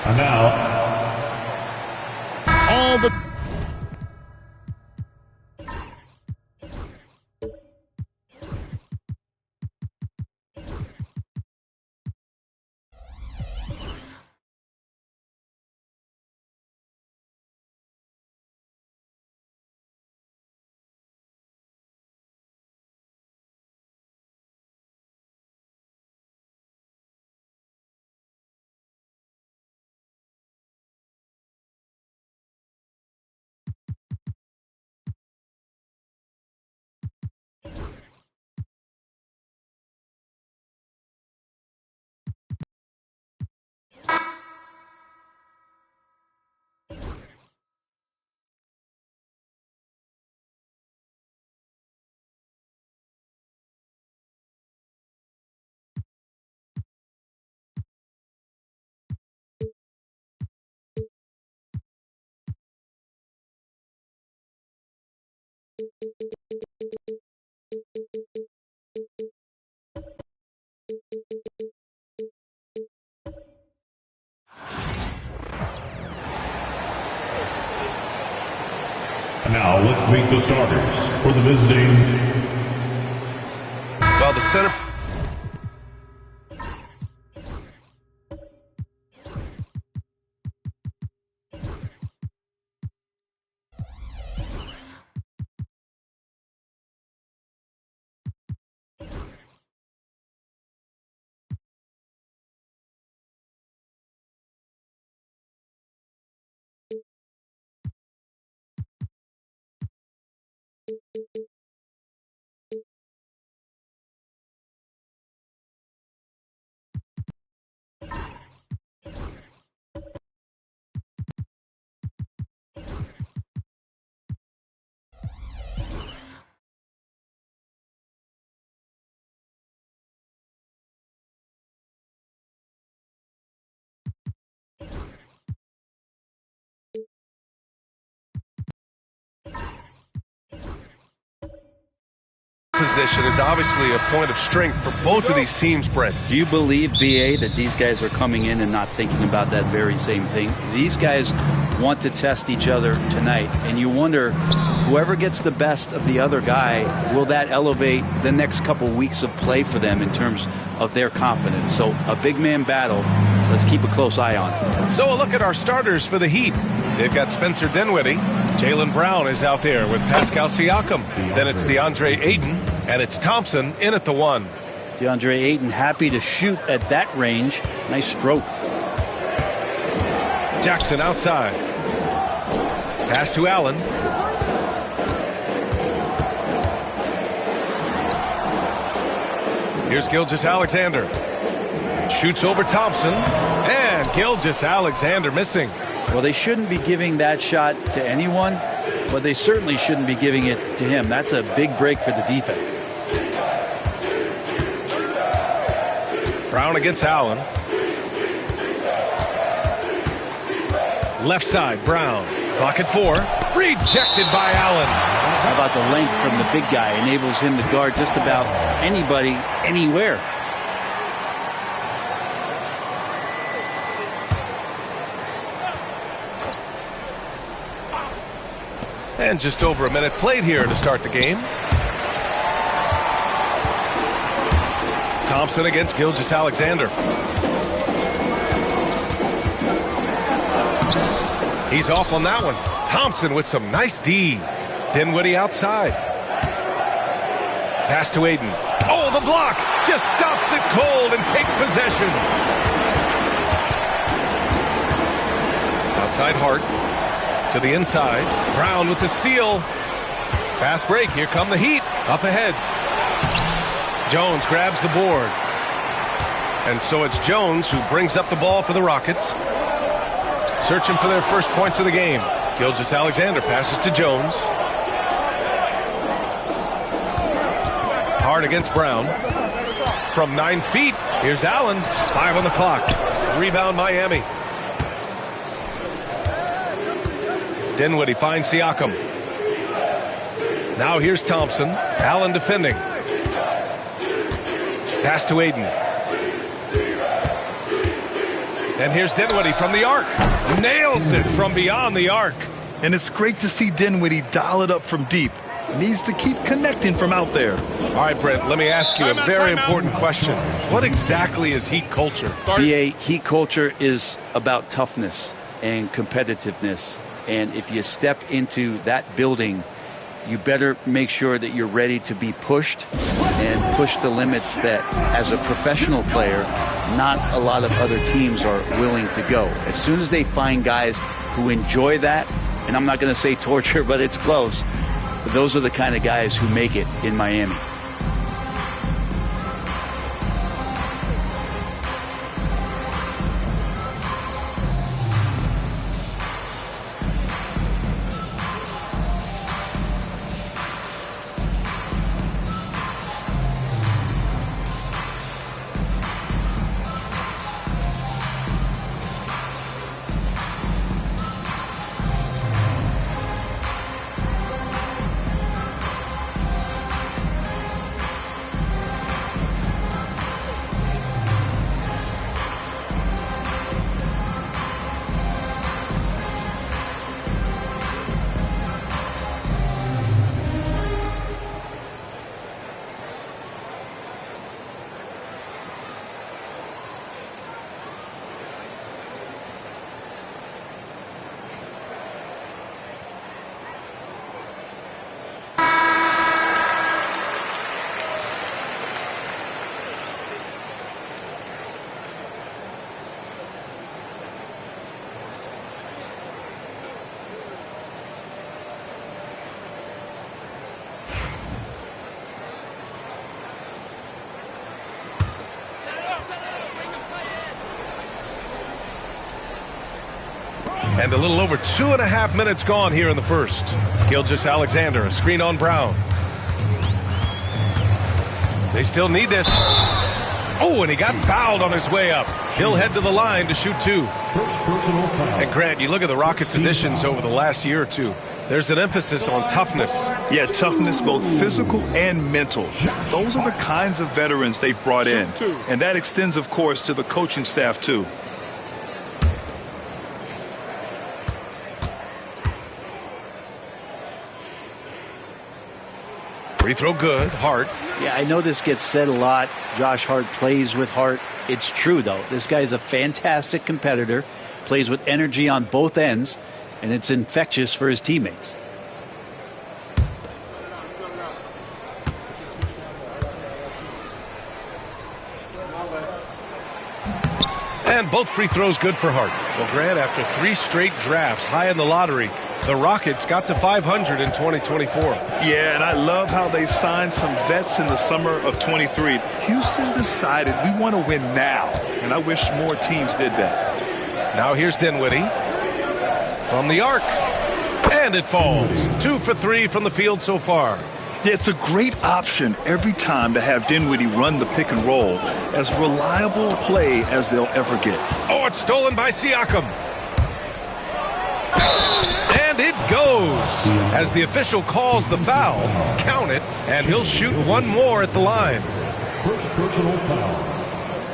And now, all the Now let's meet the starters for the visiting. Well, the center. Position is obviously a point of strength for both of these teams, Brent. Do you believe, BA, that these guys are coming in and not thinking about that very same thing? These guys want to test each other tonight, and you wonder, whoever gets the best of the other guy, will that elevate the next couple weeks of play for them in terms of their confidence? So a big man battle, let's keep a close eye on. So a look at our starters for the Heat. They've got Spencer Dinwiddie. Jaylen Brown is out there with Pascal Siakam. Then it's DeAndre Ayton, and it's Thompson in at the 1. DeAndre Ayton happy to shoot at that range. Nice stroke. Jackson outside. Pass to Allen. Here's Gilgeous-Alexander. Shoots over Thompson. And Gilgeous-Alexander missing. Well, they shouldn't be giving that shot to anyone, but they certainly shouldn't be giving it to him. That's a big break for the defense. Brown against Allen. Left side, Brown. Clock at 4. Rejected by Allen. about the length from the big guy? Enables him to guard just about anybody, anywhere. And just over a minute played here to start the game. Thompson against Gilgeous-Alexander. He's off on that one. Thompson with some nice D. Dinwiddie outside. Pass to Aiden. Oh, the block! Just stops it cold and takes possession. Outside Hart. To the inside. Brown with the steal. Fast break. Here come the Heat. Up ahead. Jones grabs the board. And so it's Jones who brings up the ball for the Rockets. Searching for their first points of the game. Gilgeous-Alexander passes to Jones. Hart against Brown. From 9 feet. Here's Allen. 5 on the clock. Rebound Miami. Dinwiddie finds Siakam. Now here's Thompson. Allen defending. Pass to Aiden. And here's Dinwiddie from the arc. Nails it from beyond the arc. And it's great to see Dinwiddie dial it up from deep. Needs to keep connecting from out there. All right, Brent, let me ask you a very important question. What exactly is Heat culture? BA, Heat culture is about toughness and competitiveness. And if you step into that building, you better make sure that you're ready to be pushed and push the limits that, as a professional player, not a lot of other teams are willing to go. As soon as they find guys who enjoy that, and I'm not going to say torture, but it's close, those are the kind of guys who make it in Miami. And a little over 2.5 minutes gone here in the first. Gilgeous-Alexander, a screen on Brown. They still need this. Oh, and he got fouled on his way up. He'll head to the line to shoot 2. And Grant, you look at the Rockets' additions over the last year or two. There's an emphasis on toughness. Yeah, toughness, both physical and mental. Those are the kinds of veterans they've brought in. And that extends, of course, to the coaching staff, too. Free throw good. Hart. Yeah, I know this gets said a lot. Josh Hart plays with heart. It's true, though. This guy's a fantastic competitor, plays with energy on both ends, and it's infectious for his teammates. And both free throws good for Hart. Well, Grant, after 3 straight drafts high in the lottery, the Rockets got to 500 in 2024. Yeah, and I love how they signed some vets in the summer of 23. Houston decided we want to win now, and I wish more teams did that. Now here's Dinwiddie from the arc, and it falls. 2 for 3 from the field so far. Yeah, it's a great option every time to have Dinwiddie run the pick and roll. As reliable a play as they'll ever get. Oh, it's stolen by Siakam. And it goes. points. As the official calls the foul, count it, and he'll shoot one more at the line. First personal foul.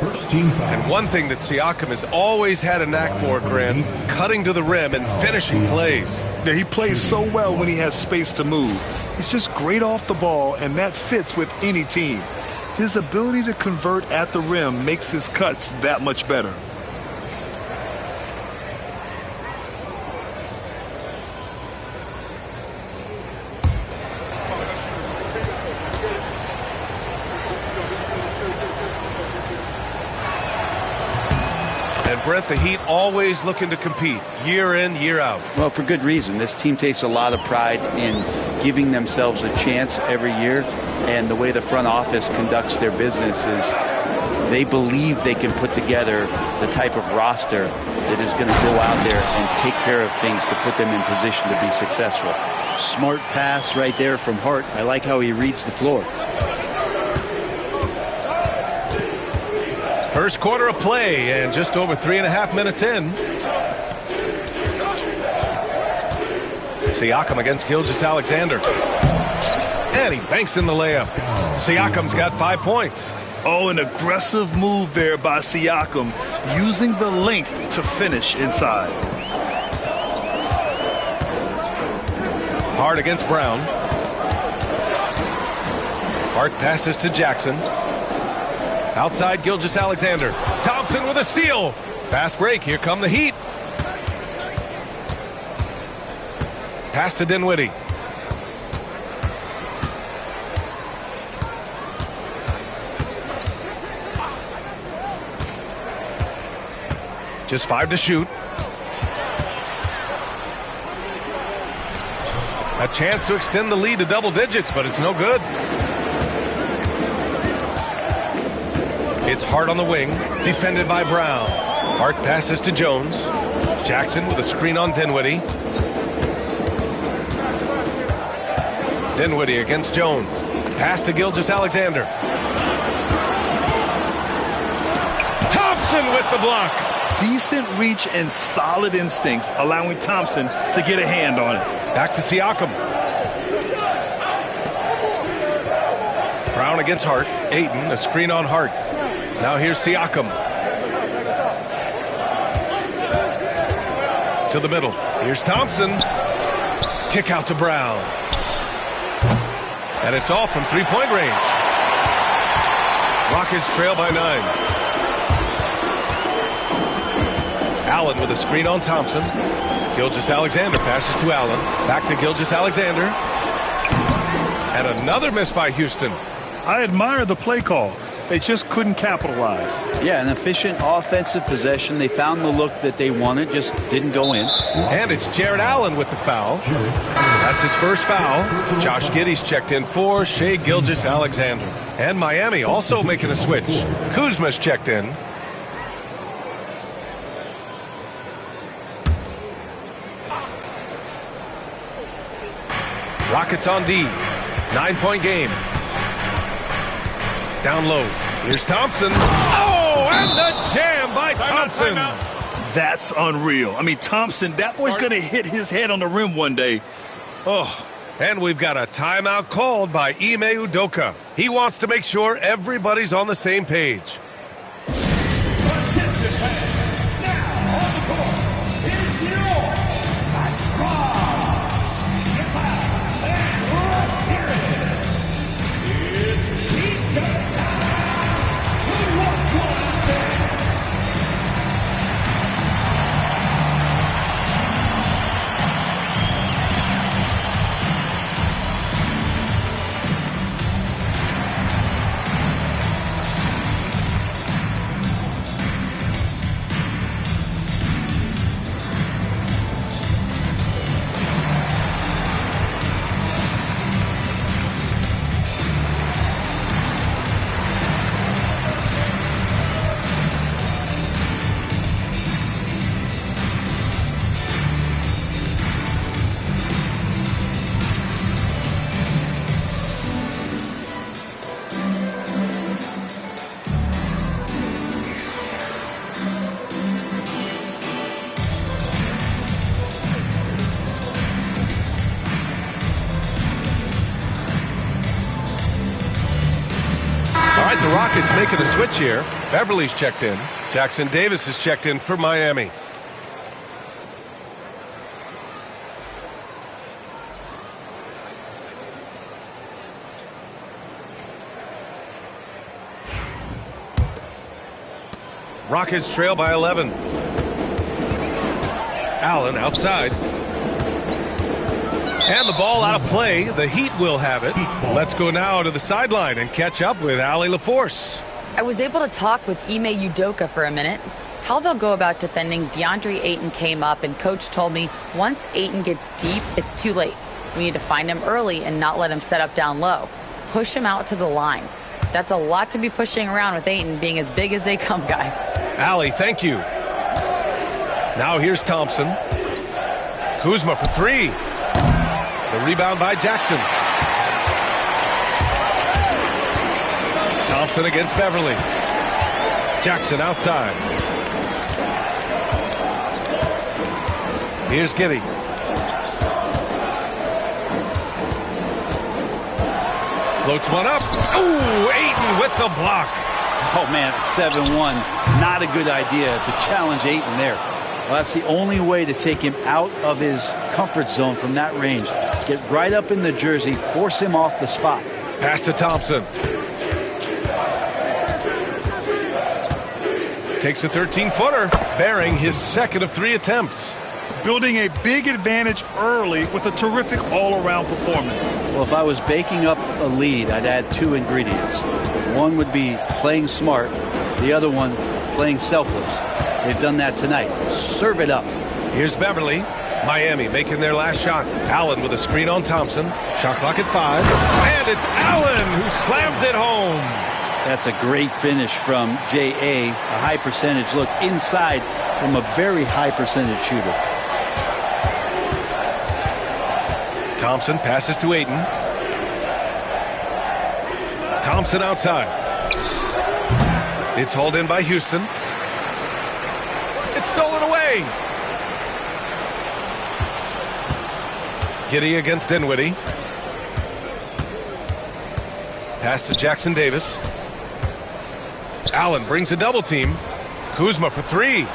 First team foul. And one thing that Siakam has always had a knack for, Gren, cutting to the rim and finishing plays. Yeah, he plays so well when he has space to move. He's just great off the ball, and that fits with any team. His ability to convert at the rim makes his cuts that much better. And Brent, the Heat always looking to compete year in, year out. Well, for good reason. This team takes a lot of pride in giving themselves a chance every year. And the way the front office conducts their business is they believe they can put together the type of roster that is going to go out there and take care of things to put them in position to be successful. Smart pass right there from Hart. I like how he reads the floor. First quarter of play and just over 3.5 minutes in. Siakam against Gilgeous-Alexander. And he banks in the layup. Siakam's got 5 points. Oh, an aggressive move there by Siakam, using the length to finish inside. Hart against Brown. Hart passes to Jackson. Outside Gilgeous-Alexander. Thompson with a steal. Fast break. Here come the Heat. Pass to Dinwiddie. Just 5 to shoot. A chance to extend the lead to double digits, but it's no good. It's Hart on the wing, defended by Brown. Hart passes to Jones. Jackson with a screen on Dinwiddie. Dinwiddie against Jones. Pass to Gilgeous-Alexander. Thompson with the block. Decent reach and solid instincts, allowing Thompson to get a hand on it. Back to Siakam. Brown against Hart. Ayton, a screen on Hart. Now here's Siakam. To the middle. Here's Thompson. Kick out to Brown. And it's off from three-point range. Rockets trail by 9. Allen with a screen on Thompson. Gilgeous-Alexander passes to Allen. Back to Gilgeous-Alexander. And another miss by Houston. I admire the play call. They just couldn't capitalize. Yeah, an efficient offensive possession. They found the look that they wanted, just didn't go in. And it's Jared Allen with the foul. That's his first foul. Josh Giddey's checked in for Shai Gilgeous-Alexander. And Miami also making a switch. Kuzma's checked in. Rockets on D. 9-point game. Down low. Here's Thompson. Oh, and the jam by Thompson. That's unreal. I mean, Thompson, that boy's going to hit his head on the rim one day. Oh. And we've got a timeout called by Ime Udoka. He wants to make sure everybody's on the same page. Rockets making a switch here. Beverly's checked in. Jackson Davis is checked in for Miami. Rockets trail by 11. Allen outside. And the ball out of play. The Heat will have it. Let's go now to the sideline and catch up with Allie LaForce. I was able to talk with Ime Udoka for a minute. How they'll go about defending DeAndre Ayton came up, and Coach told me once Ayton gets deep, it's too late. We need to find him early and not let him set up down low. Push him out to the line. That's a lot to be pushing around with Ayton being as big as they come, guys. Allie, thank you. Now here's Thompson. Kuzma for three. The rebound by Jackson. Thompson against Beverly. Jackson outside. Here's Giddey. Floats one up. Ooh, Ayton with the block. Oh, man, it's 7-1. Not a good idea to challenge Ayton there. Well, that's the only way to take him out of his comfort zone from that range. Get right up in the jersey, force him off the spot. Pass to Thompson. Takes a 13-footer, bearing his second of 3 attempts. Building a big advantage early with a terrific all-around performance. Well, if I was baking up a lead, I'd add 2 ingredients. One would be playing smart. The other one, playing selfless. They've done that tonight. Serve it up. Here's Beverly. Miami making their last shot. Allen with a screen on Thompson. Shot clock at 5. And it's Allen who slams it home. That's a great finish from J.A. A high percentage look inside from a very high percentage shooter. Thompson passes to Ayton. Thompson outside. It's hauled in by Houston. It's stolen away. Giddey against Dinwiddie. Pass to Jackson Davis. Allen brings a double team. Kuzma for 3.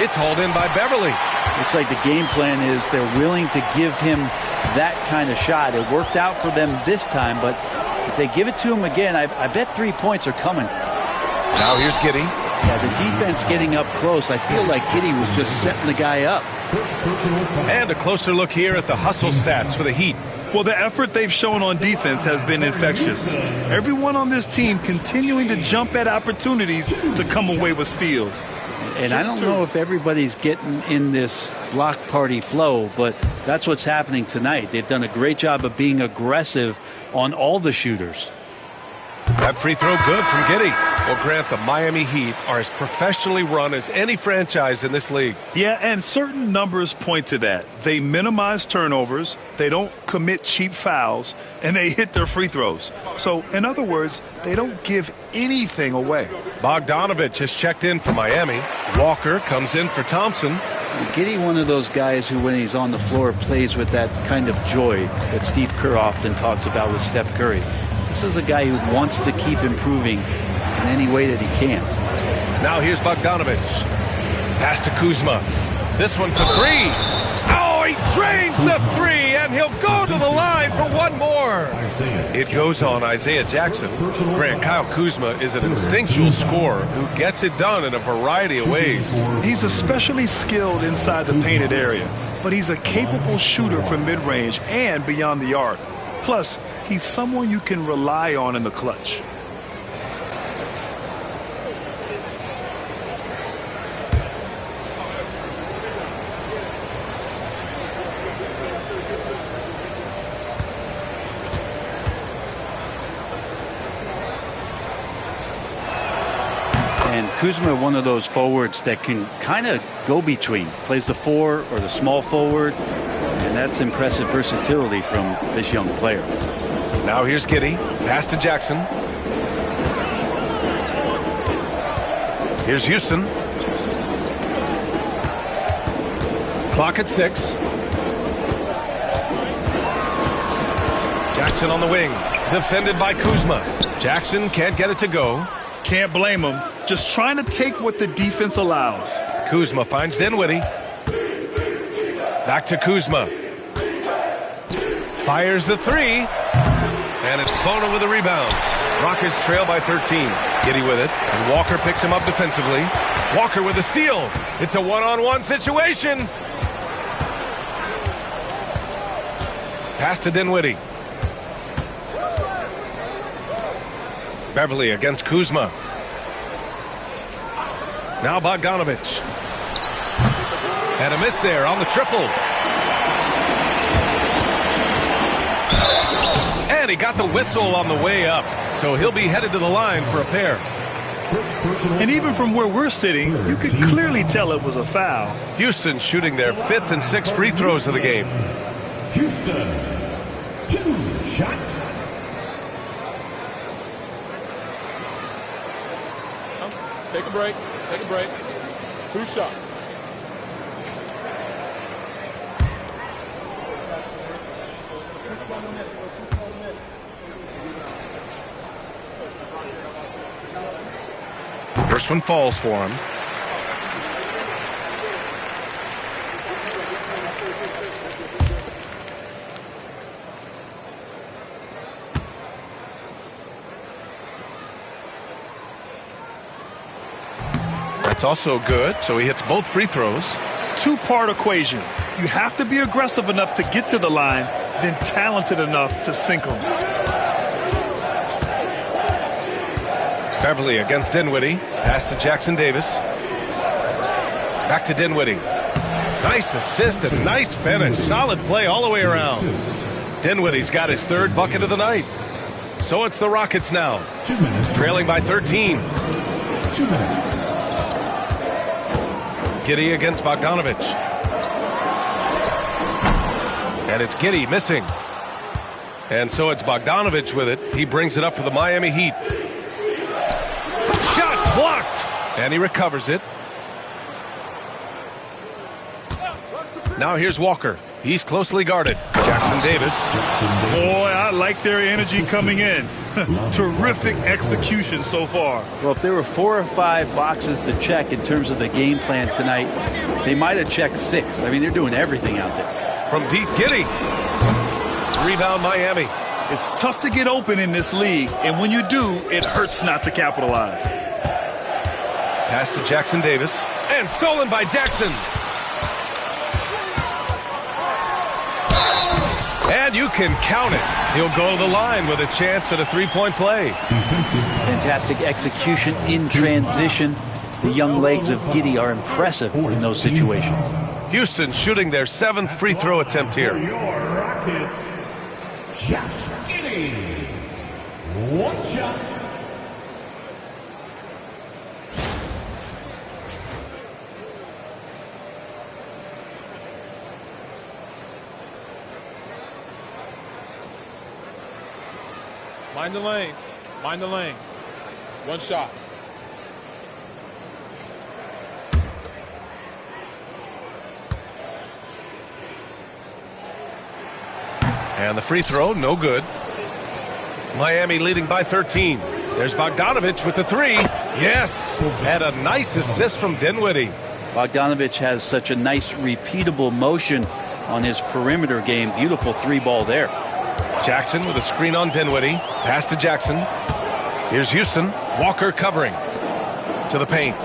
It's hauled in by Beverly. Looks like the game plan is they're willing to give him that kind of shot. It worked out for them this time, but if they give it to him again, I bet 3 points are coming. Now here's Giddey. Yeah, the defense getting up close. I feel like Giddey was just setting the guy up. And a closer look here at the hustle stats for the Heat. Well, the effort they've shown on defense has been infectious. Everyone on this team continuing to jump at opportunities to come away with steals. And I don't know if everybody's getting in this block party flow, but that's what's happening tonight. They've done a great job of being aggressive on all the shooters. That free throw good from Giddey. Well, Grant, the Miami Heat are as professionally run as any franchise in this league. Yeah, and certain numbers point to that. They minimize turnovers, they don't commit cheap fouls, and they hit their free throws. So, in other words, they don't give anything away. Bogdanovich has checked in for Miami. Walker comes in for Thompson. Giddey, one of those guys who, when he's on the floor, plays with that kind of joy that Steve Kerr often talks about with Steph Curry. This is a guy who wants to keep improving in any way that he can. Now here's Bogdanovich. Pass to Kuzma. This one for 3. Oh, he drains the 3, and he'll go to the line for one more. It goes on Isaiah Jackson. Grant, Kyle Kuzma is an instinctual scorer who gets it done in a variety of ways. He's especially skilled inside the painted area, but he's a capable shooter from mid-range and beyond the arc. Plus, he's someone you can rely on in the clutch. And Kuzma, one of those forwards that can kind of go between, plays the 4 or the small forward, and that's impressive versatility from this young player. Now here's Giddey. Pass to Jackson. Here's Houston. Clock at 6. Jackson on the wing. Defended by Kuzma. Jackson can't get it to go. Can't blame him. Just trying to take what the defense allows. Kuzma finds Dinwiddie. Back to Kuzma. Fires the three. And it's Bono with a rebound. Rockets trail by 13. Giddey with it. And Walker picks him up defensively. Walker with a steal. It's a one-on-one situation. Pass to Dinwiddie. Beverly against Kuzma. Now Bogdanovich. And a miss there on the triple. And he got the whistle on the way up. So he'll be headed to the line for a pair. And even from where we're sitting, you could clearly tell it was a foul. Houston shooting their 5th and 6th free throws of the game. Houston, 2 shots. Take a break. Take a break. 2 shots. First one falls for him. That's also good, so he hits both free throws. Two-part equation. You have to be aggressive enough to get to the line, then talented enough to sink them. Beverly against Dinwiddie. Pass to Jackson Davis. Back to Dinwiddie. Nice assist and nice finish. Solid play all the way around. Dinwiddie's got his 3rd bucket of the night. So it's the Rockets now. 2 minutes. Trailing by 13. 2 minutes. Giddey against Bogdanovich. And it's Giddey missing. And so it's Bogdanovich with it. He brings it up for the Miami Heat. Shots blocked. And he recovers it. Now here's Walker. He's closely guarded. Jackson Davis. Boy, I like their energy coming in. Terrific execution so far. Well, if there were 4 or 5 boxes to check in terms of the game plan tonight, they might have checked 6. I mean, they're doing everything out there. From deep, Giddey. Rebound Miami. It's tough to get open in this league, and when you do, it hurts not to capitalize. Pass to Jackson Davis. And stolen by Jackson. And you can count it. He'll go to the line with a chance at a 3-point play. Fantastic execution in transition. The young legs of Giddey are impressive in those situations. Houston shooting their 7th free throw attempt here. Your Rockets, Josh Giddey. 1 shot. Mind the lanes. Mind the lanes. 1 shot. And the free throw, no good. Miami leading by 13. There's Bogdanovich with the 3. Yes. And a nice assist from Dinwiddie. Bogdanovich has such a nice repeatable motion on his perimeter game. Beautiful 3-ball there. Jackson with a screen on Dinwiddie. Pass to Jackson. Here's Houston. Walker covering. To the paint.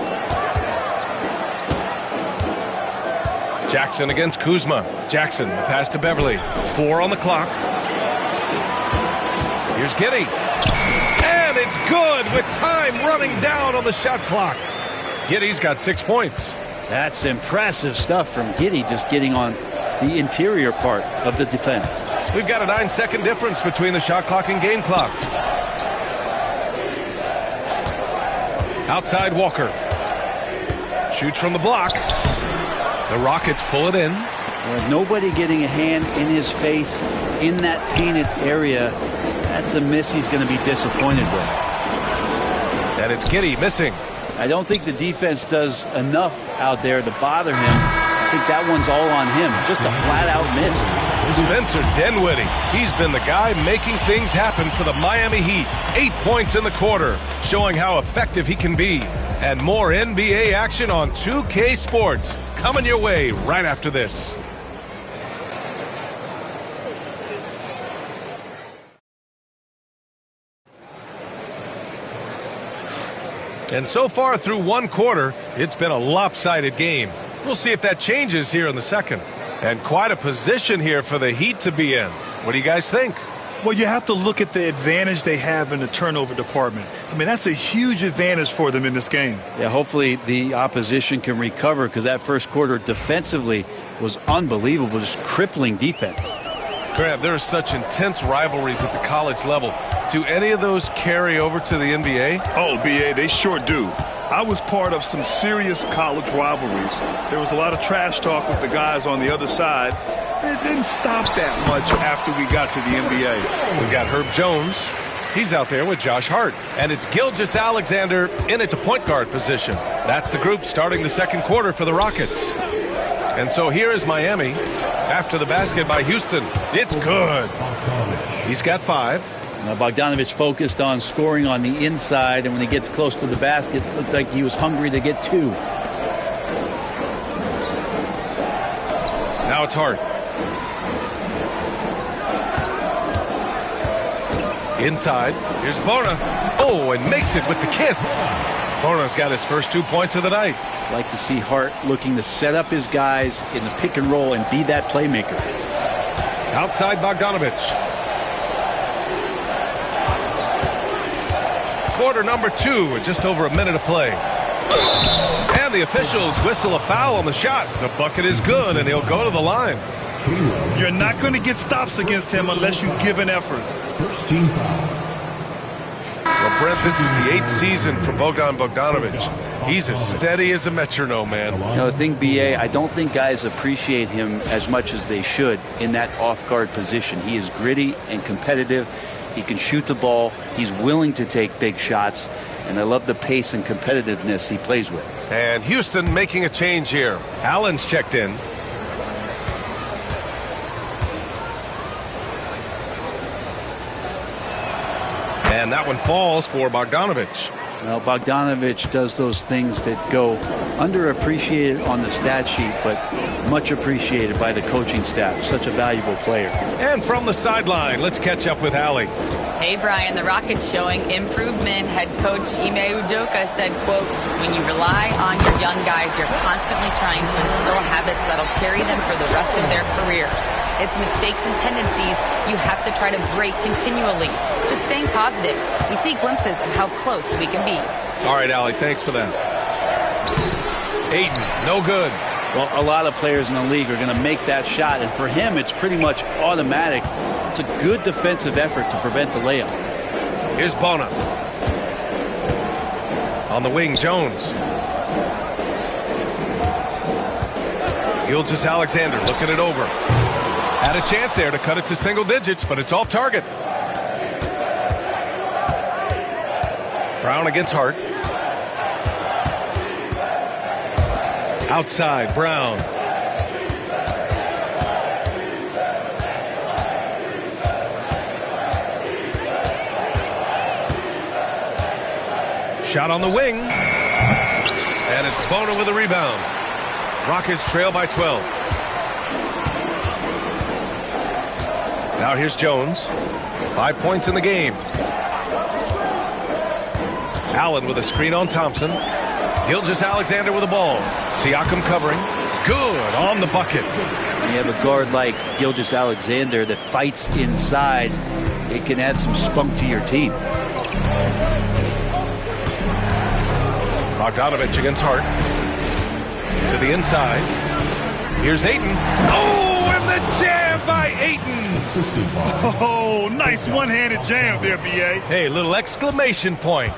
Jackson against Kuzma. Jackson, the pass to Beverly. 4 on the clock. Here's Giddey. And it's good with time running down on the shot clock. Giddey's got 6 points. That's impressive stuff from Giddey, just getting on the interior part of the defense. We've got a 9-second difference between the shot clock and game clock. Outside Walker. Shoots from the block. The Rockets pull it in. With nobody getting a hand in his face in that painted area, that's a miss he's going to be disappointed with. And it's Giddey missing. I don't think the defense does enough out there to bother him. I think that one's all on him. Just a flat-out miss. Spencer Dinwiddie. He's been the guy making things happen for the Miami Heat. 8 points in the quarter, showing how effective he can be. And more NBA action on 2K Sports coming your way right after this. And so far through one quarter, it's been a lopsided game. We'll see if that changes here in the second. And quite a position here for the Heat to be in. What do you guys think? Well, you have to look at the advantage they have in the turnover department. I mean, that's a huge advantage for them in this game. Yeah, hopefully the opposition can recover, because that first quarter defensively was unbelievable, just crippling defense. Grant, there are such intense rivalries at the college level. Do any of those carry over to the NBA? Oh, BA, they sure do. I was part of some serious college rivalries. There was a lot of trash talk with the guys on the other side. It didn't stop that much after we got to the NBA. We got Herb Jones. He's out there with Josh Hart. And it's Gilgeous-Alexander in at the point guard position. That's the group starting the second quarter for the Rockets. And so here is Miami after the basket by Houston. It's good. He's got 5. Now Bogdanovich focused on scoring on the inside, and when he gets close to the basket, it looked like he was hungry to get 2. Now it's Hart. Inside, here's Bona. Oh, and makes it with the kiss. Bona's got his first 2 points of the night. Like to see Hart looking to set up his guys in the pick and roll and be that playmaker. Outside Bogdanovich. Quarter number 2 with just over a minute of play. And the officials whistle a foul on the shot. The bucket is good, and he'll go to the line. You're not going to get stops against him unless you give an effort. First team foul. Well, Brent, this is the 8th season for Bogdan Bogdanovich. He's as steady as a metronome, man. You know, the thing, BA, I don't think guys appreciate him as much as they should in that off-guard position. He is gritty and competitive. He can shoot the ball. He's willing to take big shots. And I love the pace and competitiveness he plays with. And Houston making a change here. Allen's checked in. And that one falls for Bogdanovich. Well, Bogdanovich does those things that go underappreciated on the stat sheet, but much appreciated by the coaching staff. Such a valuable player. And from the sideline, let's catch up with Allie. Hey, Brian, the Rockets showing improvement. Head coach Ime Udoka said, quote, when you rely on your young guys, you're constantly trying to instill habits that'll carry them for the rest of their careers. It's mistakes and tendencies you have to try to break continually. Just staying positive. We see glimpses of how close we can be. All right, Allie, thanks for that. Ayton, no good. Well, a lot of players in the league are going to make that shot, and for him, it's pretty much automatic. It's a good defensive effort to prevent the layup. Here's Bona. On the wing, Jones. Gilgeous-Alexander looking it over. Had a chance there to cut it to single digits, but it's off target. Brown against Hart. Outside, Brown. Shot on the wing. And it's Bona with a rebound. Rockets trail by 12. Now here's Jones. 5 points in the game. Allen with a screen on Thompson. Gilgeous-Alexander with the ball. Siakam covering. Good on the bucket. When you have a guard like Gilgeous-Alexander that fights inside, it can add some spunk to your team. Bogdanovich against Hart. To the inside. Here's Ayton. Oh, and the jam by Ayton. Oh, nice one-handed jam there, B.A. Hey, little exclamation point.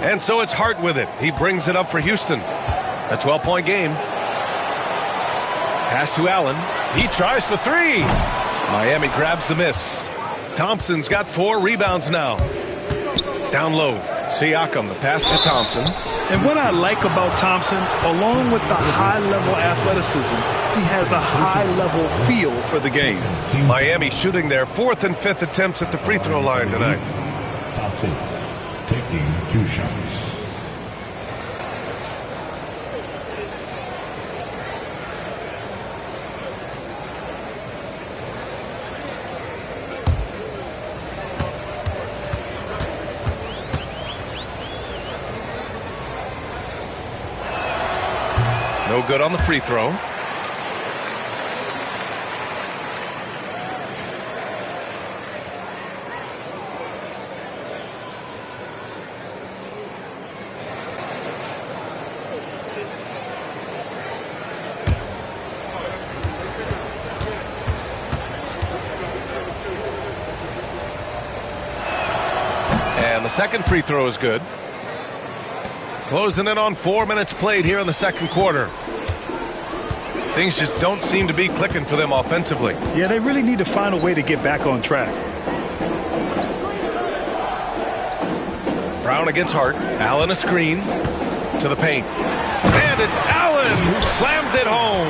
And so it's Hart with it. He brings it up for Houston. A 12-point game. Pass to Allen. He tries for 3. Miami grabs the miss. Thompson's got 4 rebounds now. Down low. Siakam, the pass to Thompson. And what I like about Thompson, along with the high-level athleticism, he has a high-level feel for the game. Miami shooting their 4th and 5th attempts at the free throw line tonight. Thompson taking 2 shots. No good on the free throw. And the second free throw is good. Closing in on 4 minutes played here in the second quarter. Things just don't seem to be clicking for them offensively. Yeah, they really need to find a way to get back on track. Brown against Hart. Allen a screen to the paint. And it's Allen who slams it home.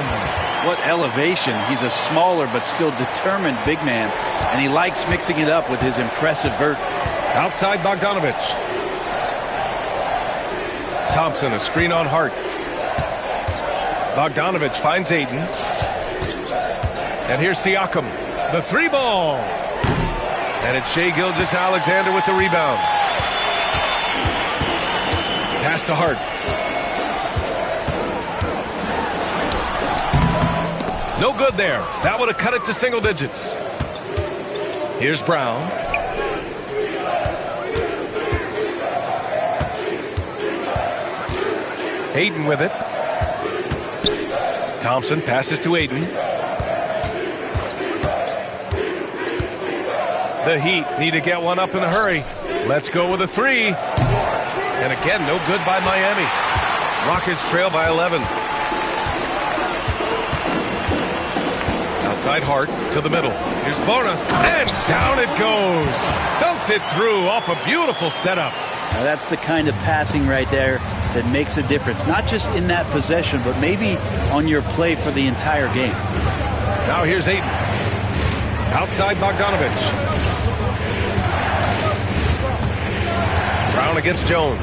What elevation. He's a smaller but still determined big man, and he likes mixing it up with his impressive vert. Outside Bogdanovich. Thompson, a screen on Hart. Bogdanovich finds Ayton. And here's Siakam. The 3-ball. And it's Shai Gilgeous-Alexander with the rebound. Pass to Hart. No good there. That would have cut it to single digits. Here's Brown. Ayton with it. Thompson passes to Ayton. The Heat need to get one up in a hurry. Let's go with a 3. And again, no good by Miami. Rockets trail by 11. Outside Hart to the middle. Here's Bona. And down it goes. Dunked it through off a beautiful setup. Now that's the kind of passing right there that makes a difference, not just in that possession, but maybe on your play for the entire game. Now here's Ayton. Outside Bogdanovich. Brown against Jones.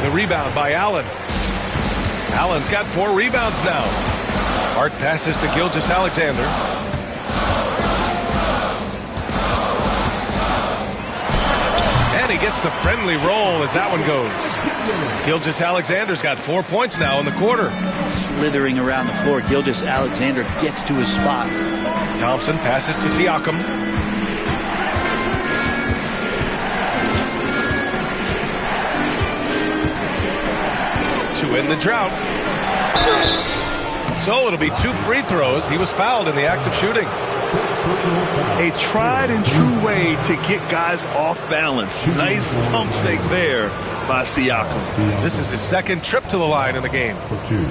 The rebound by Allen. Allen's got 4 rebounds now. Hart passes to Gilgeous-Alexander. And he gets the friendly roll as that one goes. Gilgeous-Alexander's got 4 points now in the quarter. Slithering around the floor, Gilgeous-Alexander gets to his spot. Thompson passes to Siakam. To end the drought. So it'll be 2 free throws. He was fouled in the act of shooting. A tried and true way to get guys off balance. Nice pump fake there by Siakam. This is his second trip to the line in the game. For 2.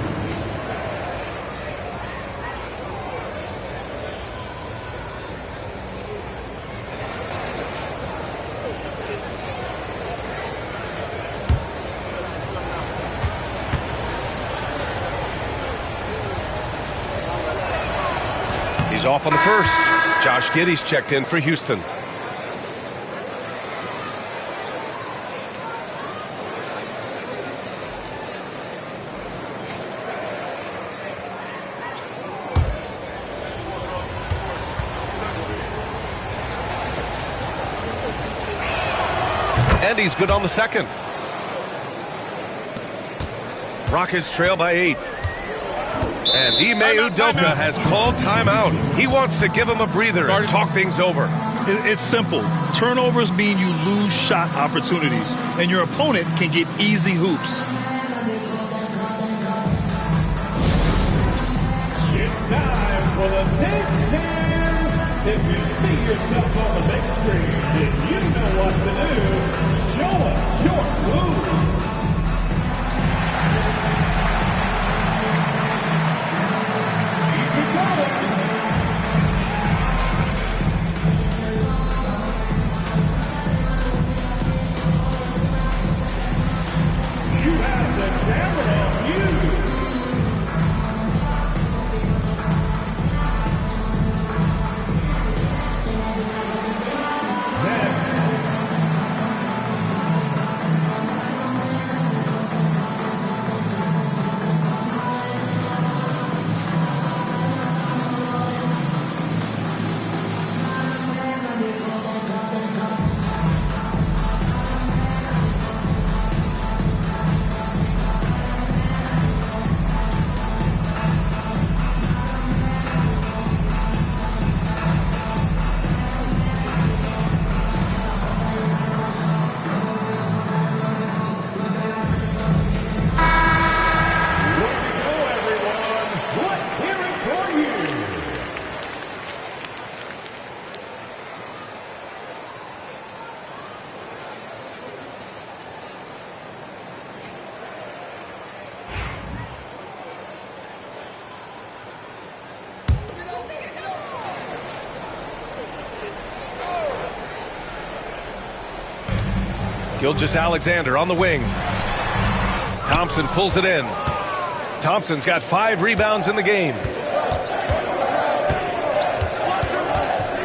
He's off on the first. Josh Giddey's checked in for Houston. And he's good on the second. Rockets trail by 8. And Ime Udoka has called timeout. He wants to give him a breather and talk things over. It's simple. Turnovers mean you lose shot opportunities, and your opponent can get easy hoops. It's time for the next game. If you see yourself on the big screen, then you know what to do. Show us your move. Gilgeous-Alexander on the wing. Thompson pulls it in. Thompson's got 5 rebounds in the game.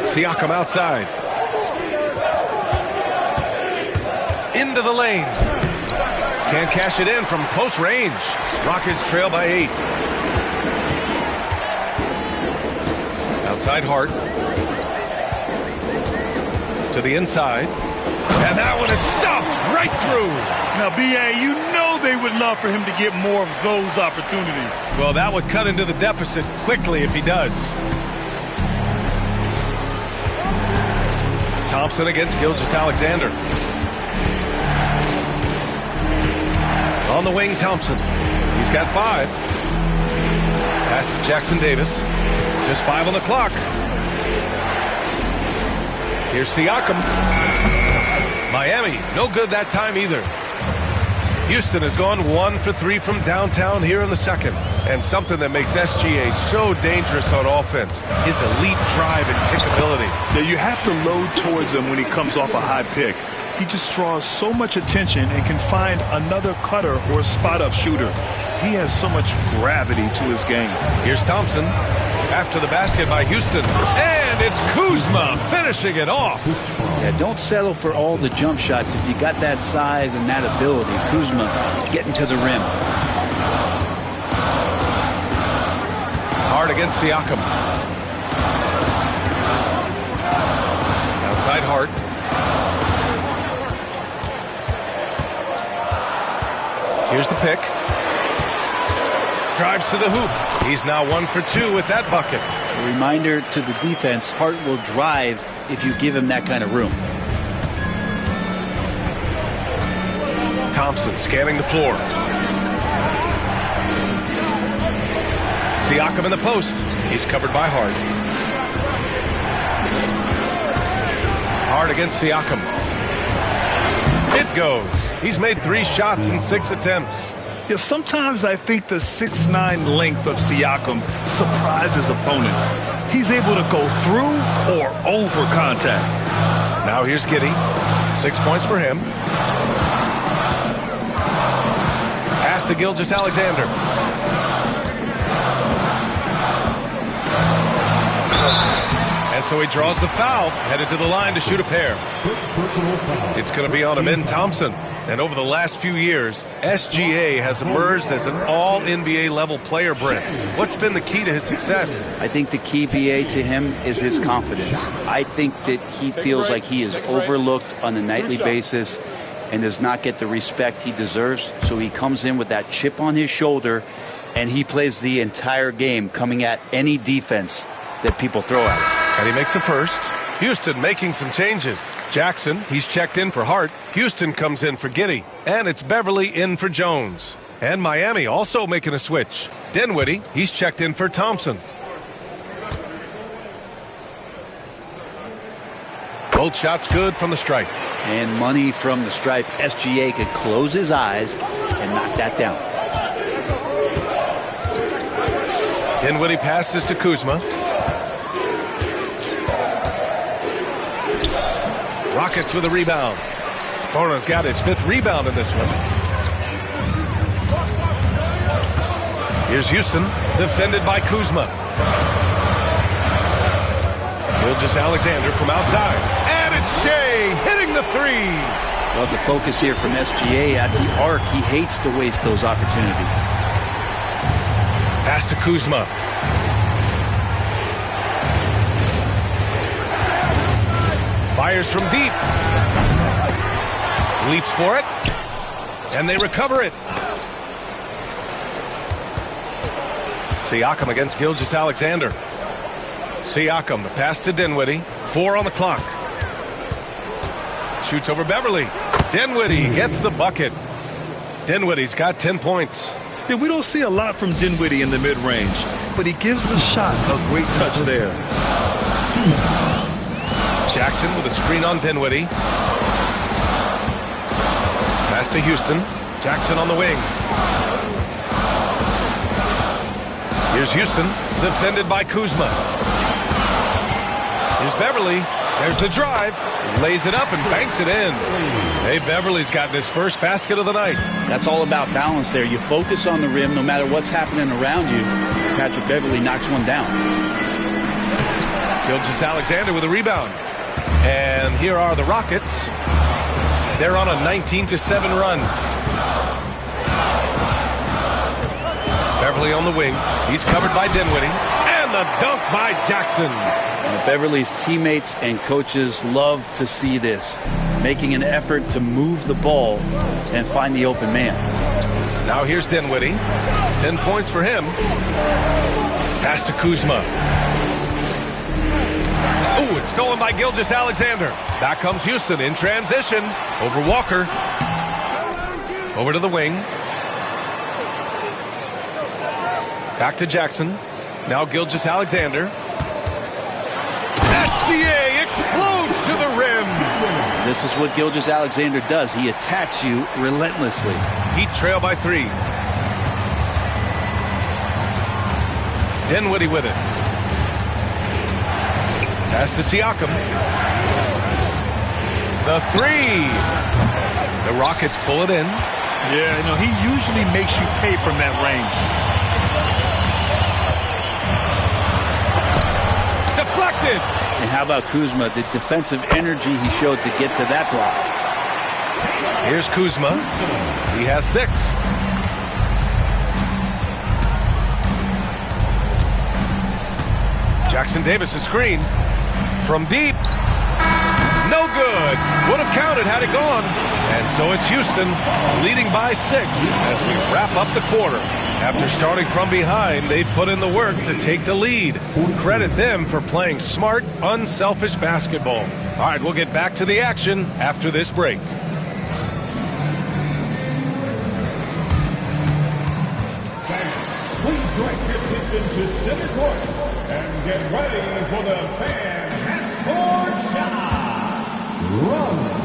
Siakam outside. Into the lane. Can't cash it in from close range. Rockets trail by 8. Outside Hart. To the inside. And that one is stuffed right through. Now, B.A., you know they would love for him to get more of those opportunities. Well, that would cut into the deficit quickly if he does. Thompson against Gilgeous-Alexander. On the wing, Thompson. He's got 5. Pass to Jackson Davis. Just 5 on the clock. Here's Siakam. Miami, no good that time either. Houston has gone 1 for 3 from downtown here in the second. And something that makes SGA so dangerous on offense is elite drive and kickability. Yeah, you have to load towards him when he comes off a high pick. He just draws so much attention and can find another cutter or spot-up shooter. He has so much gravity to his game. Here's Thompson after the basket by Houston. And it's Kuzma finishing it off. Yeah, don't settle for all the jump shots if you got that size and that ability. Kuzma getting to the rim. Hart against Siakam. Outside Hart. Here's the pick. Drives to the hoop. He's now 1 for 2 with that bucket. A reminder to the defense, Hart will drive if you give him that kind of room. Thompson scanning the floor. Siakam in the post. He's covered by Hart. Hart against Siakam. It goes. He's made 3 shots in 6 attempts. Yeah, sometimes I think the 6'9" length of Siakam surprises opponents. He's able to go through or over contact. Now here's Giddey. 6 points for him. Pass to Gilgeous-Alexander. And so he draws the foul, headed to the line to shoot a pair. It's going to be on Amin Thompson. And over the last few years, SGA has emerged as an all-NBA level player, Brent. What's been the key to his success? I think the key, BA, to him is his confidence. I think that he feels like he is overlooked on a nightly basis and does not get the respect he deserves. So he comes in with that chip on his shoulder, and he plays the entire game coming at any defense that people throw at him. And he makes the first. Houston making some changes. Jackson, he's checked in for Hart. Houston comes in for Giddey. And it's Beverly in for Jones. And Miami also making a switch. Dinwiddie, he's checked in for Thompson. Both shots good from the stripe. And money from the stripe. SGA could close his eyes and knock that down. Dinwiddie passes to Kuzma. Rockets with a rebound. Bona's got his 5th rebound in this one. Here's Houston, defended by Kuzma. Gilgeous-Alexander from outside. And it's Shea hitting the 3. Love the focus here from SGA at the arc. He hates to waste those opportunities. Pass to Kuzma. Fires from deep. Leaps for it. And they recover it. Siakam against Gilgeous-Alexander. Siakam, the pass to Dinwiddie. 4 on the clock. Shoots over Beverly. Dinwiddie gets the bucket. Dinwiddie's got 10 points. Yeah, we don't see a lot from Dinwiddie in the mid-range, but he gives the shot a great touch there. Jackson with a screen on Dinwiddie. Pass to Houston. Jackson on the wing. Here's Houston, defended by Kuzma. Here's Beverly. There's the drive. Lays it up and banks it in. Hey, Beverly's gotten his first basket of the night. That's all about balance there. You focus on the rim no matter what's happening around you. Patrick Beverly knocks one down. Gilgeous-Alexander with a rebound. And here are the Rockets. They're on a 19-7 run. Beverly on the wing. He's covered by Dinwiddie. And the dunk by Jackson. Now, Beverly's teammates and coaches love to see this. Making an effort to move the ball and find the open man. Now here's Dinwiddie. 10 points for him. Pass to Kuzma. Oh, it's stolen by Gilgeous-Alexander. Back comes Houston in transition. Over Walker. Over to the wing. Back to Jackson. Now Gilgeous-Alexander. SGA explodes to the rim. This is what Gilgeous-Alexander does. He attacks you relentlessly. Heat trail by 3. Dinwiddie with it. Pass to Siakam. The 3. The Rockets pull it in. Yeah, you know, he usually makes you pay from that range. Deflected. And how about Kuzma? The defensive energy he showed to get to that block. Here's Kuzma. He has 6. Jackson Davis a screen. From deep. No good. Would have counted had it gone. And so it's Houston leading by 6 as we wrap up the quarter. After starting from behind, they've put in the work to take the lead. Credit them for playing smart, unselfish basketball. All right, we'll get back to the action after this break. Please direct your attention to center court and get ready for the fan half-court shot. Run.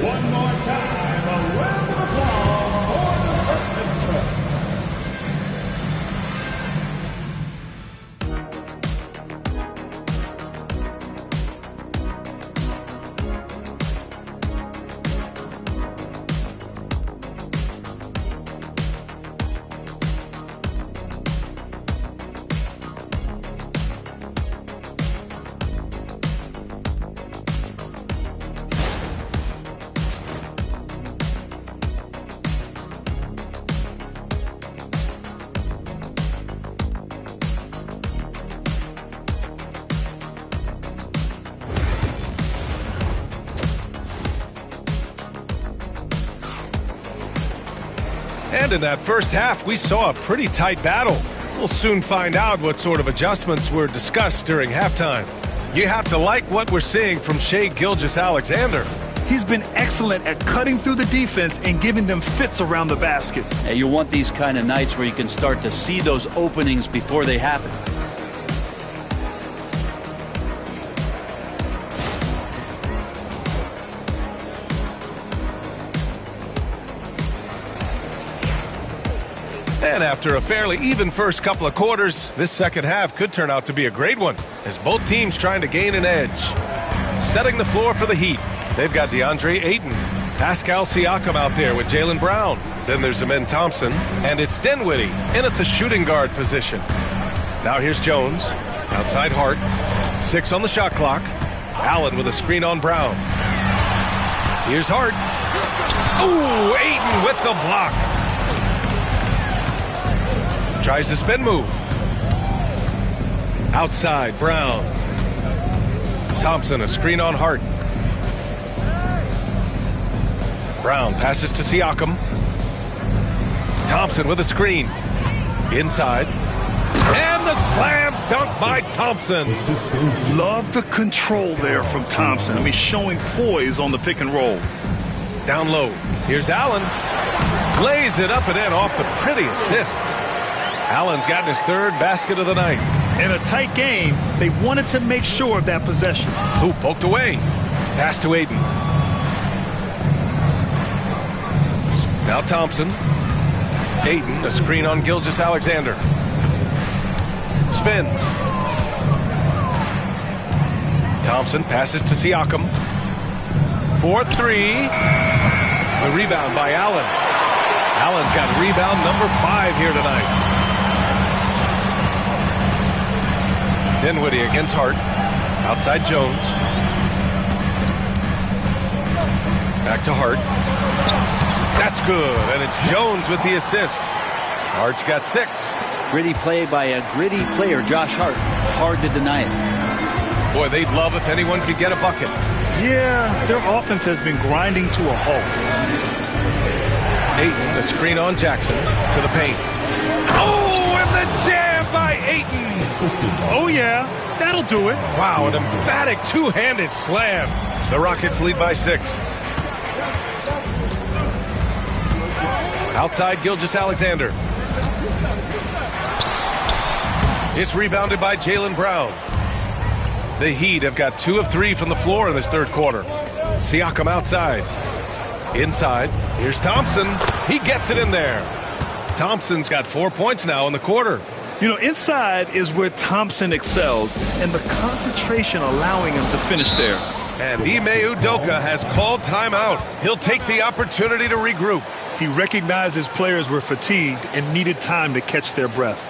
One more time, a round of applause for the participants. And in that first half, we saw a pretty tight battle. We'll soon find out what sort of adjustments were discussed during halftime. You have to like what we're seeing from Shai Gilgeous-Alexander. He's been excellent at cutting through the defense and giving them fits around the basket. And you want these kind of nights where you can start to see those openings before they happen. And after a fairly even first couple of quarters, this second half could turn out to be a great one as both teams trying to gain an edge. Setting the floor for the Heat, they've got DeAndre Ayton, Pascal Siakam out there with Jaylen Brown. Then there's Amen Thompson, and it's Dinwiddie in at the shooting guard position. Now here's Jones, outside Hart, 6 on the shot clock. Allen with a screen on Brown. Here's Hart. Ooh, Ayton with the block. Tries the spin move. Outside, Brown. Thompson, a screen on Hart. Brown passes to Siakam. Thompson with a screen. Inside. And the slam dunk by Thompson. Love the control there from Thompson. I mean, showing poise on the pick and roll. Down low. Here's Allen. Lays it up and in off the pretty assist. Allen's gotten his 3rd basket of the night. In a tight game, they wanted to make sure of that possession. Who poked away. Pass to Ayton. Now Thompson. Ayton, a screen on Gilgeous-Alexander. Spins. Thompson passes to Siakam. 4-3. The rebound by Allen. Allen's got rebound number 5 here tonight. Dinwiddie against Hart. Outside Jones. Back to Hart. That's good, and it's Jones with the assist. Hart's got 6. Gritty play by a gritty player, Josh Hart. Hard to deny it. Boy, they'd love if anyone could get a bucket. Yeah, their offense has been grinding to a halt. Ayton, the screen on Jackson to the paint. Oh, and the jam by Ayton. Oh, yeah, that'll do it. Wow, an emphatic two-handed slam. The Rockets lead by 6. Outside Gilgeous-Alexander. It's rebounded by Jaylen Brown. The Heat have got 2 of 3 from the floor in this third quarter. Siakam outside. Inside, here's Thompson. He gets it in there. Thompson's got 4 points now in the quarter. You know, inside is where Thompson excels, and the concentration allowing him to finish there. And Ime Udoka has called timeout. He'll take the opportunity to regroup. He recognized his players were fatigued and needed time to catch their breath.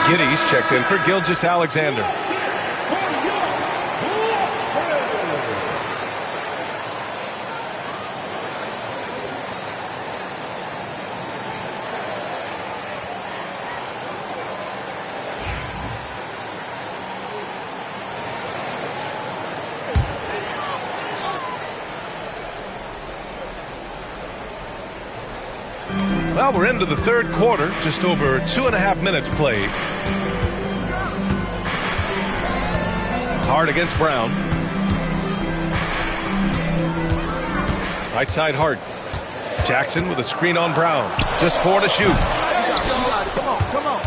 Giddy's checked in for Gilgeous-Alexander. Well, we're into the third quarter, just over 2.5 minutes played. Hart against Brown. Right side Hart. Jackson with a screen on Brown. Just 4 to shoot. Come on.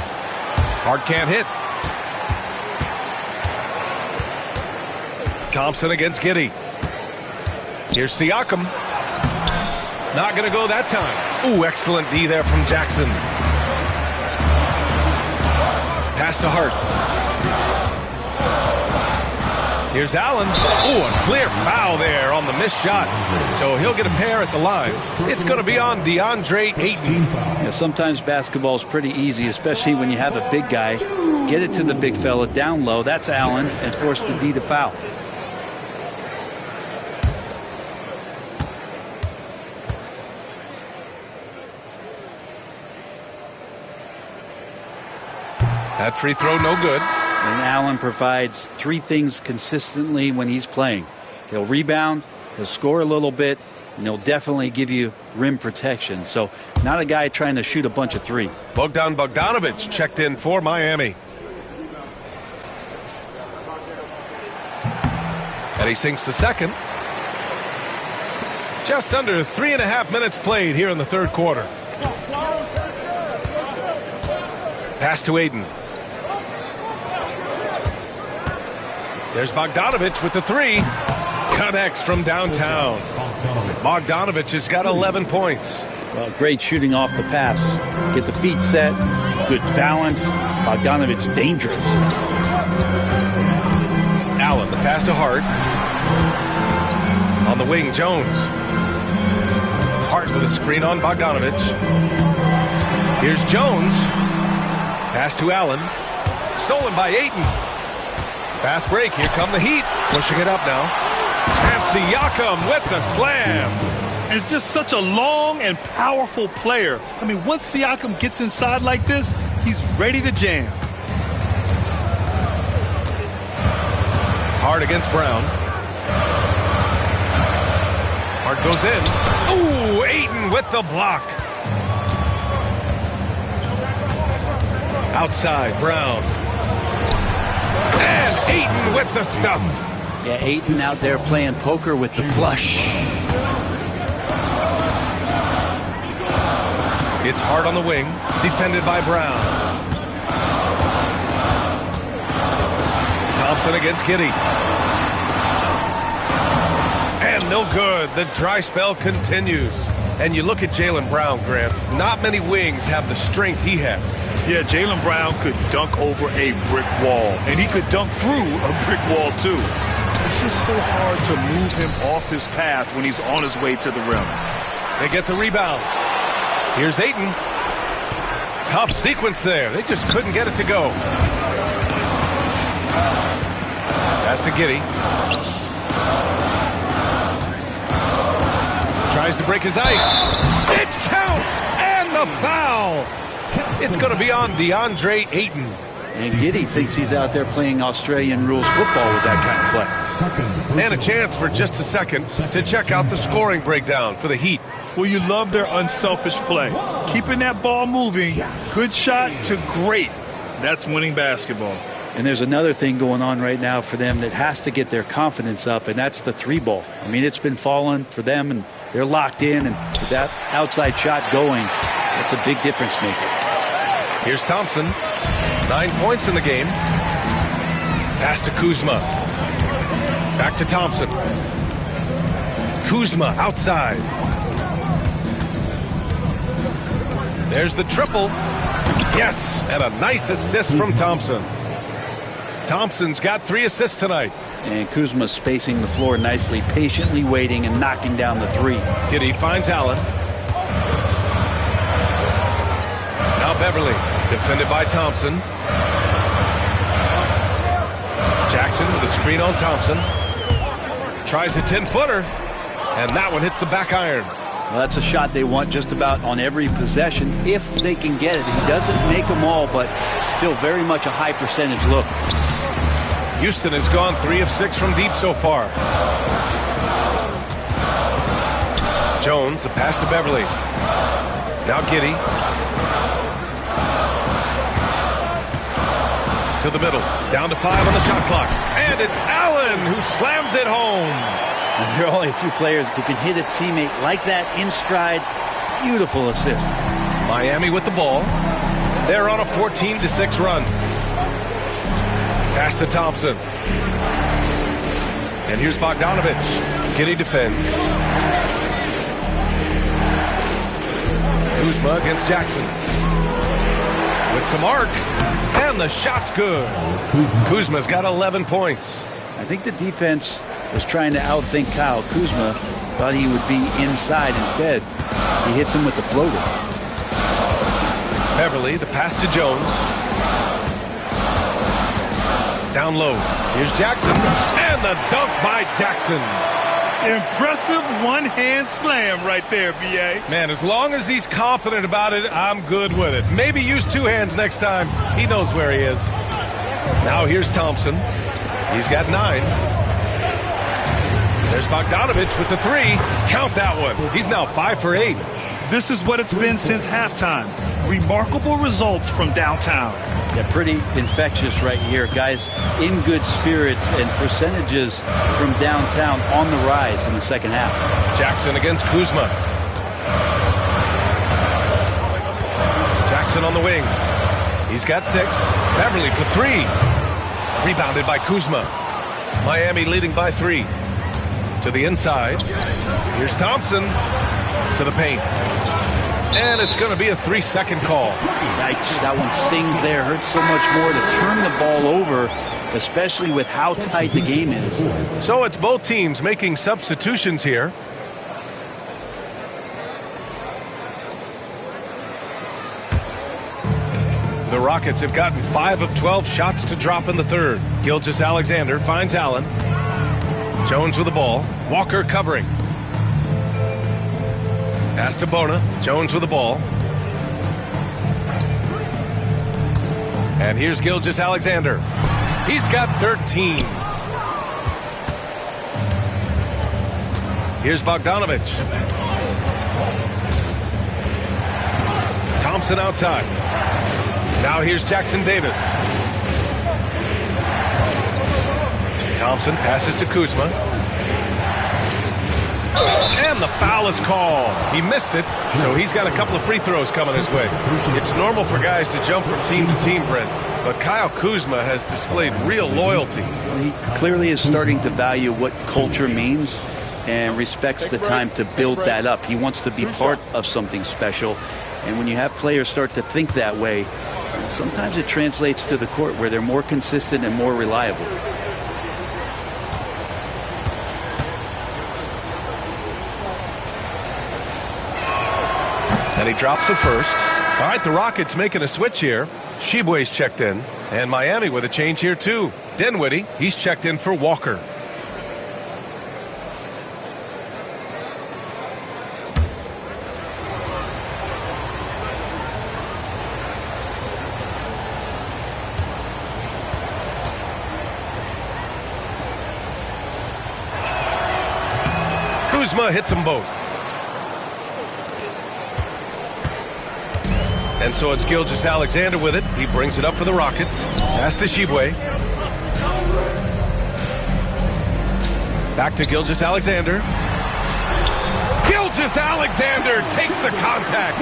Hart can't hit. Thompson against Giddey. Here's Siakam. Not going to go that time. Ooh, excellent D there from Jackson. Pass to Hart. Here's Allen. Ooh, a clear foul there on the missed shot. So he'll get a pair at the line. It's going to be on DeAndre Ayton. Yeah, sometimes basketball is pretty easy, especially when you have a big guy. Get it to the big fella down low. That's Allen, and force the D to foul. That free throw no good. And Allen provides 3 things consistently when he's playing. He'll rebound, he'll score a little bit, and he'll definitely give you rim protection. So not a guy trying to shoot a bunch of threes. Bogdan Bogdanović checked in for Miami. And he sinks the second. Just under 3.5 minutes played here in the third quarter. Pass to Ayton. There's Bogdanović with the 3. Connects from downtown. Bogdanovich has got 11 points. Well, great shooting off the pass. Get the feet set. Good balance. Bogdanovich dangerous. Allen, the pass to Hart. On the wing, Jones. Hart with a screen on Bogdanovich. Here's Jones. Pass to Allen. Stolen by Ayton. Fast break. Here come the Heat. Pushing it up now. And Siakam with the slam. And it's just such a long and powerful player. I mean, once Siakam gets inside like this, he's ready to jam. Hart against Brown. Hart goes in. Ooh, Ayton with the block. Outside, Brown. And Ayton with the stuff. Yeah, Ayton out there playing poker with the flush. It's Hart on the wing, defended by Brown. Thompson against Giddey. And no good. The dry spell continues. And you look at Jaylen Brown, Grant. Not many wings have the strength he has. Yeah, Jaylen Brown could dunk over a brick wall. And he could dunk through a brick wall, too. It's just so hard to move him off his path when he's on his way to the rim. They get the rebound. Here's Ayton. Tough sequence there. They just couldn't get it to go. Pass to Giddey. Tries to break his ice. It counts! And the foul! It's going to be on DeAndre Ayton. And Giddey thinks he's out there playing Australian rules football with that kind of play. And a chance for just a second to check out the scoring breakdown for the Heat. Well, you love their unselfish play. Keeping that ball moving, good shot to great. That's winning basketball. And there's another thing going on right now for them that has to get their confidence up, and that's the three ball. I mean, it's been falling for them, and they're locked in, and with that outside shot going, that's a big difference maker. Here's Thompson. 9 points in the game. Pass to Kuzma. Back to Thompson. Kuzma outside. There's the triple. Yes, and a nice assist from Thompson. Thompson's got 3 assists tonight. And Kuzma spacing the floor nicely, patiently waiting and knocking down the three. Giddey finds Allen. Now Beverly, defended by Thompson. Jackson with a screen on Thompson. Tries a 10-footer, and that one hits the back iron. Well, that's a shot they want just about on every possession if they can get it. He doesn't make them all, but still very much a high percentage look. Houston has gone 3 of 6 from deep so far. Jones, the pass to Beverly. Now Giddey. To the middle. Down to 5 on the shot clock. And it's Allen who slams it home. And there are only a few players who can hit a teammate like that in stride. Beautiful assist. Miami with the ball. They're on a 14-6 run. Pass to Thompson. And here's Bogdanovich. Giddey defends. Kuzma against Jackson. With some arc. And the shot's good. Kuzma's got 11 points. I think the defense was trying to outthink Kyle. Kuzma thought he would be inside instead. He hits him with the floater. Beverly, the pass to Jones. Down low. Here's Jackson. And the dunk by Jackson. Impressive one-hand slam right there, B.A. Man, as long as he's confident about it, I'm good with it. Maybe use 2 hands next time. He knows where he is. Now here's Thompson. He's got 9. There's Bogdanovich with the 3. Count that one. He's now 5 for 8. This is what it's been since halftime. Remarkable results from downtown. Yeah, pretty infectious right here. Guys in good spirits and percentages from downtown on the rise in the second half. Jackson against Kuzma. Jackson on the wing. He's got 6. Beverly for 3. Rebounded by Kuzma. Miami leading by 3. To the inside. Here's Thompson to the paint. And it's going to be a 3-second call. Yikes, that one stings there. Hurts so much more to turn the ball over, especially with how tight the game is. So it's both teams making substitutions here. The Rockets have gotten 5 of 12 shots to drop in the third. Gilgeous-Alexander finds Allen. Jones with the ball. Walker covering. Pass to Bona. Jones with the ball. And here's Gilgeous-Alexander. He's got 13. Here's Bogdanovich. Thompson outside. Now here's Jackson Davis. Thompson passes to Kuzma. And the foul is called. He missed it, so he's got a couple of free throws coming his way. It's normal for guys to jump from team to team, Brent, but Kyle Kuzma has displayed real loyalty. He clearly is starting to value what culture means and respects the time to build that up. He wants to be part of something special, and when you have players start to think that way, sometimes it translates to the court where they're more consistent and more reliable. And he drops the first. All right, the Rockets making a switch here. Sheboy's checked in. And Miami with a change here, too. Dinwiddie, he's checked in for Walker. Kuzma hits them both. And so it's Gilgeous-Alexander with it. He brings it up for the Rockets. Pass to Sheboy. Back to Gilgeous-Alexander. Gilgeous-Alexander takes the contact.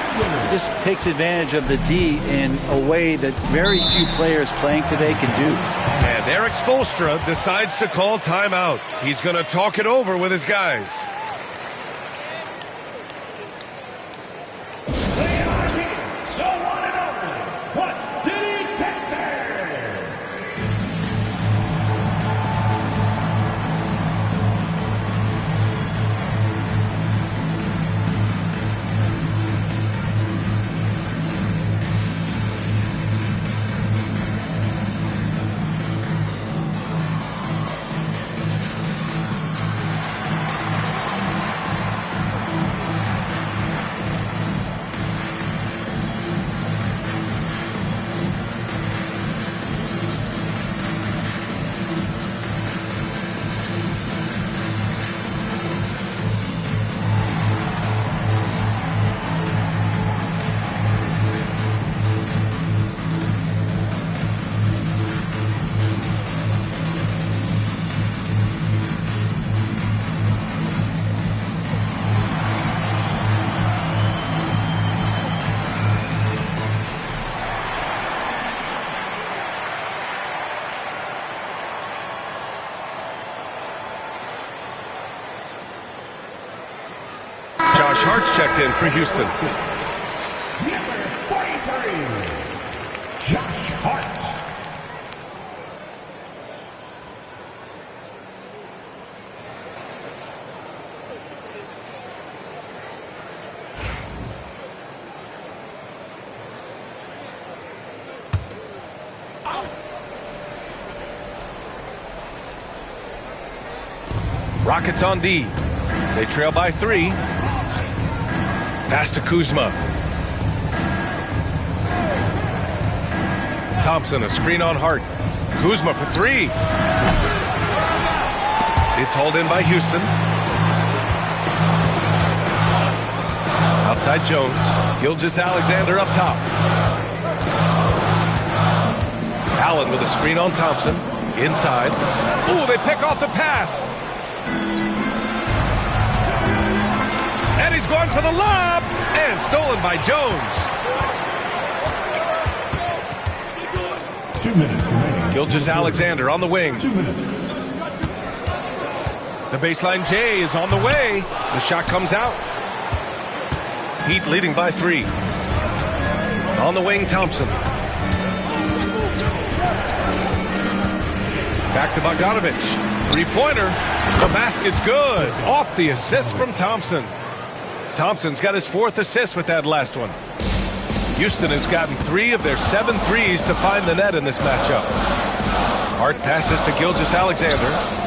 Just takes advantage of the D in a way that very few players playing today can do. And Eric Spoelstra decides to call timeout. He's going to talk it over with his guys. Hart's checked in for Houston. Number 43, Josh Hart. Rockets on D. They trail by 3. Pass to Kuzma. Thompson, a screen on Hart. Kuzma for 3. It's hauled in by Houston. Outside Jones. Gilgeous-Alexander up top. Allen with a screen on Thompson. Inside. Ooh, they pick off the pass. And he's going for the lob. And stolen by Jones. 2 minutes remaining. Gilgeous-Alexander on the wing. 2 minutes. The baseline J is on the way. The shot comes out. Heat leading by 3. On the wing, Thompson. Back to Bogdanovich. Three-pointer. The basket's good. Off the assist from Thompson. Thompson's got his 4th assist with that last one. Houston has gotten 3 of their 7 threes to find the net in this matchup. Hart passes to Gilgeous-Alexander.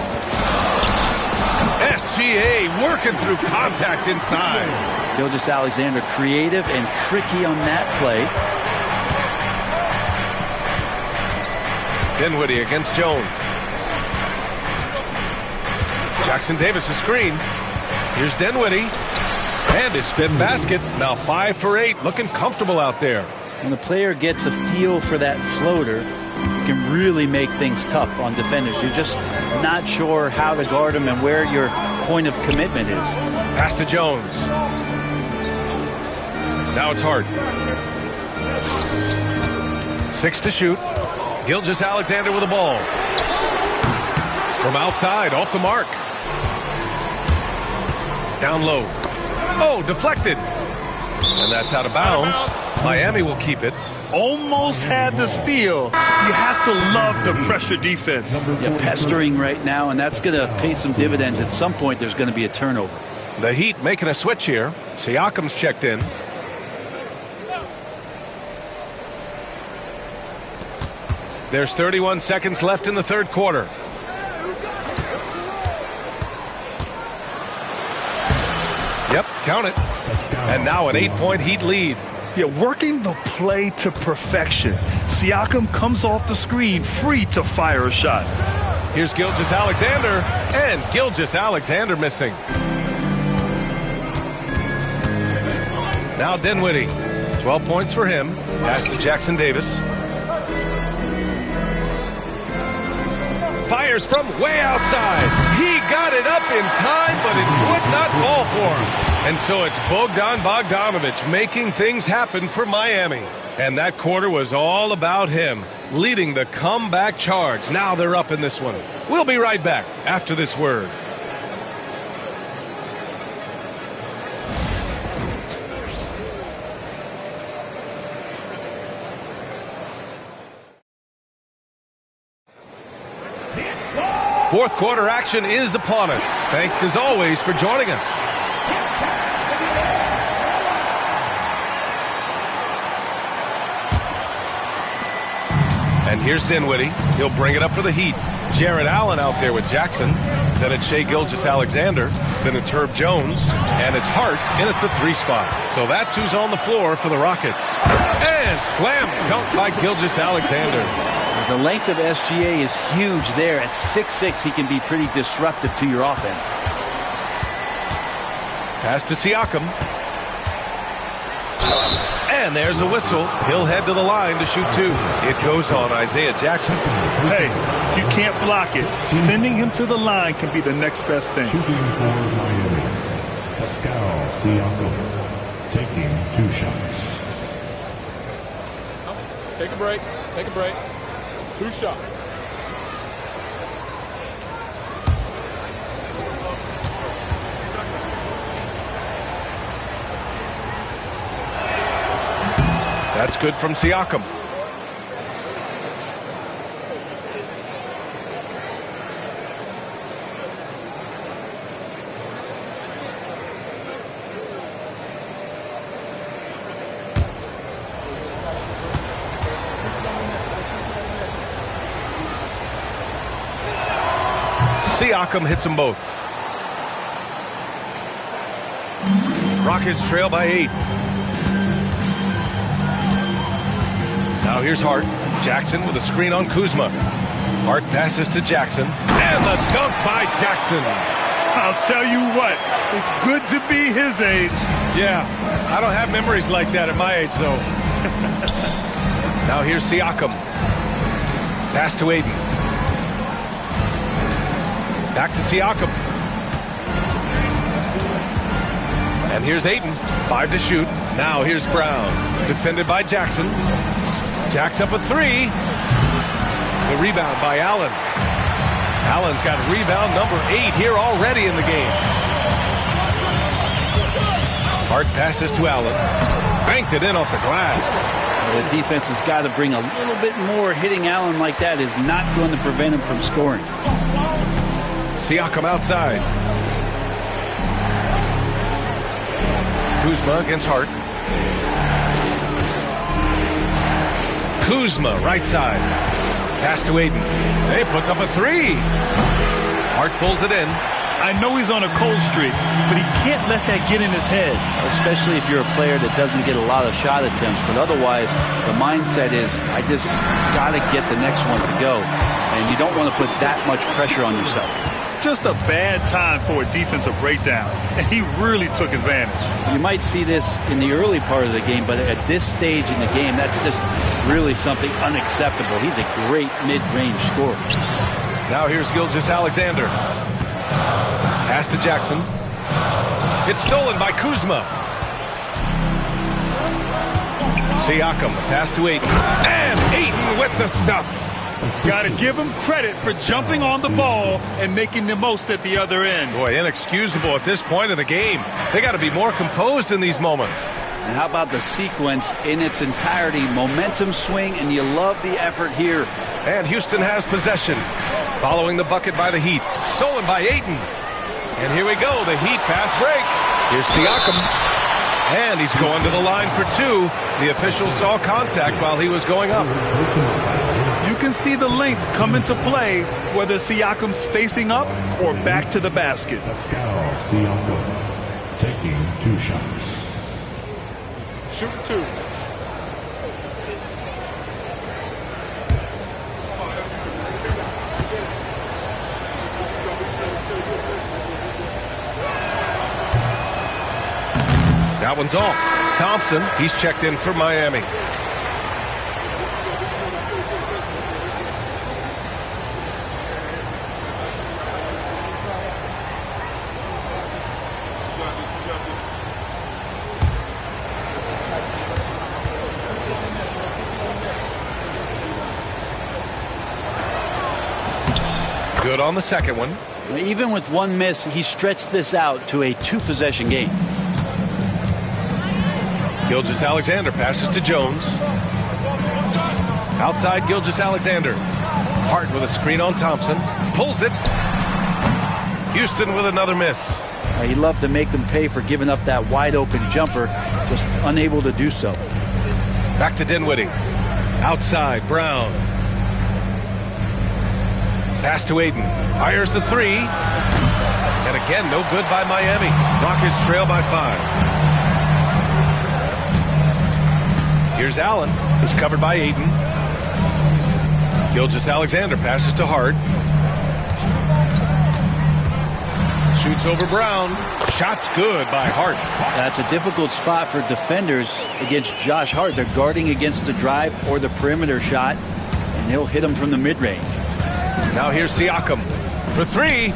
SGA working through contact inside. Gilgeous-Alexander creative and tricky on that play. Dinwiddie against Jones. Jackson Davis a screen. Here's Dinwiddie. And his 5th basket. Now 5 for 8. Looking comfortable out there. When the player gets a feel for that floater, you can really make things tough on defenders. You're just not sure how to guard them and where your point of commitment is. Pass to Jones. Now it's Hart. 6 to shoot. Gilgeous-Alexander with the ball. From outside, off the mark. Down low. Oh, deflected. And that's out of bounds. Miami will keep it. Almost had the steal. You have to love the pressure defense. Yeah, pestering right now, and that's going to pay some dividends. At some point, there's going to be a turnover. The Heat making a switch here. Siakam's checked in. There's 31 seconds left in the 3rd quarter. Yep, count it. And now an 8-point Heat lead. Yeah, working the play to perfection. Siakam comes off the screen, free to fire a shot. Here's Gilgeous-Alexander, and Gilgeous-Alexander missing. Now Dinwiddie. 12 points for him. Pass to Jackson Davis. Fires from way outside. He got it up in time, but it would not fall for him. And so it's Bogdanovich making things happen for Miami. And that quarter was all about him, leading the comeback charge. Now they're up in this one. We'll be right back after this word. Fourth quarter action is upon us. Thanks as always for joining us. And here's Dinwiddie. He'll bring it up for the Heat. Jarrett Allen out there with Jackson. Then it's Shai Gilgeous-Alexander. Then it's Herb Jones. And it's Hart in at the 3 spot. So that's who's on the floor for the Rockets. And slam dunk by Gilgeous-Alexander. The length of SGA is huge there. At 6'6", he can be pretty disruptive to your offense. Pass to Siakam. And there's a whistle. He'll head to the line to shoot 2. It goes on Isaiah Jackson. Hey, if you can't block it, sending him to the line can be the next best thing. Shooting for Miami. Pascal Siakam taking 2 shots. Take a break. Take a break. 2 shots. That's good from Siakam. Siakam hits them both. Rockets trail by 8. Now here's Hart. Jackson with a screen on Kuzma. Hart passes to Jackson. And the dunk by Jackson. I'll tell you what, it's good to be his age. Yeah, I don't have memories like that at my age, though. Now here's Siakam. Pass to Aiden. Back to Siakam. And here's Aiden. 5 to shoot. Now here's Brown. Defended by Jackson. Jack's up a 3. The rebound by Allen. Allen's got rebound number 8 here already in the game. Hart passes to Allen. Banked it in off the glass. The defense has got to bring a little bit more. Hitting Allen like that is not going to prevent him from scoring. Siakam outside. Kuzma against Hart. Kuzma right side. Pass to Aiden. He puts up a 3. Hart pulls it in. I know he's on a cold streak, but he can't let that get in his head. Especially if you're a player that doesn't get a lot of shot attempts. But otherwise, the mindset is, I just got to get the next one to go. And you don't want to put that much pressure on yourself. Just a bad time for a defensive breakdown, and he really took advantage. You might see this in the early part of the game, but at this stage in the game, that's just really something unacceptable. He's a great mid-range scorer. Now here's Gilgeous-Alexander. Pass to Jackson. It's stolen by Kuzma. Siakam, the pass to Ayton. And Ayton with the stuff. Got to give him credit for jumping on the ball and making the most at the other end. Boy, inexcusable at this point of the game. They got to be more composed in these moments. And how about the sequence in its entirety? Momentum swing, and you love the effort here. And Houston has possession. Following the bucket by the Heat. Stolen by Ayton. And here we go, the Heat fast break. Here's Siakam. And he's going to the line for 2. The official saw contact while he was going up. You can see the length come into play, whether Siakam's facing up or back to the basket. Pascal Siakam taking 2 shots. Shoot 2. That one's off. Thompson, he's checked in for Miami. Good on the second one. Even with one miss, he stretched this out to a 2-possession game. Gilgeous-Alexander passes to Jones. Outside Gilgeous-Alexander. Hart with a screen on Thompson. Pulls it. Houston with another miss. He loved to make them pay for giving up that wide-open jumper, just unable to do so. Back to Dinwiddie. Outside, Brown. Pass to Aiden. Fires the 3. And again, no good by Miami. Rockets trail by 5. Here's Allen. He's covered by Aiden. Gilgeous-Alexander passes to Hart. Shoots over Brown. Shot's good by Hart. That's a difficult spot for defenders against Josh Hart. They're guarding against the drive or the perimeter shot, and he'll hit them from the mid-range. Now here's Siakam for 3.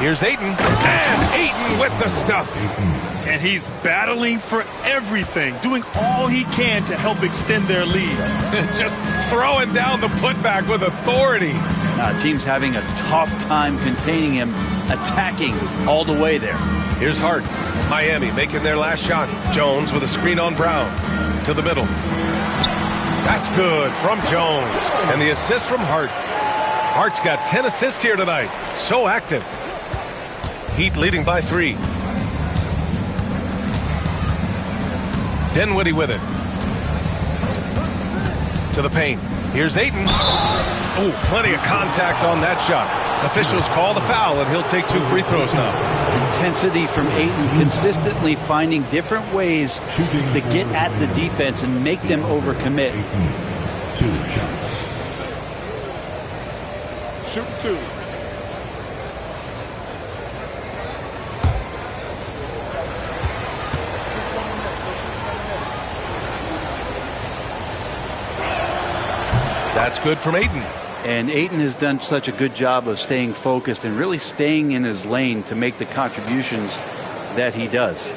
Here's Ayton. And Ayton with the stuff. And he's battling for everything, doing all he can to help extend their lead. Just throwing down the putback with authority. Team's having a tough time containing him, attacking all the way there. Here's Hart. Miami making their last shot. Jones with a screen on Brown. To the middle. That's good from Jones. And the assist from Hart. Hart's got 10 assists here tonight. So active. Heat leading by 3. Dinwiddie with it. To the paint. Here's Ayton. Oh, plenty of contact on that shot. Officials call the foul, and he'll take 2 free throws now. Intensity from Ayton, consistently finding different ways to get at the defense and make them overcommit. 2 shots. Shoot 2. That's good from Ayton. And Ayton has done such a good job of staying focused and really staying in his lane to make the contributions that he does.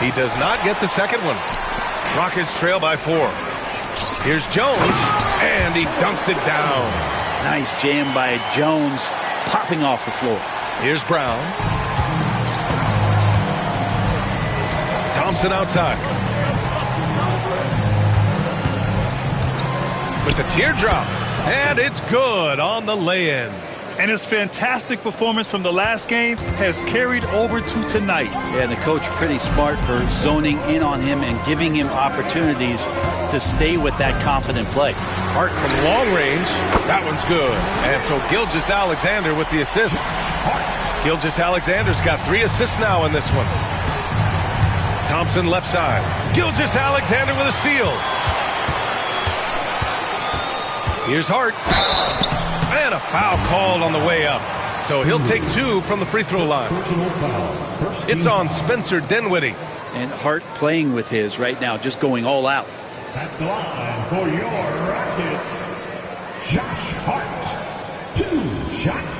He does not get the second one. Rockets trail by 4. Here's Jones, and he dunks it down. Nice jam by Jones, popping off the floor. Here's Brown. Thompson outside. With the teardrop, and it's good on the lay-in. And his fantastic performance from the last game has carried over to tonight. Yeah, and the coach pretty smart for zoning in on him and giving him opportunities to stay with that confident play. Hart from long range. That one's good. And so Gilgeous-Alexander with the assist. Gilgeous-Alexander's got 3 assists now in this one. Thompson left side. Gilgeous-Alexander with a steal. Here's Hart. And a foul called on the way up. So he'll take 2 from the free throw line. It's on Spencer Dinwiddie. And Hart playing with his right now, just going all out. At the line for your Rockets, Josh Hart. 2 shots.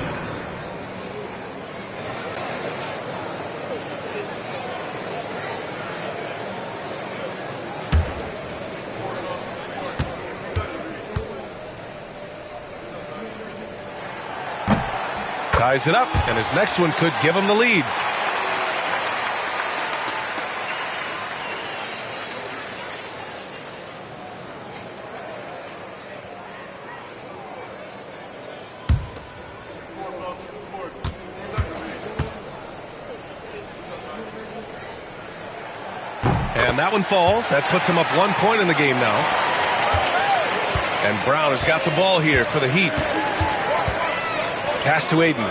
Ties it up, and his next one could give him the lead. And that one falls. That puts him up 1 point in the game now. And Brown has got the ball here for the Heat. Pass to Aiden.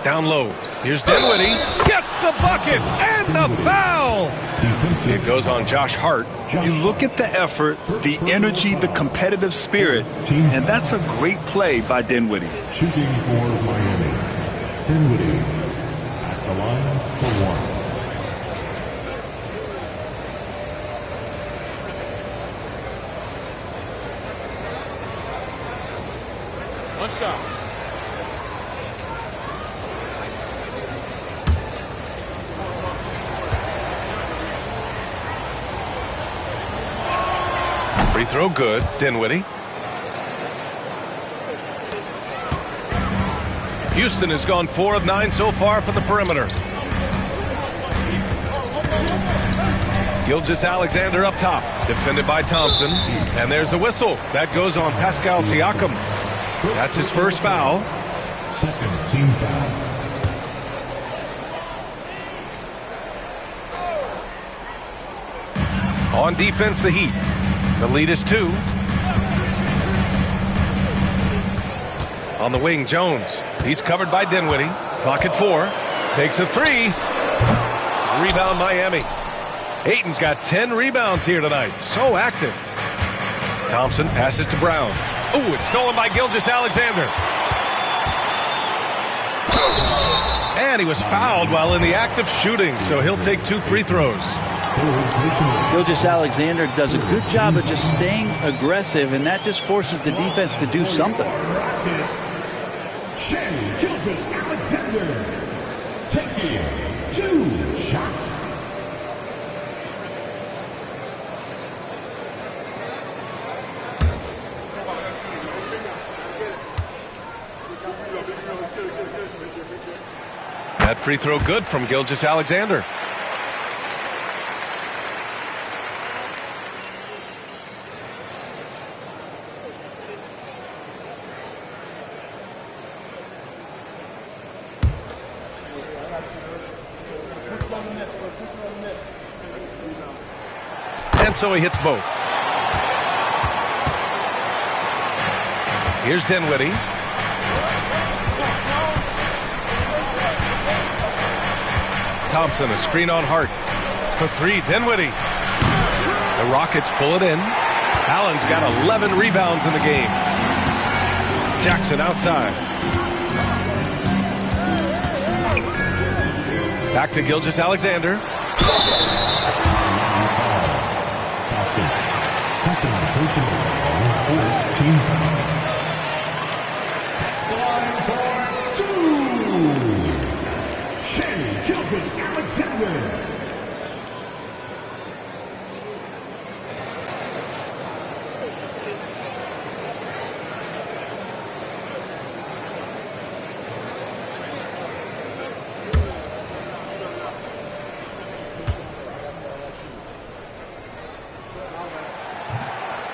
Down low. Here's Dinwiddie. Gets the bucket and the foul. It goes on Josh Hart. You look at the effort, the energy, the competitive spirit, and that's a great play by Dinwiddie. Shooting for Miami, Dinwiddie at the line for 1. One shot. Free throw good. Dinwiddie. Houston has gone 4 of 9 so far from the perimeter. Gilgeous-Alexander up top, defended by Thompson. And there's a whistle. That goes on Pascal Siakam. That's his first foul. Second team foul. On defense, the Heat. The lead is 2. On the wing, Jones. He's covered by Dinwiddie. Clock at 4. Takes a 3. Rebound, Miami. Ayton's got 10 rebounds here tonight. So active. Thompson passes to Brown. Ooh, it's stolen by Gilgeous-Alexander. And he was fouled while in the act of shooting, so he'll take 2 free throws. Gilgeous-Alexander does a good job of just staying aggressive, and that just forces the defense to do something. Gilgeous-Alexander taking 2 shots. That free throw good from Gilgeous-Alexander. And so he hits both. Here's Dinwiddie. Thompson, a screen on Hart. For 3, Dinwiddie. The Rockets pull it in. Allen's got 11 rebounds in the game. Jackson outside. Back to Gilgeous-Alexander. Second personal fourth team foul. Line for 2.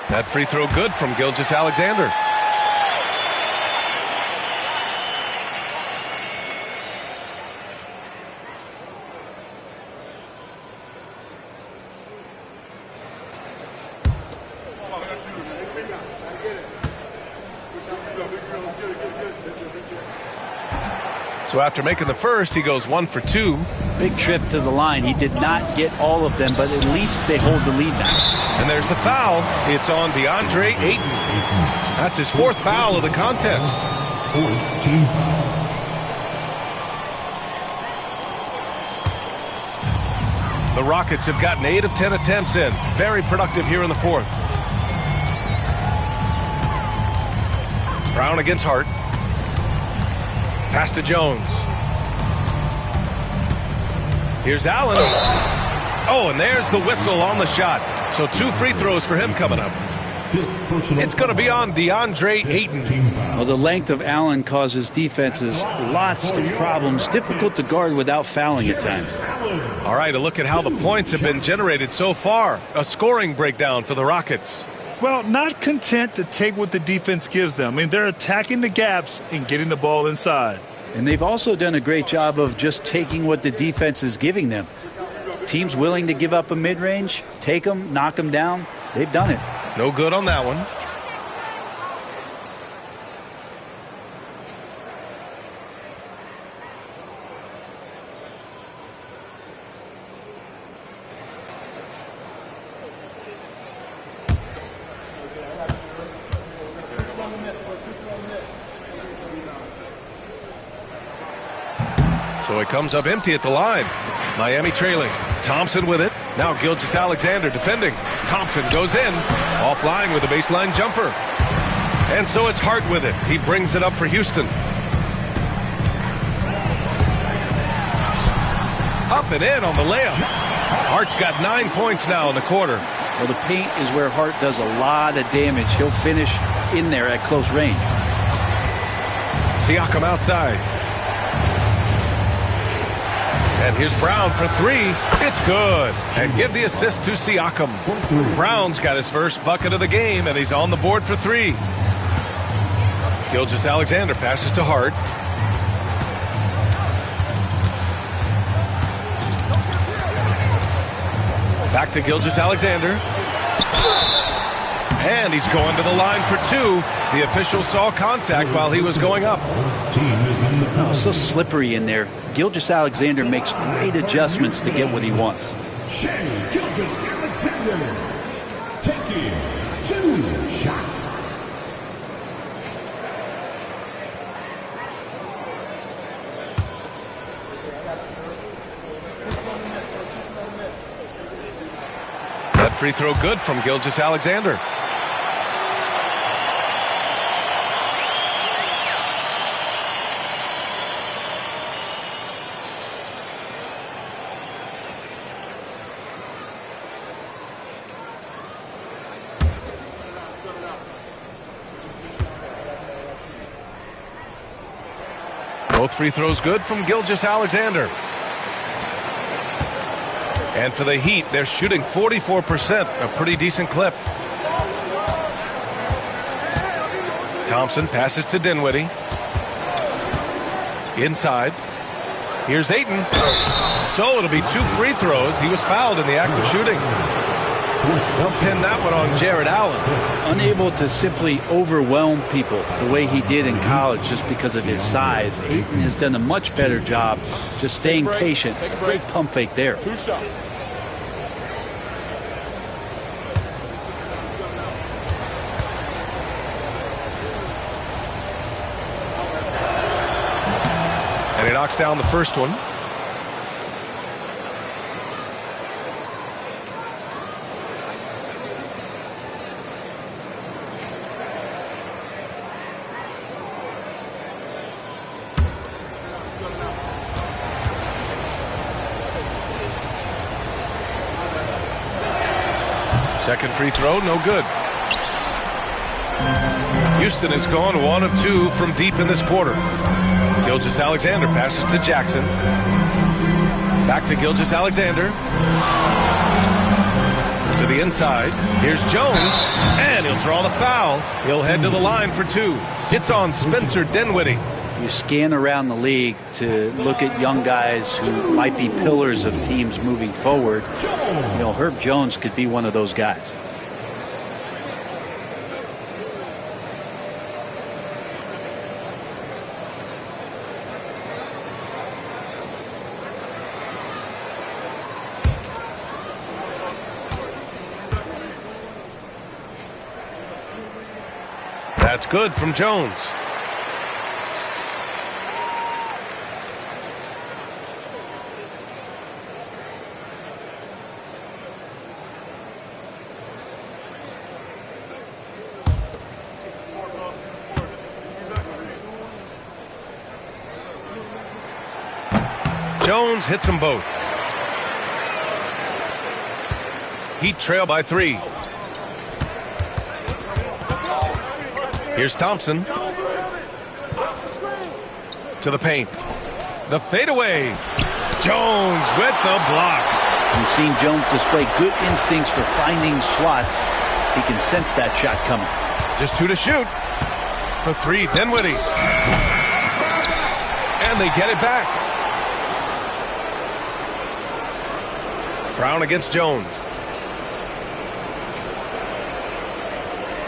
That free throw good from Gilgeous-Alexander. So after making the first, he goes 1 for 2. Big trip to the line. He did not get all of them, but at least they hold the lead now. And there's the foul. It's on DeAndre Ayton. That's his 4th foul of the contest. The Rockets have gotten 8 of 10 attempts in. Very productive here in the 4th. Brown against Hart. Pass to Jones. Here's Allen. Oh, and there's the whistle on the shot. So 2 free throws for him coming up. It's going to be on DeAndre Ayton. Well, the length of Allen causes defenses lots of problems. Difficult to guard without fouling at times. All right, a look at how the points have been generated so far. A scoring breakdown for the Rockets. Well, not content to take what the defense gives them. I mean, they're attacking the gaps and getting the ball inside. And they've also done a great job of just taking what the defense is giving them. Teams willing to give up a mid-range, take them, knock them down. They've done it. No good on that one. So it comes up empty at the line. Miami trailing. Thompson with it. Now Gilgeous-Alexander defending. Thompson goes in. Offline with a baseline jumper. And so it's Hart with it. He brings it up for Houston. Up and in on the layup. Hart's got 9 points now in the quarter. Well, the paint is where Hart does a lot of damage. He'll finish in there at close range. Siakam outside. And here's Brown for 3. It's good. And give the assist to Siakam. Brown's got his first bucket of the game, and he's on the board for 3. Gilgeous-Alexander passes to Hart. Back to Gilgeous-Alexander. And he's going to the line for 2. The official saw contact while he was going up. Oh, so slippery in there. Gilgeous-Alexander makes great adjustments to get what he wants. Gilgeous-Alexander taking 2 shots. That free throw good from Gilgeous-Alexander. Both free throws good from Gilgeous-Alexander. And for the Heat, they're shooting 44%, a pretty decent clip. Thompson passes to Dinwiddie. Inside. Here's Ayton. So it'll be 2 free throws. He was fouled in the act of shooting. They'll pin that one on Jared Allen. Unable to simply overwhelm people the way he did in college just because of his size. Ayton has done a much better job just staying patient. Great pump fake there. 2 shots. And he knocks down the first one. Second free throw, no good. Houston has gone 1 of 2 from deep in this quarter. Gilgeous-Alexander passes to Jackson. Back to Gilgeous-Alexander. To the inside. Here's Jones, and he'll draw the foul. He'll head to the line for 2. It's on Spencer Dinwiddie. You scan around the league to look at young guys who might be pillars of teams moving forward. You know, Herb Jones could be one of those guys. That's good from Jones. Jones hits them both. Heat trail by 3. Here's Thompson. To the paint. The fadeaway. Jones with the block. We've seen Jones display good instincts for finding slots. He can sense that shot coming. Just 2 to shoot. For 3, Dinwiddie. And they get it back. Brown against Jones.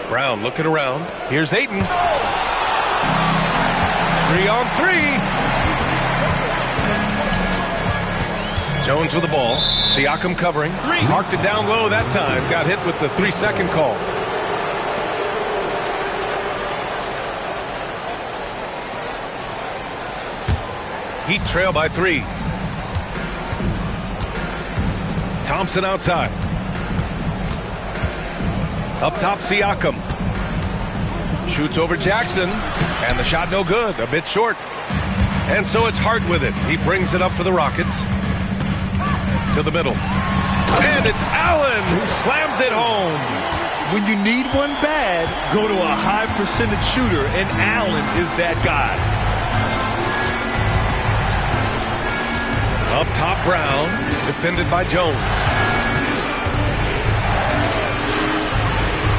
Brown looking around. Here's Ayton. 3 on 3. Jones with the ball. Siakam covering. Marked it down low that time. Got hit with the 3-second call. Heat trail by 3. Thompson outside. Up top, Siakam. Shoots over Jackson. And the shot no good. A bit short. And so it's Hart with it. He brings it up for the Rockets. To the middle. And it's Allen who slams it home. When you need one bad, go to a high percentage shooter, and Allen is that guy. Up top, Brown. Defended by Jones.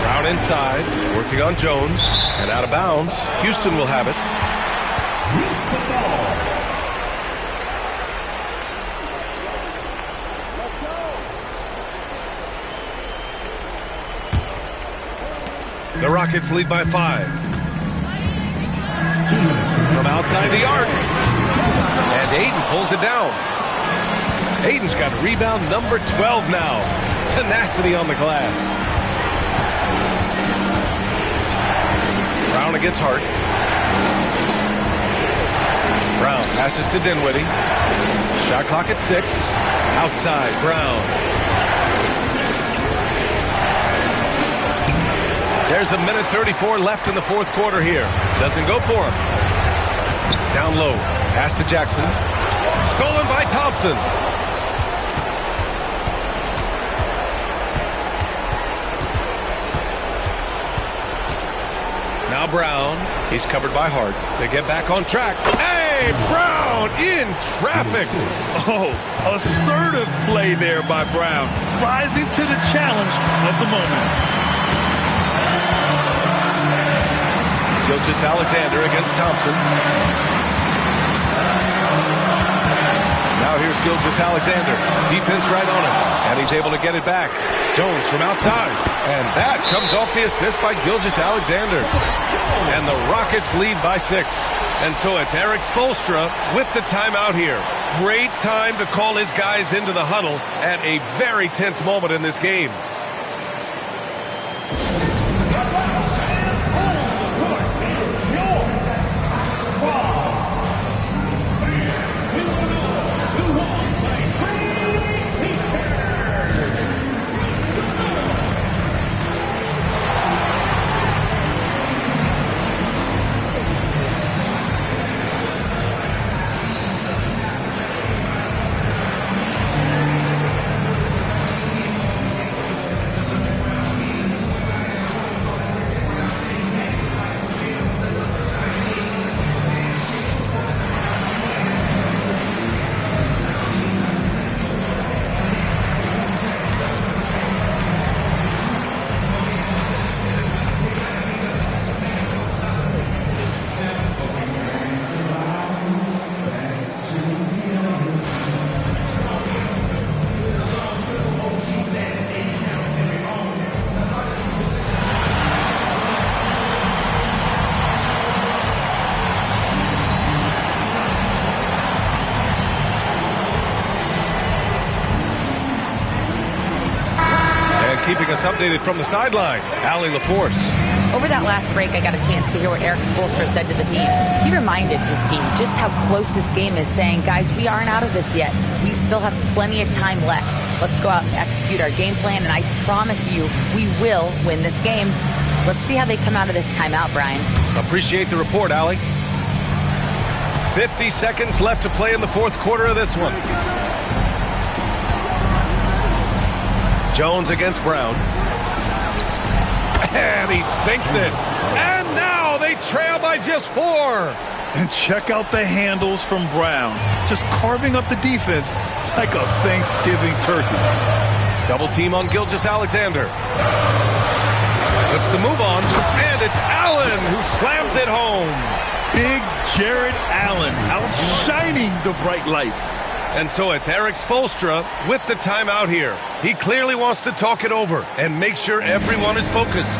Brown inside. Working on Jones. And out of bounds. Houston will have it. The Rockets lead by 5. From outside the arc. And Ayton pulls it down. Ayton's got rebound number 12 now. Tenacity on the glass. Brown against Hart. Brown passes to Dinwiddie. Shot clock at 6. Outside, Brown. There's a minute 34 left in the fourth quarter here. Doesn't go for him. Down low. Pass to Jackson. Stolen by Thompson. Now Brown. He's covered by Hart to get back on track. Hey, Brown in traffic. Oh, assertive play there by Brown. Rising to the challenge of the moment. Gilgeous-Alexander against Thompson. Now here's Gilgeous-Alexander. Defense right on him. And he's able to get it back. Jones from outside. And that comes off the assist by Gilgeous-Alexander. And the Rockets lead by 6. And so it's Eric Spoelstra with the timeout here. Great time to call his guys into the huddle at a very tense moment in this game. us updated from the sideline. Allie LaForce. Over that last break, I got a chance to hear what Eric Spoelstra said to the team. He reminded his team just how close this game is, saying, guys, we aren't out of this yet. We still have plenty of time left. Let's go out and execute our game plan, and I promise you, we will win this game. Let's see how they come out of this timeout, Brian. Appreciate the report, Allie. 50 seconds left to play in the fourth quarter of this one. Jones against Brown. And he sinks it. And now they trail by just 4. And check out the handles from Brown. Just carving up the defense like a Thanksgiving turkey. Double team on Gilgeous-Alexander. Puts the move on. And it's Allen who slams it home. Big Jared Allen outshining the bright lights. And so it's Eric Spoelstra with the timeout here. He clearly wants to talk it over and make sure everyone is focused.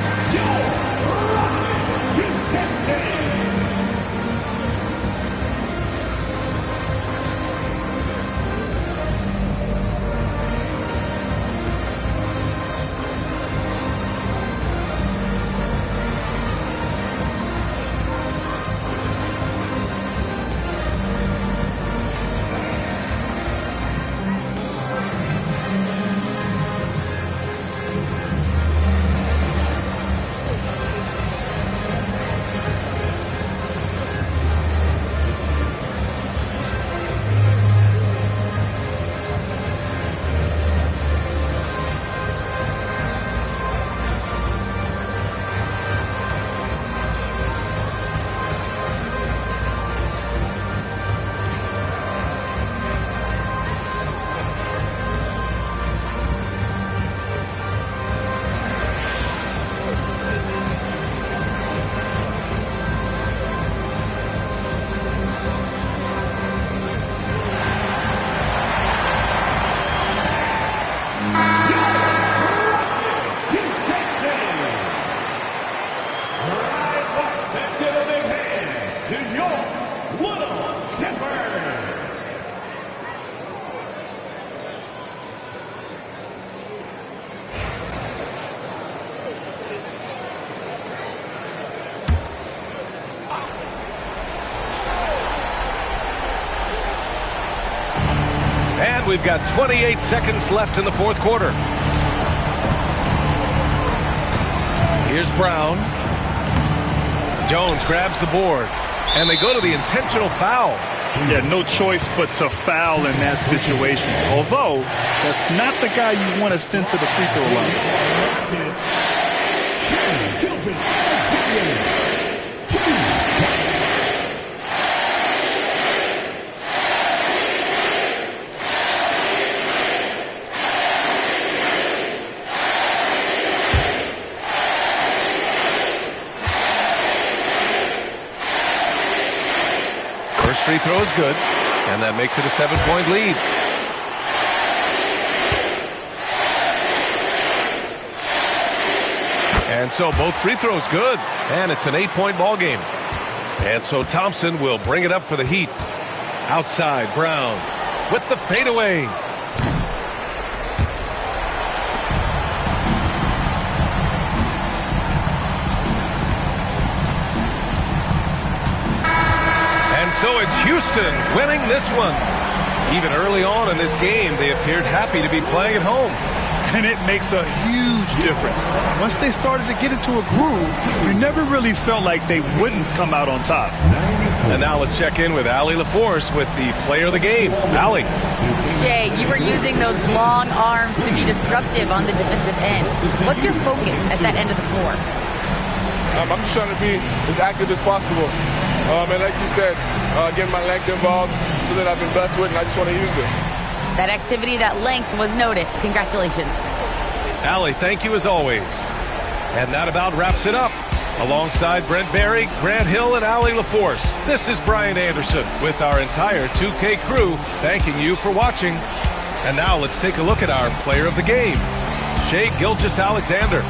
And we've got 28 seconds left in the fourth quarter. Here's Brown. Jones grabs the board. And they go to the intentional foul. Yeah, no choice but to foul in that situation. Although, that's not the guy you want to send to the free throw line. First free throw is good, and that makes it a 7-point lead. And so both free throws good, and it's an 8-point ball game. And so Thompson will bring it up for the Heat. Outside, Brown with the fadeaway. So it's Houston winning this one. Even early on in this game, they appeared happy to be playing at home. And it makes a huge difference. Once they started to get into a groove, you never really felt like they wouldn't come out on top. And now let's check in with Allie LaForce with the player of the game. Allie. Shea, you were using those long arms to be disruptive on the defensive end. What's your focus at that end of the floor? I'm just trying to be as active as possible. And like you said, getting my length involved, so that I've been blessed with, and I just want to use it. That activity, that length was noticed. Congratulations. Allie, thank you as always. And that about wraps it up. Alongside Brent Barry, Grant Hill, and Allie LaForce, this is Brian Anderson with our entire 2K crew thanking you for watching. And now let's take a look at our player of the game, Shai Gilgeous-Alexander.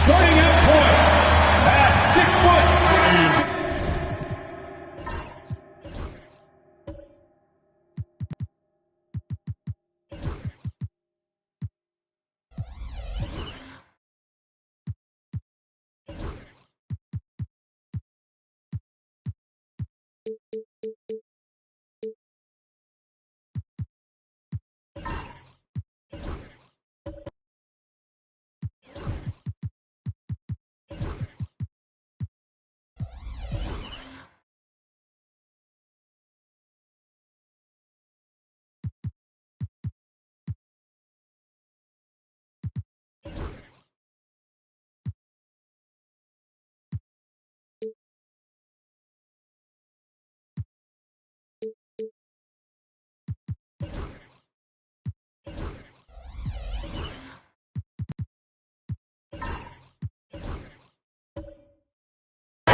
Starting at point, at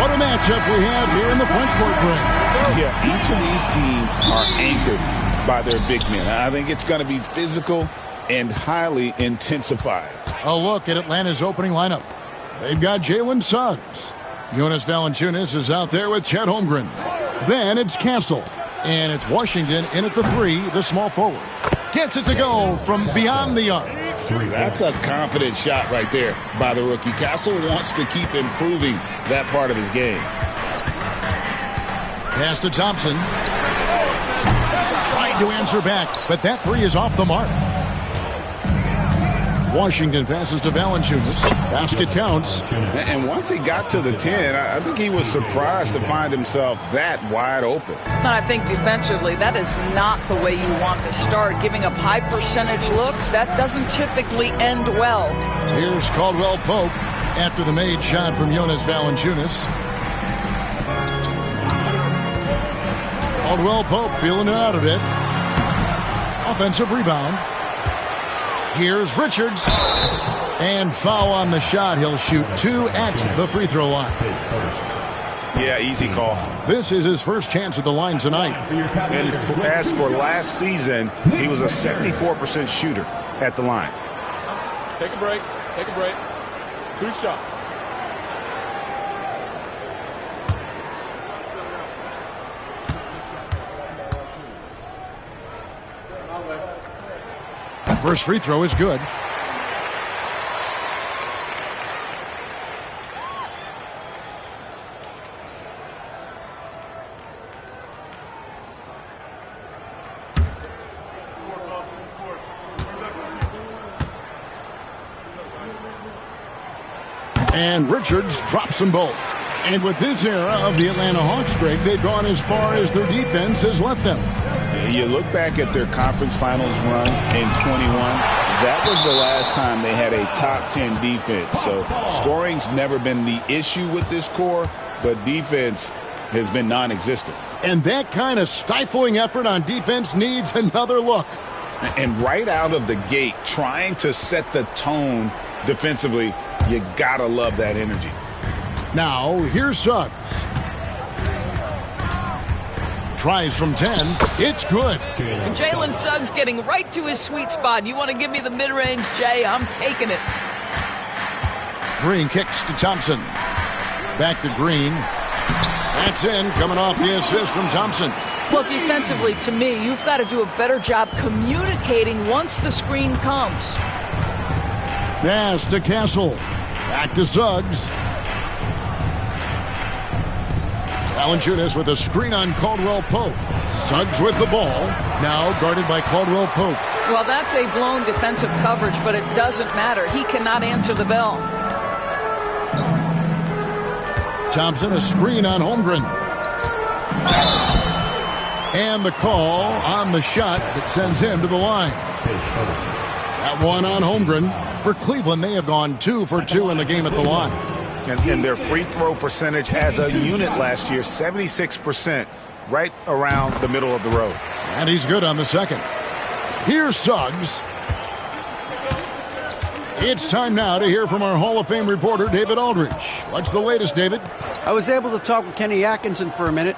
What a matchup we have here in the front court ring. Yeah, each of these teams are anchored by their big men. I think it's going to be physical and highly intensified. A look at Atlanta's opening lineup. They've got Jalen Suggs. Jonas Valanciunas is out there with Chet Holmgren. Then it's Castle. And it's Washington in at the 3, the small forward. Gets it to go from beyond the arc. That's a confident shot right there by the rookie. Castle wants to keep improving that part of his game. Pass to Thompson. Tried to answer back, but that 3 is off the mark. Washington passes to Valanciunas. Basket counts. And once he got to the 10, I think he was surprised to find himself that wide open. And I think defensively, that is not the way you want to start. Giving up high percentage looks, that doesn't typically end well. Here's Caldwell Pope after the made shot from Jonas Valanciunas. Caldwell Pope feeling it out a bit. Offensive rebound. Here's Richards. And foul on the shot. He'll shoot 2 at the free throw line. Yeah, easy call. This is his first chance at the line tonight. And as for last season, he was a 74% shooter at the line. Take a break. Take a break. 2 shots. First free throw is good. And Richards drops them both. And with this era of the Atlanta Hawks streak, they've gone as far as their defense has let them. You look back at their conference finals run in 21, that was the last time they had a top 10 defense. So scoring's never been the issue with this core, but defense has been non-existent. And that kind of stifling effort on defense needs another look. And right out of the gate, trying to set the tone defensively, you gotta love that energy. Now, here's Suggs. Tries from 10. It's good. And Jalen Suggs getting right to his sweet spot. You want to give me the mid-range, Jay? I'm taking it. Green kicks to Thompson. Back to Green. That's in, coming off the assist from Thompson. Well, defensively, to me, you've got to do a better job communicating once the screen comes. Pass to Castle. Back to Suggs. Valanciunas with a screen on Caldwell Pope. Suggs with the ball. Now guarded by Caldwell Pope. Well, that's a blown defensive coverage, but it doesn't matter. He cannot answer the bell. Thompson, a screen on Holmgren. And the call on the shot that sends him to the line. That one on Holmgren. For Cleveland, they have gone 2 for 2 in the game at the line. And their free throw percentage as a unit last year, 76%, right around the middle of the road. And he's good on the second. Here's Suggs. It's time now to hear from our Hall of Fame reporter, David Aldridge. What's the latest, David? I was able to talk with Kenny Atkinson for a minute.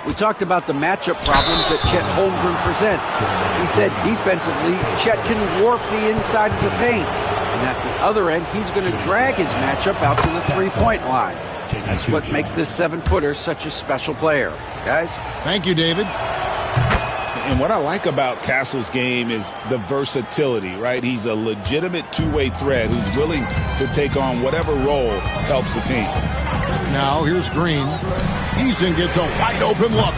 We talked about the matchup problems that Chet Holmgren presents. He said defensively, Chet can warp the inside of the paint. And at the other end, he's going to drag his matchup out to the three-point line. That's what makes this 7-footer such a special player. Guys? Thank you, David. And what I like about Castle's game is the versatility, right? He's a legitimate two-way threat who's willing to take on whatever role helps the team. Now here's Green. Eason gets a wide-open look.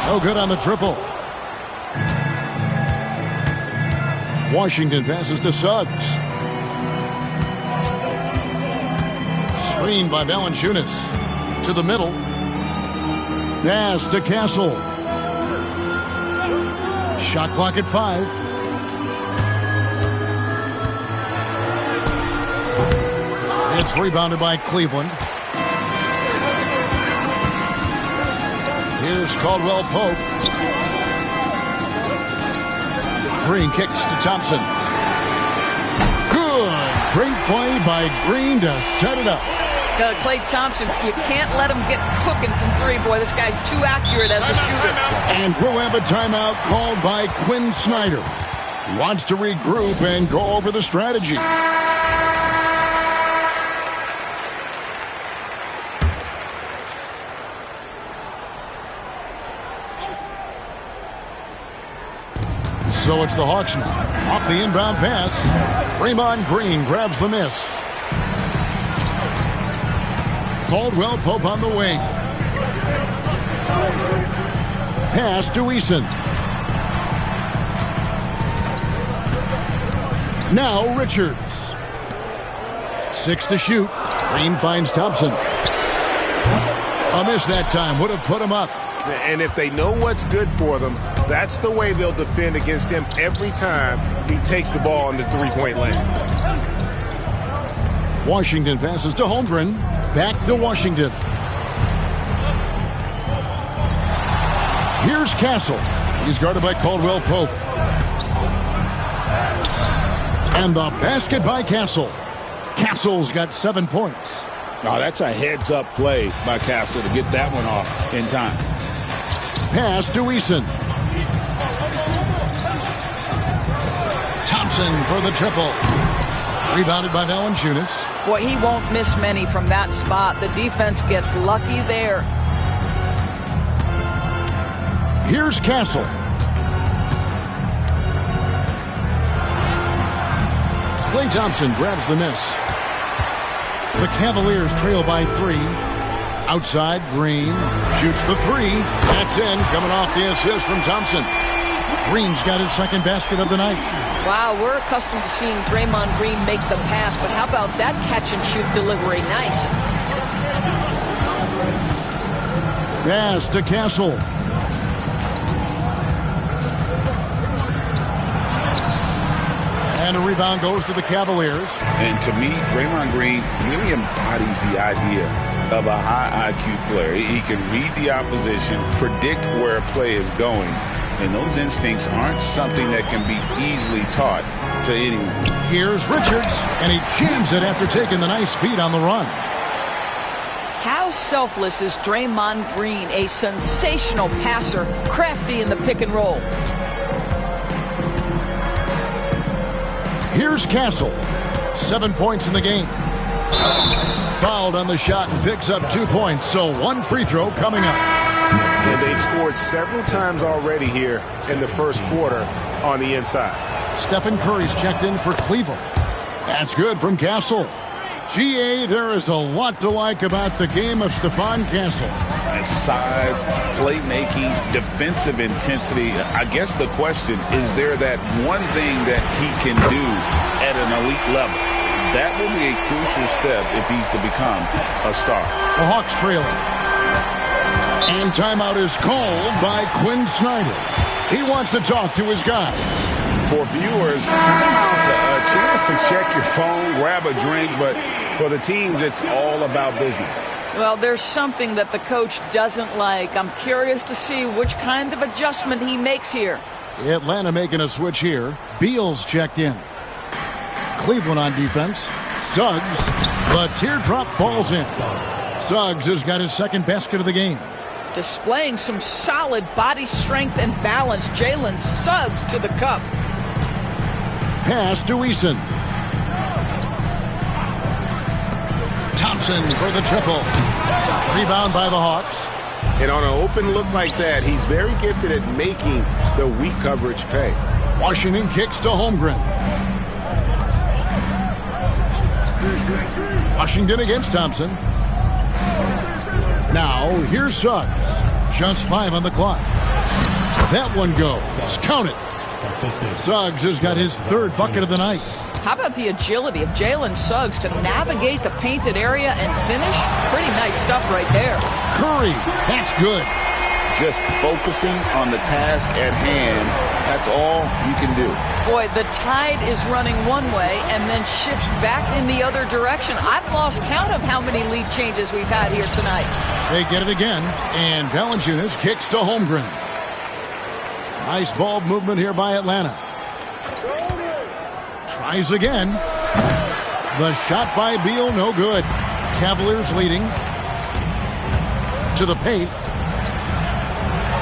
No good on the triple. Washington passes to Suggs. Screen by Valanciunas. To the middle. Pass to Castle. Shot clock at 5. It's rebounded by Cleveland. Here's Caldwell Pope. Green kicks to Thompson. Good. Great play by Green to set it up. Klay Thompson, you can't let him get cooking from 3. Boy, this guy's too accurate as a shooter. And we'll have a timeout called by Quinn Snyder. He wants to regroup and go over the strategy. So it's the Hawks now. Off the inbound pass. Draymond Green grabs the miss. Caldwell Pope on the wing. Pass to Eason. Now Richards. 6 to shoot. Green finds Thompson. A miss that time. Would have put him up. And if they know what's good for them, that's the way they'll defend against him every time he takes the ball in the three-point lane. Washington passes to Holmgren. Back to Washington. Here's Castle. He's guarded by Caldwell Pope. And the basket by Castle. Castle's got 7 points. Oh, that's a heads-up play by Castle to get that one off in time. Pass to Eason. Thompson for the triple. Rebounded by Valanciunas. Boy, he won't miss many from that spot. The defense gets lucky there. Here's Castle. Klay Thompson grabs the miss. The Cavaliers trail by 3. Outside, Green shoots the 3. That's in, coming off the assist from Thompson. Green's got his second basket of the night. Wow, we're accustomed to seeing Draymond Green make the pass, but how about that catch-and-shoot delivery? Nice. Pass to Castle. And a rebound goes to the Cavaliers. And to me, Draymond Green really embodies the idea of a high IQ player. He can read the opposition, predict where a play is going, and those instincts aren't something that can be easily taught to anyone. Here's Richards, and he jams it after taking the nice feed on the run. How selfless is Draymond Green? A sensational passer, crafty in the pick and roll. Here's Castle. 7 points in the game. Fouled on the shot and picks up 2 points, so 1 free throw coming up. And they've scored several times already here in the first quarter on the inside. Stephen Curry's checked in for Cleveland. That's good from Castle. GA, there is a lot to like about the game of Stephon Castle. Size, playmaking, defensive intensity. I guess the question, is there that one thing that he can do at an elite level? That will be a crucial step if he's to become a star. The Hawks trailing. And timeout is called by Quinn Snyder. He wants to talk to his guy. For viewers, timeout's a chance to check your phone, grab a drink, but for the teams, it's all about business. Well, there's something that the coach doesn't like. I'm curious to see which kind of adjustment he makes here. Atlanta making a switch here. Beal's checked in. Cleveland on defense. Suggs. The teardrop falls in. Suggs has got his second basket of the game. Displaying some solid body strength and balance. Jalen Suggs to the cup. Pass to Eason. Thompson for the triple. Rebound by the Hawks. And on an open look like that, he's very gifted at making the weak coverage pay. Washington kicks to Holmgren. Washington against Thompson. Now, here's Suggs. Just 5 on the clock. That one goes. Count it. Suggs has got his 3rd bucket of the night. How about the agility of Jalen Suggs to navigate the painted area and finish? Pretty nice stuff right there. Curry, that's good. Just focusing on the task at hand, that's all you can do. Boy, the tide is running one way and then shifts back in the other direction. I've lost count of how many lead changes we've had here tonight. They get it again, and Valanciunas kicks to Holmgren. Nice ball movement here by Atlanta. Tries again. The shot by Beal, no good. Cavaliers leading. To the paint.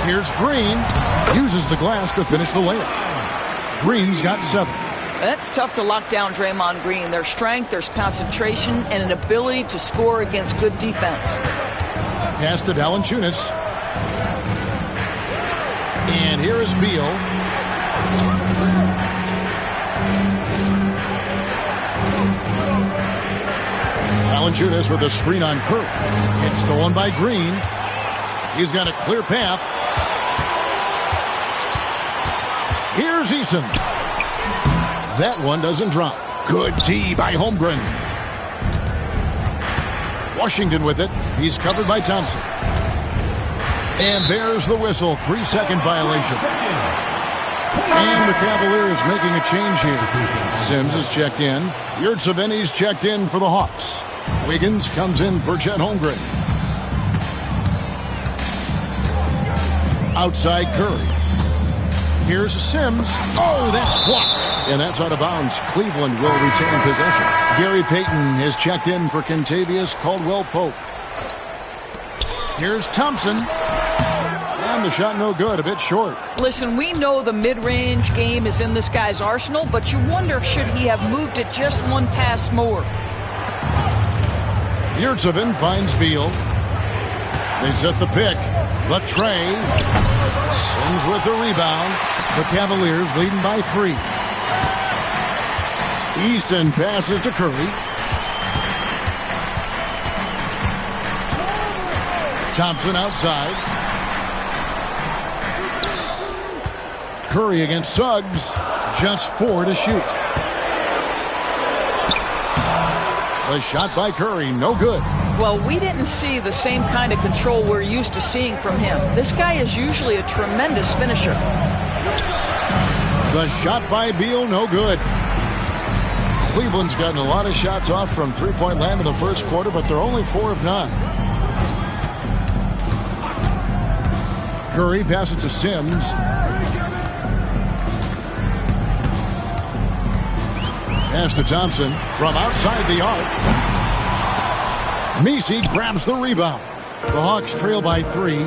Here's Green. Uses the glass to finish the layup. Green's got 7. That's tough to lock down Draymond Green. There's strength, there's concentration, and an ability to score against good defense. Pass to Valanciunas. And here is Beal. Valanciunas with a screen on Curry. It's stolen by Green. He's got a clear path. Here's Eason. That one doesn't drop. Good D by Holmgren. Washington with it. He's covered by Thompson. And there's the whistle. 3-second violation. And the Cavaliers making a change here. Sims is checked in. Yurtseven's checked in for the Hawks. Wiggins comes in for Chet Holmgren. Outside Curry. Here's Sims. Oh, that's blocked. And that's out of bounds. Cleveland will retain possession. Gary Payton has checked in for Kentavious Caldwell-Pope. Here's Thompson. And the shot no good, a bit short. Listen, we know the mid-range game is in this guy's arsenal, but you wonder, should he have moved it just one pass more? Yurtsevin finds Beal. They set the pick. Latre. Sims with the rebound. The Cavaliers leading by 3. Eason passes to Curry. Thompson outside. Curry against Suggs. Just 4 to shoot. The shot by Curry, no good. Well, we didn't see the same kind of control we're used to seeing from him. This guy is usually a tremendous finisher. The shot by Beal, no good. Cleveland's gotten a lot of shots off from three-point land in the first quarter, but they're only 4 of 9. Curry passes to Sims. Pass to Thompson from outside the arc. Messi grabs the rebound. The Hawks trail by 3.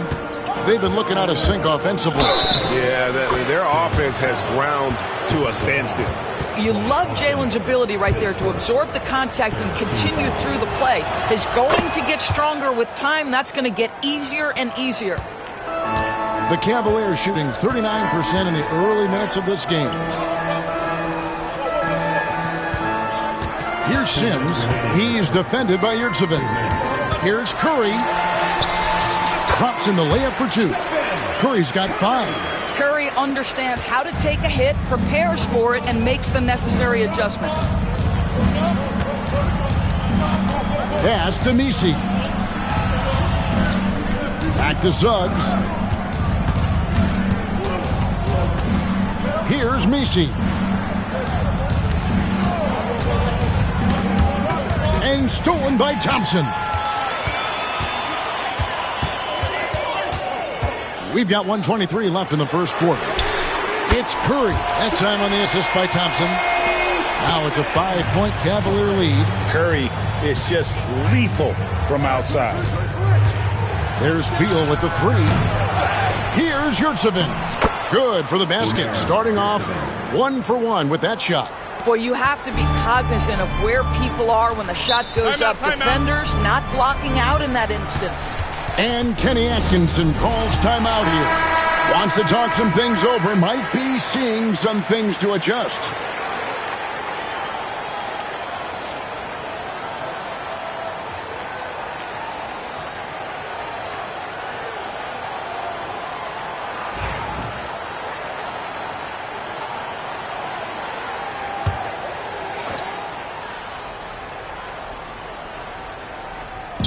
They've been looking out of sync offensively. Yeah, their offense has ground to a standstill. You love Jalen's ability right there to absorb the contact and continue through the play. He's going to get stronger with time. That's going to get easier and easier. The Cavaliers shooting 39% in the early minutes of this game. Here's Sims. He's defended by Yurtsevin. Here's Curry. Drops in the layup for 2. Curry's got 5. Curry understands how to take a hit, prepares for it, and makes the necessary adjustment. Pass to Messi. Back to Suggs. Here's Messi. And stolen by Thompson. We've got 1:23 left in the first quarter. It's Curry. That time on the assist by Thompson. Now it's a 5-point Cavalier lead. Curry is just lethal from outside. There's Beal with the 3. Here's Yurtsevin. Good for the basket. Starting off 1 for 1 with that shot. Boy, you have to be cognizant of where people are when the shot goes up. Defenders not blocking out in that instance. And Kenny Atkinson calls timeout here. Wants to talk some things over. Might be seeing some things to adjust.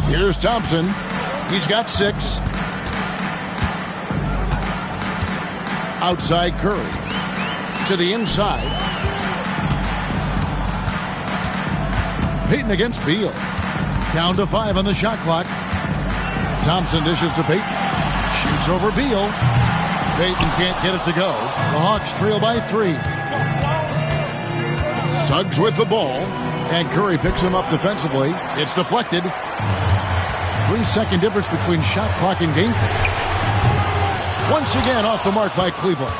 Here's Thompson. He's got 6. Outside Curry. To the inside. Payton against Beal. Down to 5 on the shot clock. Thompson dishes to Payton. Shoots over Beal. Payton can't get it to go. The Hawks trail by 3. Suggs with the ball. And Curry picks him up defensively. It's deflected. 3-second difference between shot clock and game clock. Once again off the mark by Cleveland.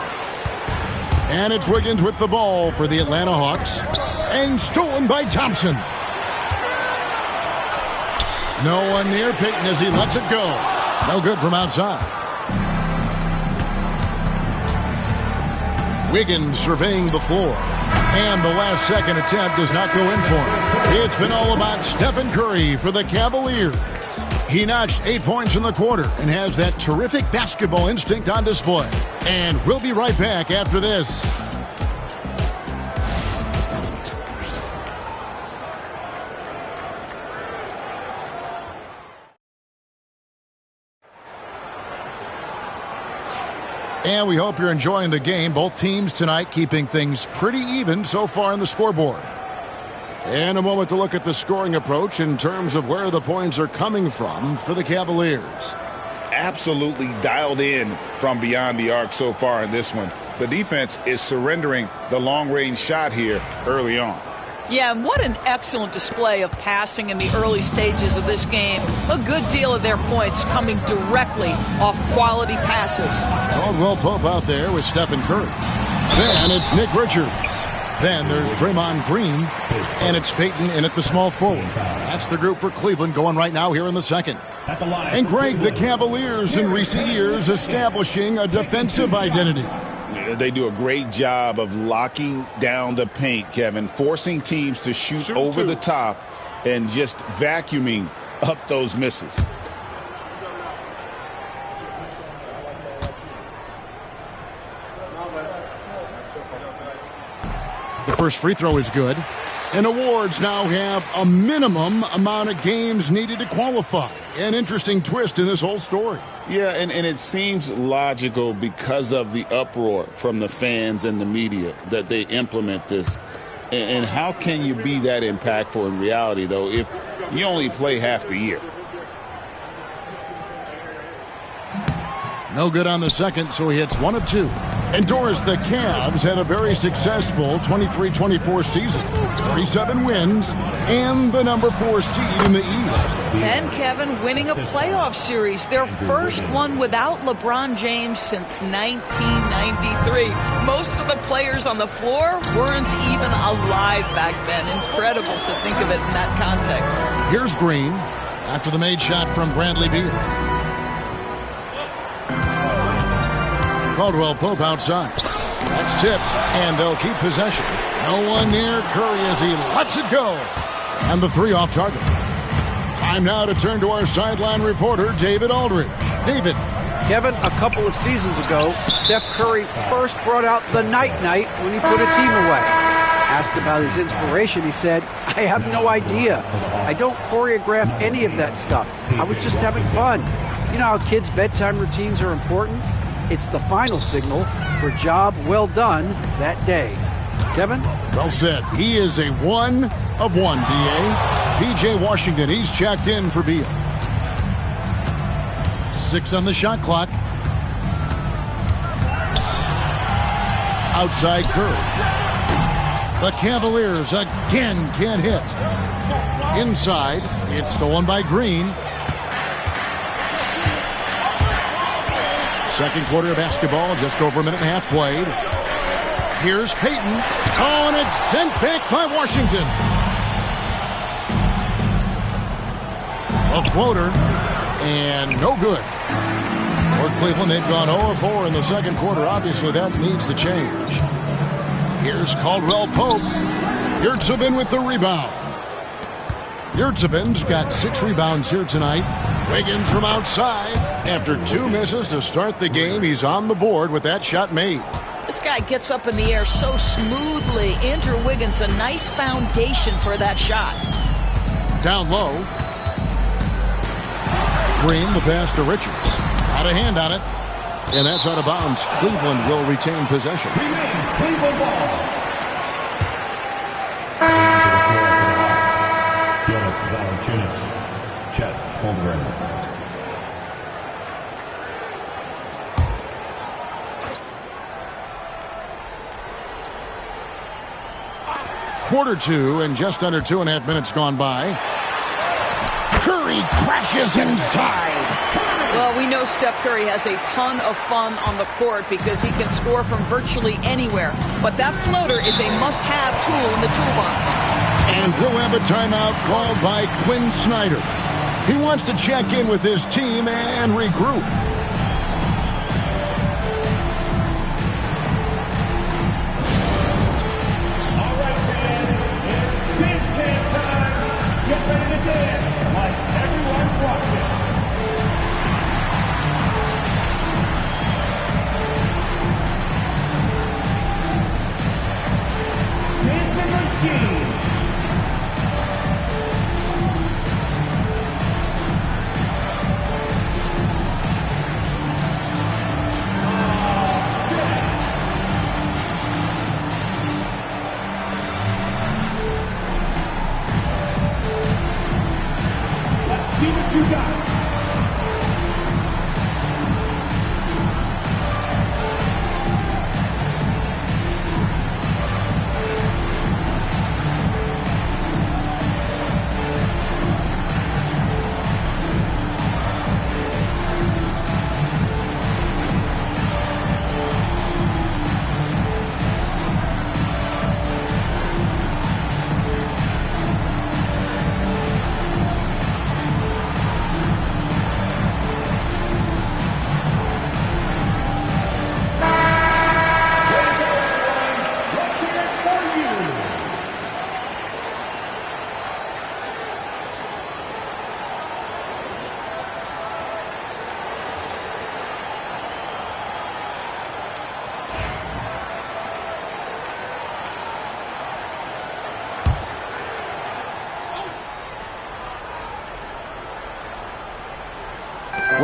And it's Wiggins with the ball for the Atlanta Hawks. And stolen by Thompson. No one near Payton as he lets it go. No good from outside. Wiggins surveying the floor. And the last second attempt does not go in for him. It's been all about Stephen Curry for the Cavaliers. He notched 8 points in the quarter and has that terrific basketball instinct on display. And we'll be right back after this. And we hope you're enjoying the game. Both teams tonight keeping things pretty even so far on the scoreboard. And a moment to look at the scoring approach in terms of where the points are coming from for the Cavaliers. absolutely dialed in from beyond the arc so far in this one. The defense is surrendering the long-range shot here early on. Yeah, and what an excellent display of passing in the early stages of this game. A good deal of their points coming directly off quality passes. Caldwell Pope out there with Stephen Curry. Then it's Nick Richards. Then there's Draymond Green. And it's Peyton in at the small forward. That's the group for Cleveland going right now here in the second. And Greg, the Cavaliers in recent years establishing a defensive identity. They do a great job of locking down the paint, Kevin, forcing teams to shoot over the top and just vacuuming up those misses. The first free throw is good. And awards now have a minimum amount of games needed to qualify. An interesting twist in this whole story. Yeah, and it seems logical because of the uproar from the fans and the media that they implement this. And how can you be that impactful in reality, though, if you only play half the year? No good on the second, so he hits 1 of 2. And Doris, the Cavs had a very successful 23-24 season. 47 wins and the number 4 seed in the East. And Kevin winning a playoff series, their first one without LeBron James since 1993. Most of the players on the floor weren't even alive back then. Incredible to think of it in that context. Here's Green after the made shot from Bradley Beal. Caldwell Pope outside. That's tipped, and they'll keep possession. No one near Curry as he lets it go. And the 3 off target. Time now to turn to our sideline reporter, David Aldridge. David. Kevin, a couple of seasons ago, Steph Curry first brought out the night-night when he put a team away. Asked about his inspiration, he said, I have no idea. I don't choreograph any of that stuff. I was just having fun. You know how kids' bedtime routines are important? It's the final signal for job well done that day. Kevin? Well said. He is a 1 of 1, D.A. P.J. Washington, he's checked in for Beal. 6 on the shot clock. Outside Curry. The Cavaliers again can't hit. Inside, it's stolen by Green. Second quarter of basketball, just over a minute and a half played. Here's Peyton. Oh, and it's sent back by Washington. A floater, and no good. For Cleveland, they've gone 0-4 in the second quarter. Obviously, that needs to change. Here's Caldwell Pope. Yurtsevin with the rebound. Yurtsevin's got 6 rebounds here tonight. Wiggins from outside. After 2 misses to start the game, he's on the board with that shot made. This guy gets up in the air so smoothly. Andrew Wiggins, a nice foundation for that shot. Down low. Green, the pass to Richards. Out of hand on it. And that's out of bounds. Cleveland will retain possession. Remains Cleveland ball. Jonas Valanciunas. Chet Holmgren. Quarter 2 and just under 2.5 minutes gone by. Curry crashes inside. Well, we know Steph Curry has a ton of fun on the court because he can score from virtually anywhere. But that floater is a must-have tool in the toolbox. And he'll have a timeout called by Quinn Snyder. He wants to check in with his team and regroup. All right, fans, it's dance camp time. Get ready to dance like everyone's watching. Dancing machine.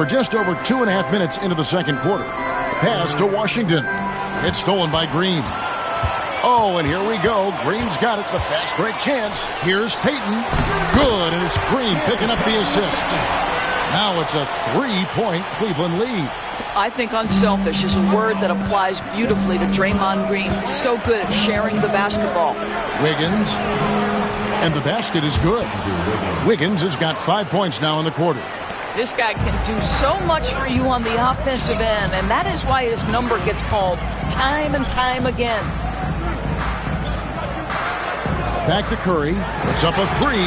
We're just over 2.5 minutes into the second quarter. Pass to Washington. It's stolen by Green. Oh, and here we go. Green's got it. The fast break chance. Here's Payton. Good, and it's Green picking up the assist. Now it's a 3-point Cleveland lead. I think unselfish is a word that applies beautifully to Draymond Green. He's so good at sharing the basketball. Wiggins. And the basket is good. Wiggins has got 5 points now in the quarter. This guy can do so much for you on the offensive end, and that is why his number gets called time and time again. Back to Curry. Puts up a 3.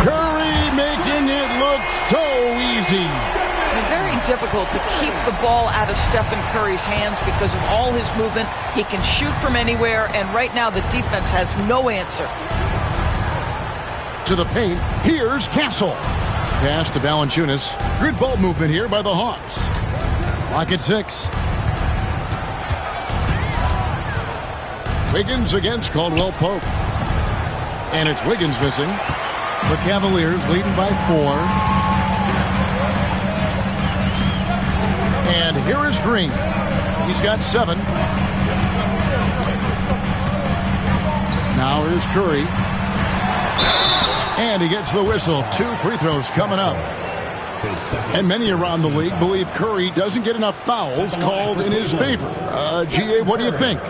Curry making it look so easy. Very difficult to keep the ball out of Stephen Curry's hands because of all his movement. He can shoot from anywhere, and right now the defense has no answer. To the paint. Here's Castle. Pass to Valanciunas. Good ball movement here by the Hawks. Clock at 6. Wiggins against Caldwell Pope. And it's Wiggins missing. The Cavaliers leading by 4. And here is Green. He's got 7. Now here's Curry. And he gets the whistle. 2 free throws coming up. And many around the league believe Curry doesn't get enough fouls called in his favor. G.A., what do you think?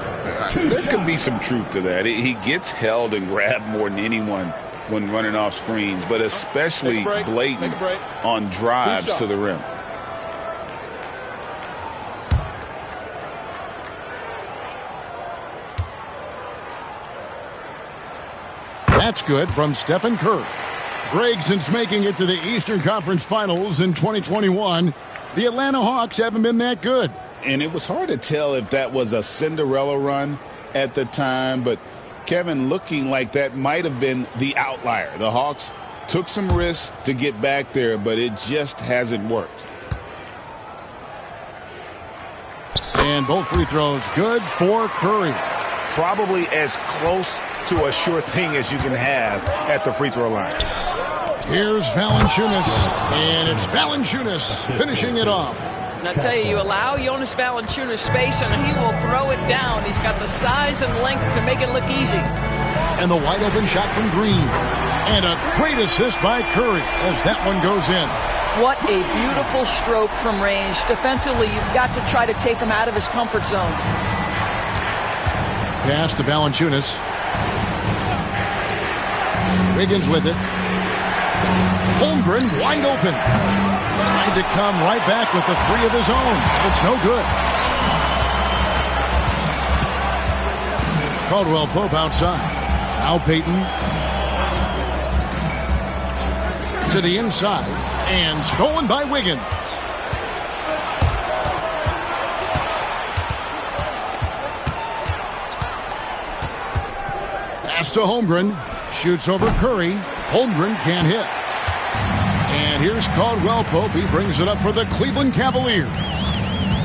There could be some truth to that. He gets held and grabbed more than anyone when running off screens, but especially blatant on drives to the rim. That's good from Stephen Curry. Greg, since making it to the Eastern Conference Finals in 2021, the Atlanta Hawks haven't been that good. And it was hard to tell if that was a Cinderella run at the time, but Kevin, looking like that might have been the outlier. The Hawks took some risks to get back there, but it just hasn't worked. And both free throws good for Curry. Probably as close to a sure thing as you can have at the free throw line. Here's Valanciunas, and it's Valanciunas finishing it off. I tell you, you allow Jonas Valanciunas space and he will throw it down. He's got the size and length to make it look easy. And the wide open shot from Green. And a great assist by Curry as that one goes in. What a beautiful stroke from range. Defensively, you've got to try to take him out of his comfort zone. Pass to Valanciunas. Wiggins with it. Holmgren wide open. Trying to come right back with the 3 of his own. It's no good. Caldwell Pope outside. Now Payton. To the inside. And stolen by Wiggins. Pass to Holmgren. Shoots over Curry. Holmgren can't hit. And here's Caldwell Pope. He brings it up for the Cleveland Cavaliers.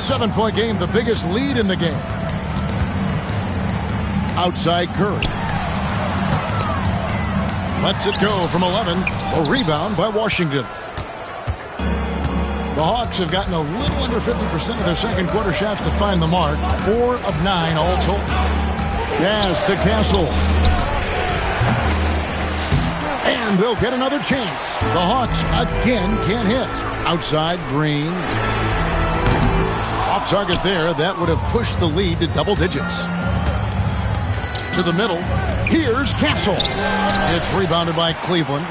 7-point game, the biggest lead in the game. Outside Curry. Lets it go from 11. A rebound by Washington. The Hawks have gotten a little under 50% of their second quarter shots to find the mark. 4 of 9 all told. Pass to Castle. And they'll get another chance. The Hawks again can't hit. Outside Green. Off target there. That would have pushed the lead to double digits. To the middle. Here's Castle. It's rebounded by Cleveland.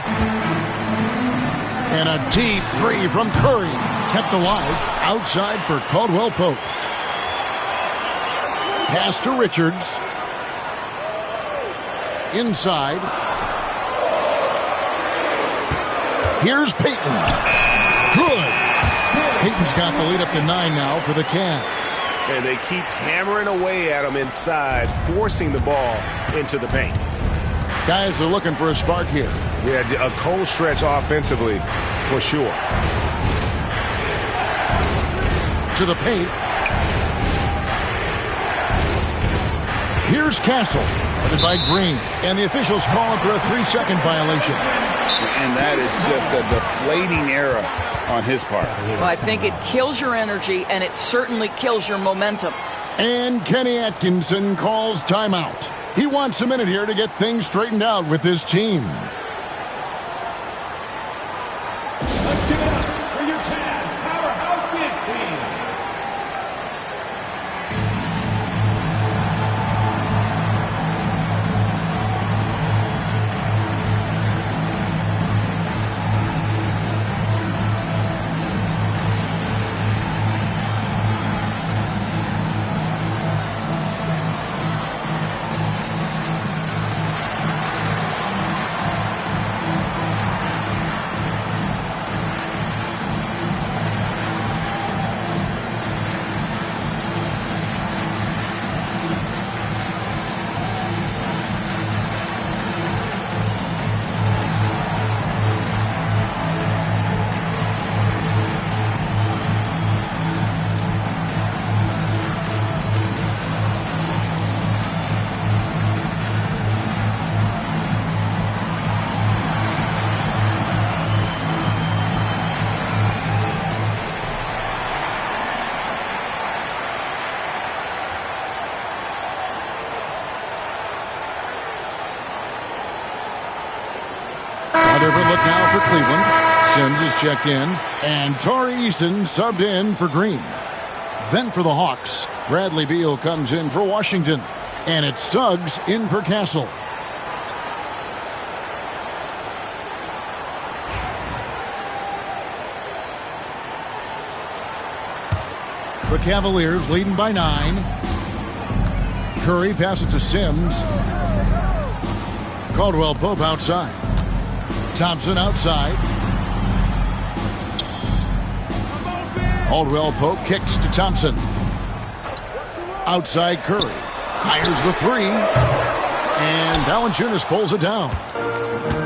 And a deep 3 from Curry. Kept alive. Outside for Caldwell Pope. Pass to Richards. Inside. Here's Payton. Good. Payton's got the lead up to 9 now for the Cavs. And they keep hammering away at him inside, forcing the ball into the paint. Guys are looking for a spark here. Yeah, a cold stretch offensively, for sure. To the paint. Here's Castle. Guarded by Green. And the officials calling for a 3-second violation. And that is just a deflating error on his part. Well, I think it kills your energy, and it certainly kills your momentum. And Kenny Atkinson calls timeout. He wants a minute here to get things straightened out with his team. Let's give it up for your Cavs Powerhouse Kids team. Different look now for Cleveland. Sims is checked in, and Torrey Eason subbed in for Green. Then for the Hawks, Bradley Beal comes in for Washington, and it's Suggs in for Castle. The Cavaliers leading by 9. Curry passes to Sims. Caldwell Pope outside. Thompson outside. Caldwell Pope kicks to Thompson. Outside Curry. Fires the 3. And Valanciunas pulls it down.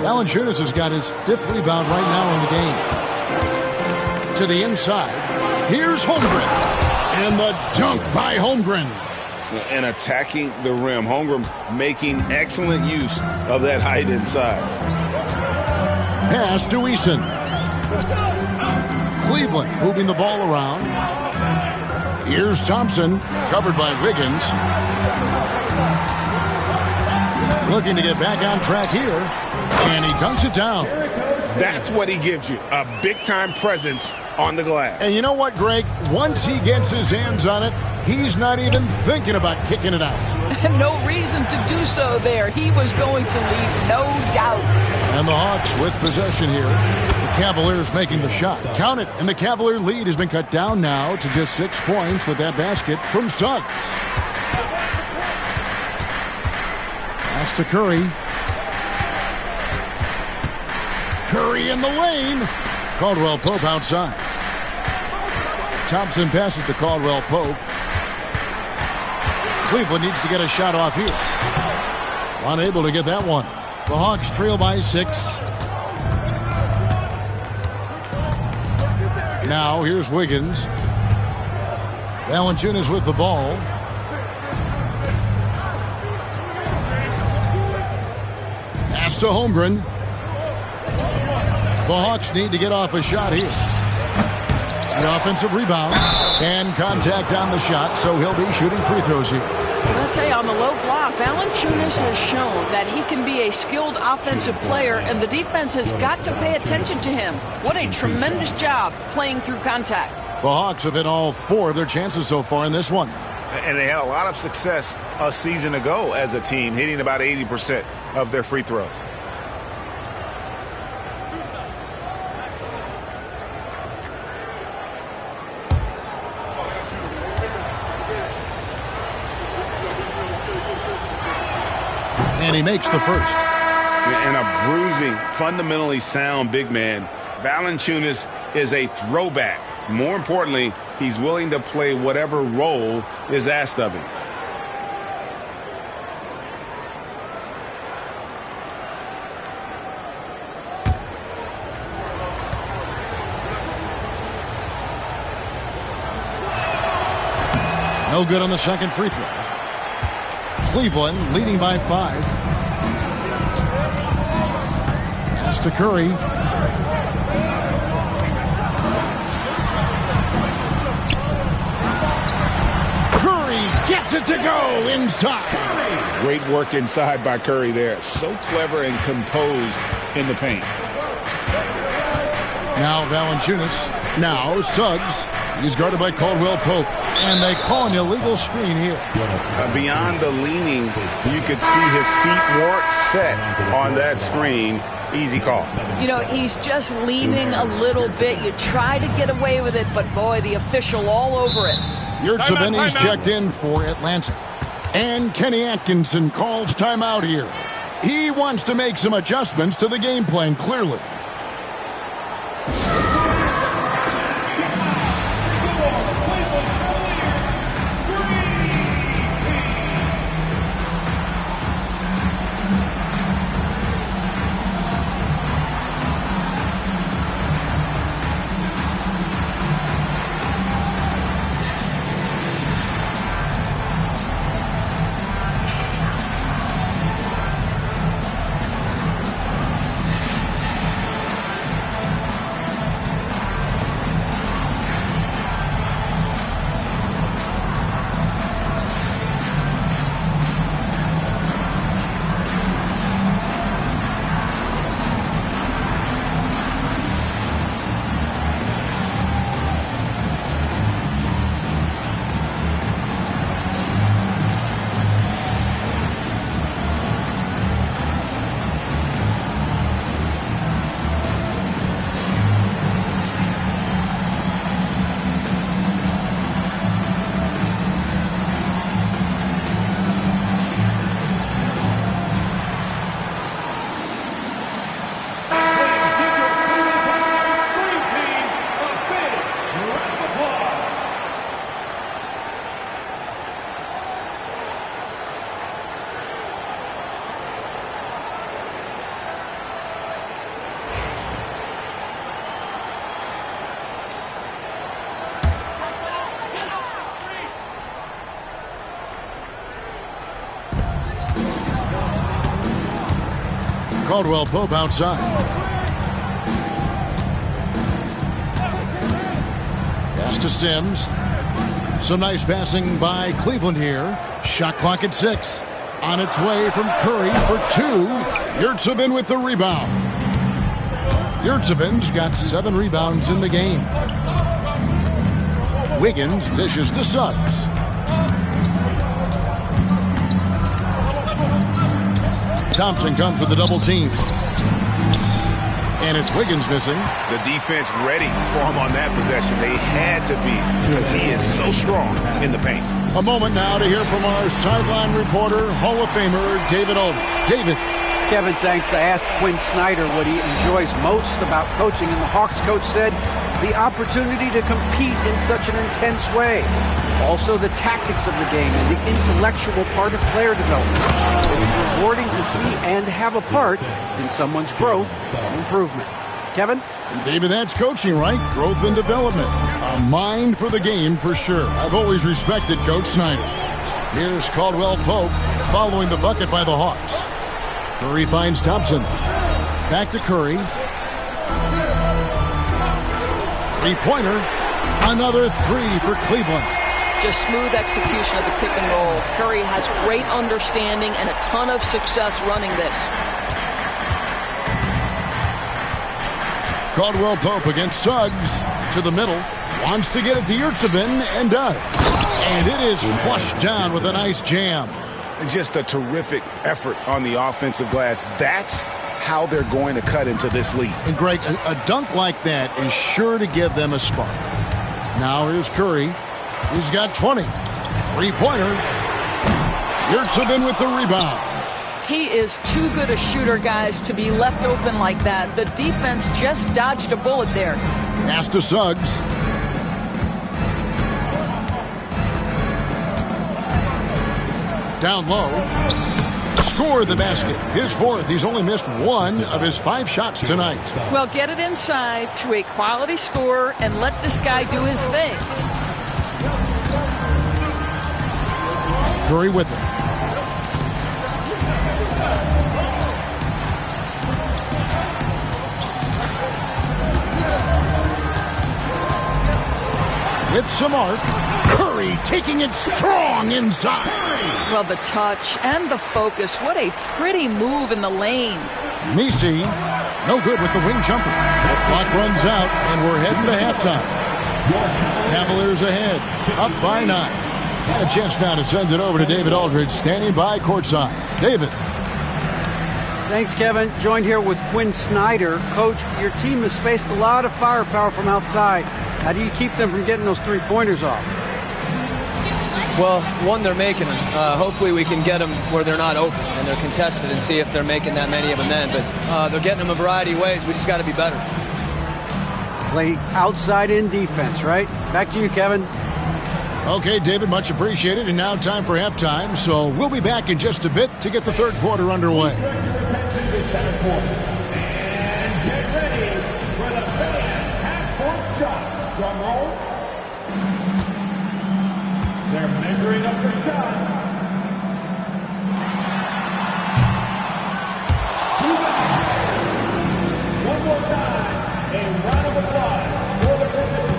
Valanciunas has got his 5th rebound right now in the game. To the inside. Here's Holmgren. And the dunk by Holmgren. And attacking the rim. Holmgren making excellent use of that height inside. Pass to Eason. Cleveland moving the ball around. Here's Thompson, covered by Wiggins. Looking to get back on track here. And he dunks it down. That's what he gives you, a big-time presence on the glass. And you know what, Greg? Once he gets his hands on it, he's not even thinking about kicking it out. No reason to do so there. He was going to leave, no doubt. And the Hawks with possession here. The Cavaliers making the shot. Count it, and the Cavalier lead has been cut down now to just 6 points with that basket from Suggs. Pass to Curry. Curry in the lane. Caldwell Pope outside. Thompson passes to Caldwell Pope. Cleveland needs to get a shot off here. Unable to get that one. The Hawks trail by 6. Now here's Wiggins. Valanciunas with the ball. Pass to Holmgren. The Hawks need to get off a shot here. The offensive rebound and contact on the shot, so he'll be shooting free throws here. I'll tell you, on the low block, Valanciunas has shown that he can be a skilled offensive player, and the defense has got to pay attention to him. What a tremendous job playing through contact. The Hawks have hit all 4 of their chances so far in this one. And they had a lot of success a season ago as a team, hitting about 80% of their free throws. And he makes the first. And a bruising, fundamentally sound big man. Valanciunas is a throwback. More importantly, he's willing to play whatever role is asked of him. No good on the second free throw. Cleveland leading by 5. Pass to Curry. Curry gets it to go inside. Great work inside by Curry there. So clever and composed in the paint. Now Valanciunas. Now Suggs. He's guarded by Caldwell Pope. And they call an illegal screen here. Beyond the leaning, you could see his feet weren't set on that screen. Easy call. You know, he's just leaning a little bit. You try to get away with it, but boy, the official all over it. Yurtseven's checked in for Atlanta. And Kenny Atkinson calls timeout here. He wants to make some adjustments to the game plan, clearly. Caldwell Pope outside. Pass to Sims. Some nice passing by Cleveland here. Shot clock at 6. On its way from Curry for 2. Yurtseven with the rebound. Yurtseven's got 7 rebounds in the game. Wiggins dishes to Suggs. Thompson comes for the double team. And it's Wiggins missing. The defense ready for him on that possession. They had to be because he is so strong in the paint. A moment now to hear from our sideline reporter, Hall of Famer David Aldridge. David. Kevin, thanks. I asked Quinn Snyder what he enjoys most about coaching, and the Hawks coach said the opportunity to compete in such an intense way. Also, the tactics of the game and the intellectual part of player development. It's rewarding to see and have a part in someone's growth and improvement. Kevin? David, that's coaching, right? Growth and development. A mind for the game, for sure. I've always respected Coach Snyder. Here's Caldwell Pope following the bucket by the Hawks. Curry finds Thompson. Back to Curry. Three-pointer. Another 3 for Cleveland. Just smooth execution of the pick and roll. Curry has great understanding and a ton of success running this. Caldwell Pope against Suggs to the middle. Wants to get it to Yurtseven and does. And it is flushed down with a nice jam. Just a terrific effort on the offensive glass. That's how they're going to cut into this lead. And Greg, a dunk like that is sure to give them a spark. Now here's Curry. He's got 20. Three-pointer. Yurtseven with the rebound. He is too good a shooter, guys, to be left open like that. The defense just dodged a bullet there. Pass to Suggs. Down low. Score the basket. His 4th. He's only missed 1 of his 5 shots tonight. Well, get it inside to a quality scorer and let this guy do his thing. Curry with it. with some arc. Curry taking it strong inside. Well, the touch and the focus. What a pretty move in the lane. Nisi, no good with the wing jumper. The clock runs out, and we're heading to halftime. Cavaliers ahead, up by 9. And a chance now to send it over to David Aldridge, standing by courtside. David. Thanks, Kevin. Joined here with Quinn Snyder. Coach, your team has faced a lot of firepower from outside. How do you keep them from getting those three-pointers off? Well, one, they're making them. Hopefully we can get them where they're not open and they're contested and see if they're making that many of them then. But they're getting them a variety of ways. We just got to be better. Play outside-in defense, right? Back to you, Kevin. Okay, David, much appreciated. And now time for halftime. So we'll be back in just a bit to get the third quarter underway. And get ready for the fan half-court shot. Drum roll. They're measuring up the shot. One more time, a round of applause for the participants.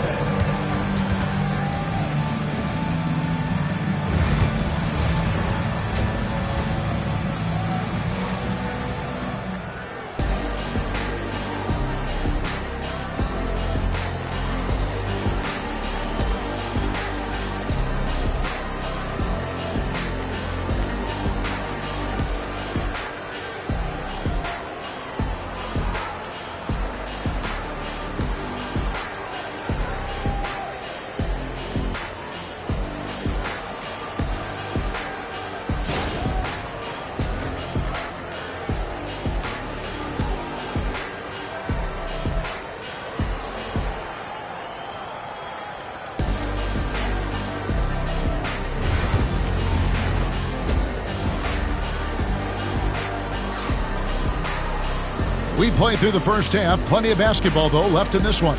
We played through the first half. Plenty of basketball, though, left in this one.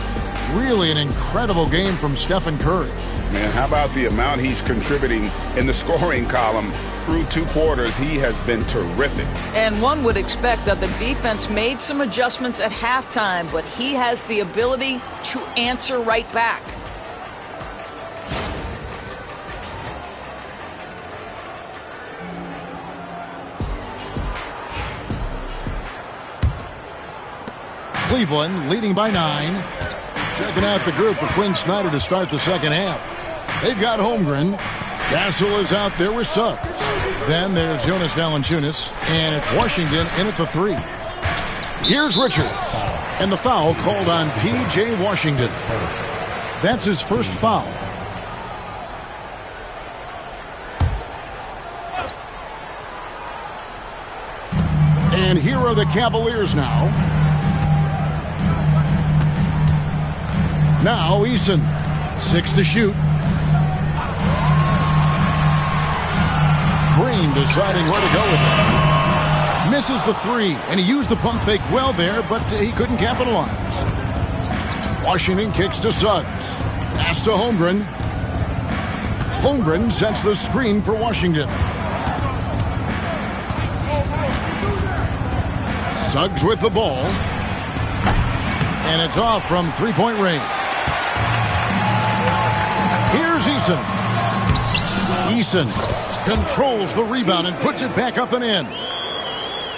Really an incredible game from Stephen Curry. Man, how about the amount he's contributing in the scoring column? Through 2 quarters, he has been terrific. And one would expect that the defense made some adjustments at halftime, but he has the ability to answer right back. Cleveland leading by 9. Checking out the group for Quinn Snyder to start the second half. They've got Holmgren. Castle is out there with Suggs. Then there's Jonas Valanciunas, and it's Washington in at the 3. Here's Richards, and the foul called on P.J. Washington. That's his first foul. And here are the Cavaliers now. Now Eason, 6 to shoot. Green deciding where to go with it. Misses the 3, and he used the pump fake well there, but he couldn't capitalize. Washington kicks to Suggs. Pass to Holmgren. Holmgren sets the screen for Washington. Suggs with the ball. And it's off from three-point range. Here's Eason. Eason controls the rebound and puts it back up and in.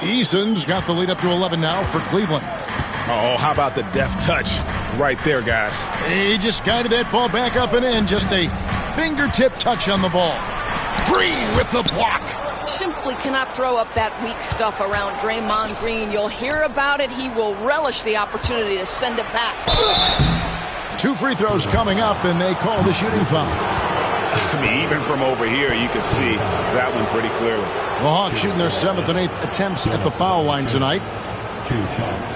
Eason's got the lead up to 11 now for Cleveland. Oh, how about the deft touch right there, guys? He just guided that ball back up and in. Just a fingertip touch on the ball. Green with the block. Simply cannot throw up that weak stuff around Draymond Green. You'll hear about it. He will relish the opportunity to send it back. 2 free throws coming up, and they call the shooting foul. I mean, even from over here, you can see that one pretty clearly. The Hawks shooting their 7th and 8th attempts at the foul line tonight. 2 shots.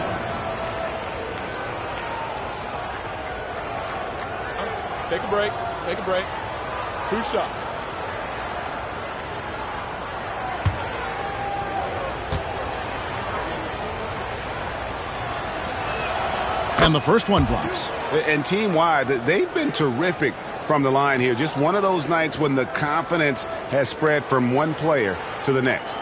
Take a break. Take a break. 2 shots. And the first one drops. And team-wide, they've been terrific from the line here. Just one of those nights when the confidence has spread from one player to the next.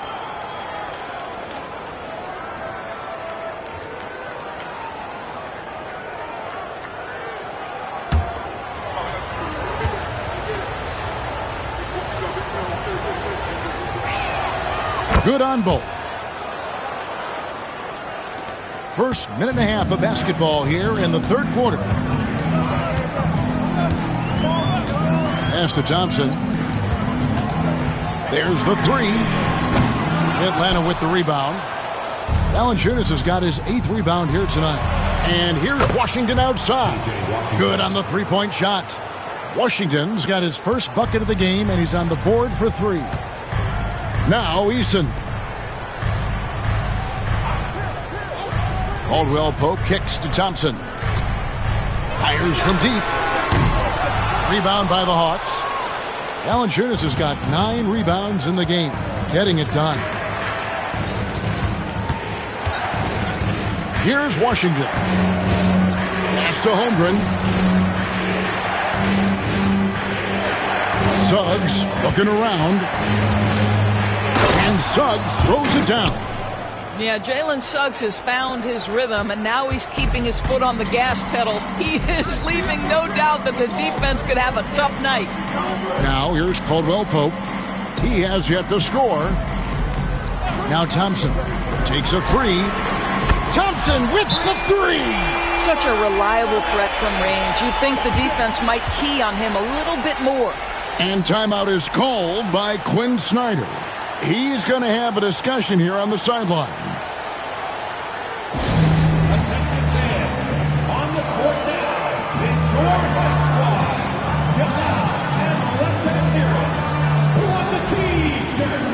Good on both. First minute and a half of basketball here in the third quarter. Pass to Thompson. There's the three. Atlanta with the rebound. Valanciunas has got his 8th rebound here tonight. And here's Washington outside. Good on the three-point shot. Washington's got his first bucket of the game, and he's on the board for 3. Now Eason. Caldwell Pope kicks to Thompson. Fires from deep. Rebound by the Hawks. Valanciunas has got 9 rebounds in the game, getting it done. Here's Washington. Pass to Holmgren. Suggs looking around. And Suggs throws it down. Yeah, Jalen Suggs has found his rhythm, and now he's keeping his foot on the gas pedal. He is leaving no doubt that the defense could have a tough night. Now here's Caldwell Pope. He has yet to score. Now Thompson takes a 3. Thompson with the 3. Such a reliable threat from range. You'd think the defense might key on him a little bit more. And timeout is called by Quinn Snyder. He's going to have a discussion here on the sideline. On the court now, it's your right squad. Giannis and left-hand hero. Who wants a T-shirt?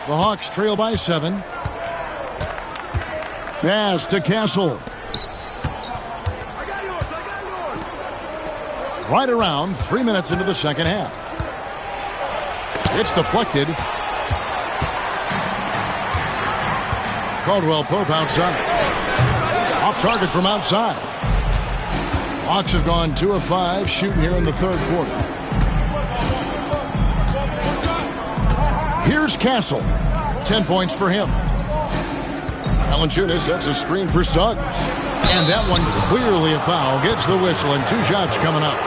The Hawks trail by 7. Pass to Castle. Right around 3 minutes into the second half. It's deflected. Caldwell Pope outside. Off target from outside. Hawks have gone 2 of 5 shooting here in the third quarter. Here's Castle. 10 points for him. Valanciunas sets a screen for Suggs. And that one clearly a foul. Gets the whistle and 2 shots coming up.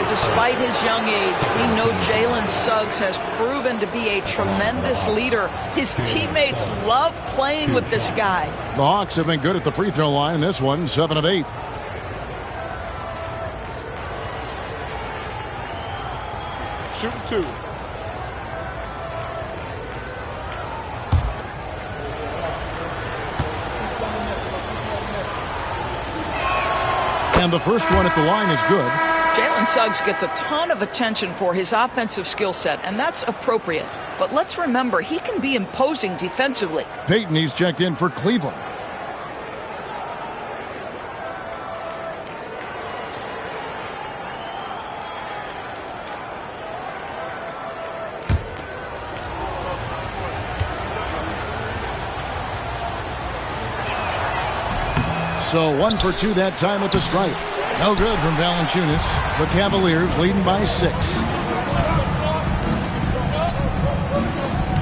Despite his young age, we know Jalen Suggs has proven to be a tremendous leader. His teammates love playing with this guy. The Hawks have been good at the free throw line. This one, 7 of 8. Shooting 2. And the first one at the line is good. Jalen Suggs gets a ton of attention for his offensive skill set, and that's appropriate. But let's remember, he can be imposing defensively. Peyton, he's checked in for Cleveland. So 1 for 2 that time with the strike. No good from Valanciunas. The Cavaliers leading by 6.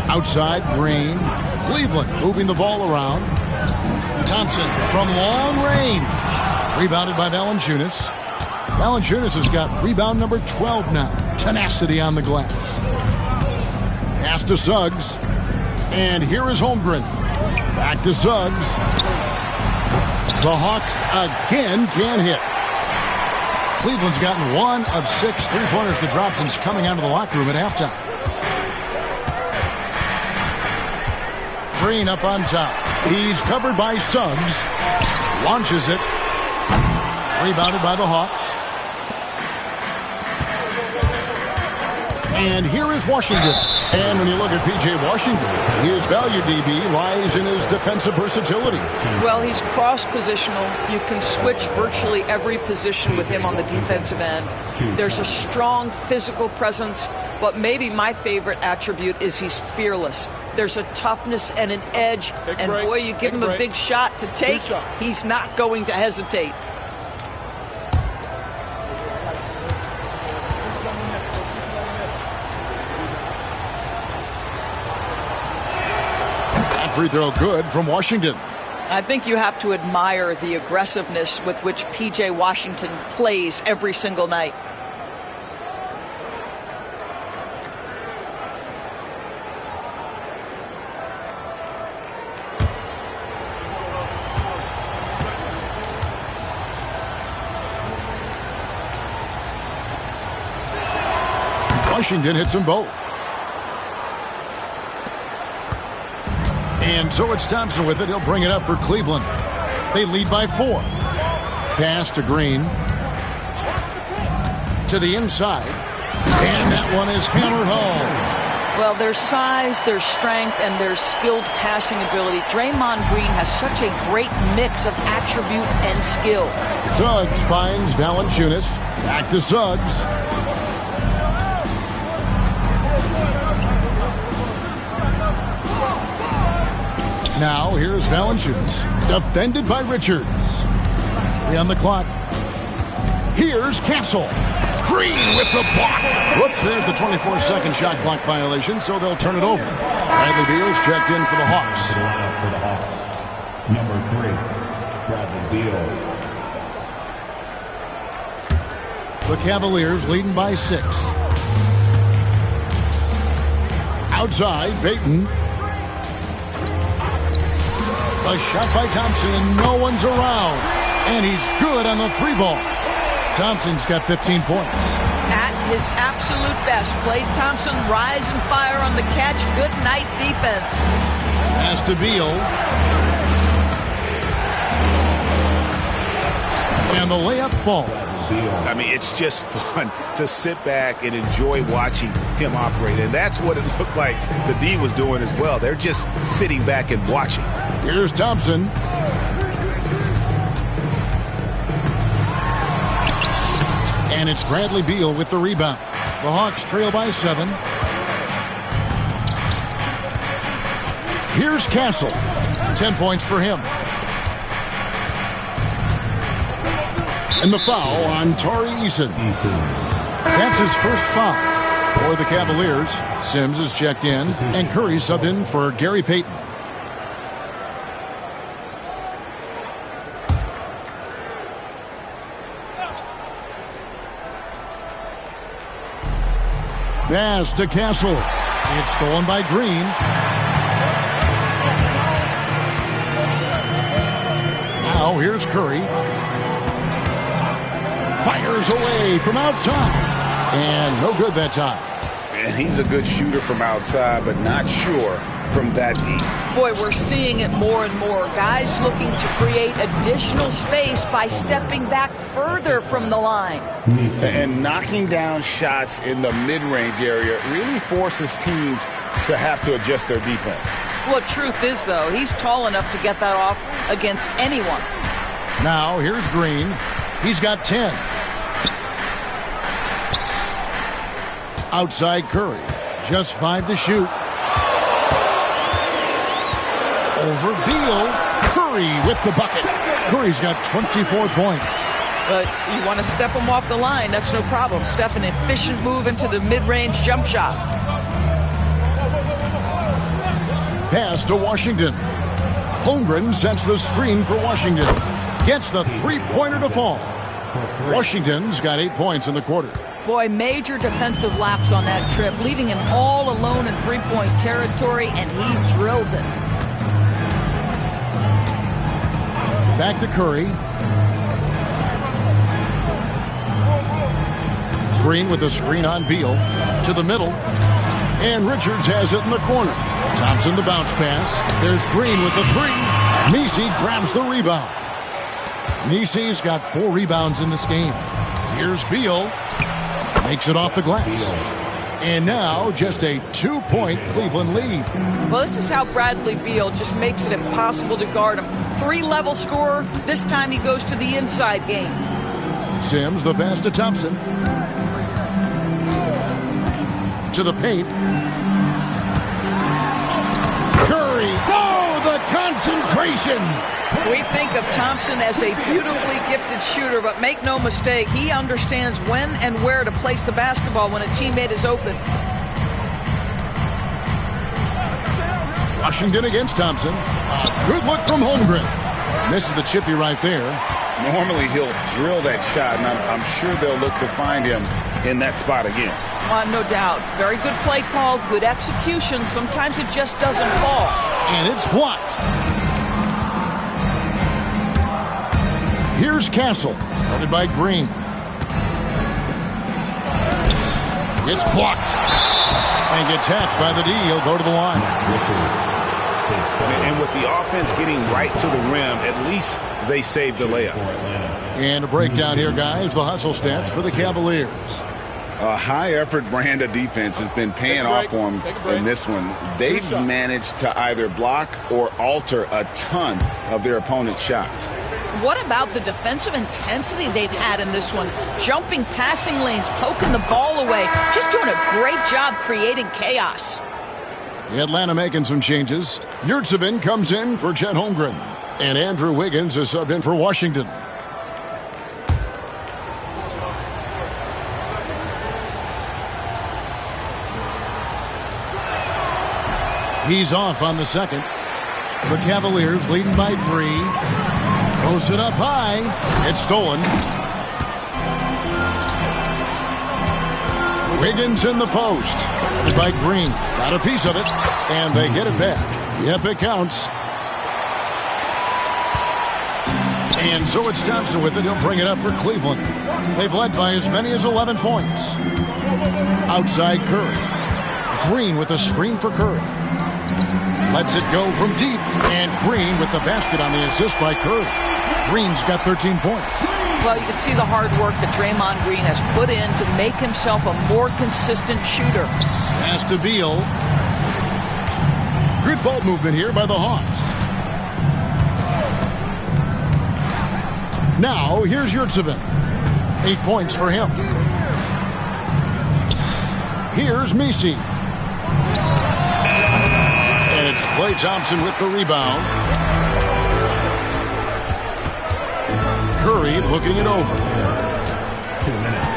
Outside, Green. Cleveland moving the ball around. Thompson from long range. Rebounded by Valanciunas. Valanciunas has got rebound number 12 now. Tenacity on the glass. Pass to Suggs. And here is Holmgren. Back to Suggs. The Hawks again can't hit. Cleveland's gotten 1 of 6 three-pointers to drop since coming out of the locker room at halftime. Green up on top. He's covered by Suggs. Launches it. Rebounded by the Hawks. And here is Washington. And when you look at P.J. Washington, his value, DB, lies in his defensive versatility. Well, he's cross-positional. You can switch virtually every position with him on the defensive end. There's a strong physical presence, but maybe my favorite attribute is he's fearless. There's a toughness and an edge, and boy, you give him a big shot to take, he's not going to hesitate. Free throw good from Washington. I think you have to admire the aggressiveness with which P.J. Washington plays every single night. Washington hits them both. And so it's Thompson with it. He'll bring it up for Cleveland. They lead by 4. Pass to Green. To the inside. And that one is hammered home. Well, there's size, there's strength, and there's skilled passing ability. Draymond Green has such a great mix of attribute and skill. Suggs finds Valanciunas. Back to Suggs. Now, here's Valanciunas, defended by Richards. 3 on the clock. Here's Castle. Green with the block. Whoops, there's the 24-second shot clock violation, so they'll turn it over. Bradley Beal's checked in for the Hawks. Number 3, Bradley Beal. The Cavaliers leading by 6. Outside, Payton. A shot by Thompson, and no one's around. And he's good on the 3-ball. Thompson's got 15 points. At his absolute best, Klay Thompson rise and fire on the catch. Good night defense. Pass to Beal. And the layup falls. I mean, it's just fun to sit back and enjoy watching him operate. And that's what it looked like the D was doing as well. They're just sitting back and watching. Here's Thompson. And it's Bradley Beal with the rebound. The Hawks trail by 7. Here's Castle. 10 points for him. And the foul on Tari Eason. That's his first foul for the Cavaliers. Sims is checked in, and Curry subbed in for Gary Payton. Pass to Castle. It's stolen by Green. Now here's Curry. Fires away from outside. And no good that time. And he's a good shooter from outside, but not sure from that deep. Boy, we're seeing it more and more. Guys looking to create additional space by stepping back further from the line. And knocking down shots in the mid-range area really forces teams to have to adjust their defense. Well, truth is, though, he's tall enough to get that off against anyone. Now, here's Green. He's got 10. Outside Curry. Just 5 to shoot. Over Beal. Curry with the bucket. Curry's got 24 points. But you want to step him off the line, that's no problem. Steph, an efficient move into the mid-range jump shot. Pass to Washington. Holmgren sets the screen for Washington. Gets the three-pointer to fall. Washington's got 8 points in the quarter. Boy, major defensive lapse on that trip, leaving him all alone in three-point territory, and he drills it. Back to Curry. Green with a screen on Beal. To the middle. And Richards has it in the corner. Thompson the bounce pass. There's Green with the three. Messi grabs the rebound. Messi's got 4 rebounds in this game. Here's Beal. Makes it off the glass. And now just a 2-point Cleveland lead. Well, this is how Bradley Beal just makes it impossible to guard him. 3-level scorer. This time he goes to the inside game. Sims the pass to Thompson. To the paint. Curry. Oh, the concentration. We think of Thompson as a beautifully gifted shooter, but make no mistake, he understands when and where to place the basketball when a teammate is open. Washington against Thompson. Good look from Holmgren. Misses the chippy right there. Normally he'll drill that shot, and I'm sure they'll look to find him in that spot again. No doubt. Very good play call, good execution. Sometimes it just doesn't fall. And it's blocked. Here's Castle, guarded by Green. It's blocked. And gets hacked by the D. He'll go to the line. And with the offense getting right to the rim, at least they saved the layup. And a breakdown here, guys. The hustle stats for the Cavaliers. A high-effort brand of defense has been paying off for them in this one. They've managed to either block or alter a ton of their opponent's shots. What about the defensive intensity they've had in this one? Jumping passing lanes, poking the ball away, just doing a great job creating chaos. Atlanta making some changes. Yurtsevin comes in for Chet Holmgren. And Andrew Wiggins is subbed in for Washington. He's off on the second. The Cavaliers leading by 3. Throws it up high. It's stolen. Wiggins in the post. Guarded by Green. Got a piece of it. And they get it back. Yep, it counts. And so it's Thompson with it. He'll bring it up for Cleveland. They've led by as many as 11 points. Outside Curry. Green with a screen for Curry. Lets it go from deep. And Green with the basket on the assist by Curry. Green's got 13 points. Well, you can see the hard work that Draymond Green has put in to make himself a more consistent shooter. Pass to Beal. Good ball movement here by the Hawks. Now, here's Yurtsevin. 8 points for him. Here's Messi. And it's Klay Thompson with the rebound. Curry looking it over. 2 minutes.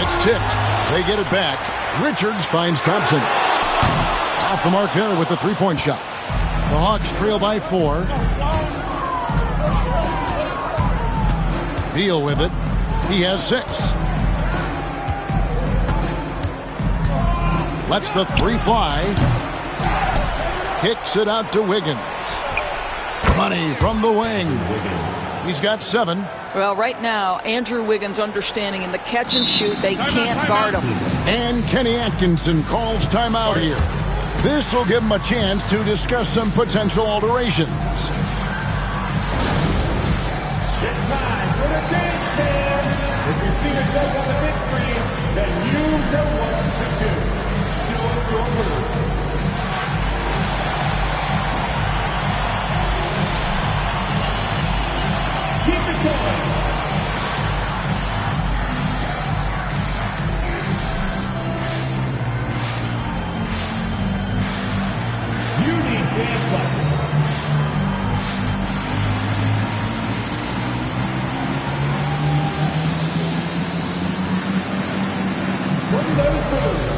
It's tipped. They get it back. Richards finds Thompson. Off the mark there with the three-point shot. The Hawks trail by 4. Beal with it. He has 6. Lets the 3 fly. Kicks it out to Wiggins. Money from the wing. He's got 7. Well, right now, Andrew Wiggins understanding in the catch and shoot, they can't guard him. And Kenny Atkinson calls timeout here. This will give him a chance to discuss some potential alterations. It's time for the dance stand. If you see yourself on the big screen, then you know what to do. Show us your move. Keep it going. You need dance lessons. From those moves.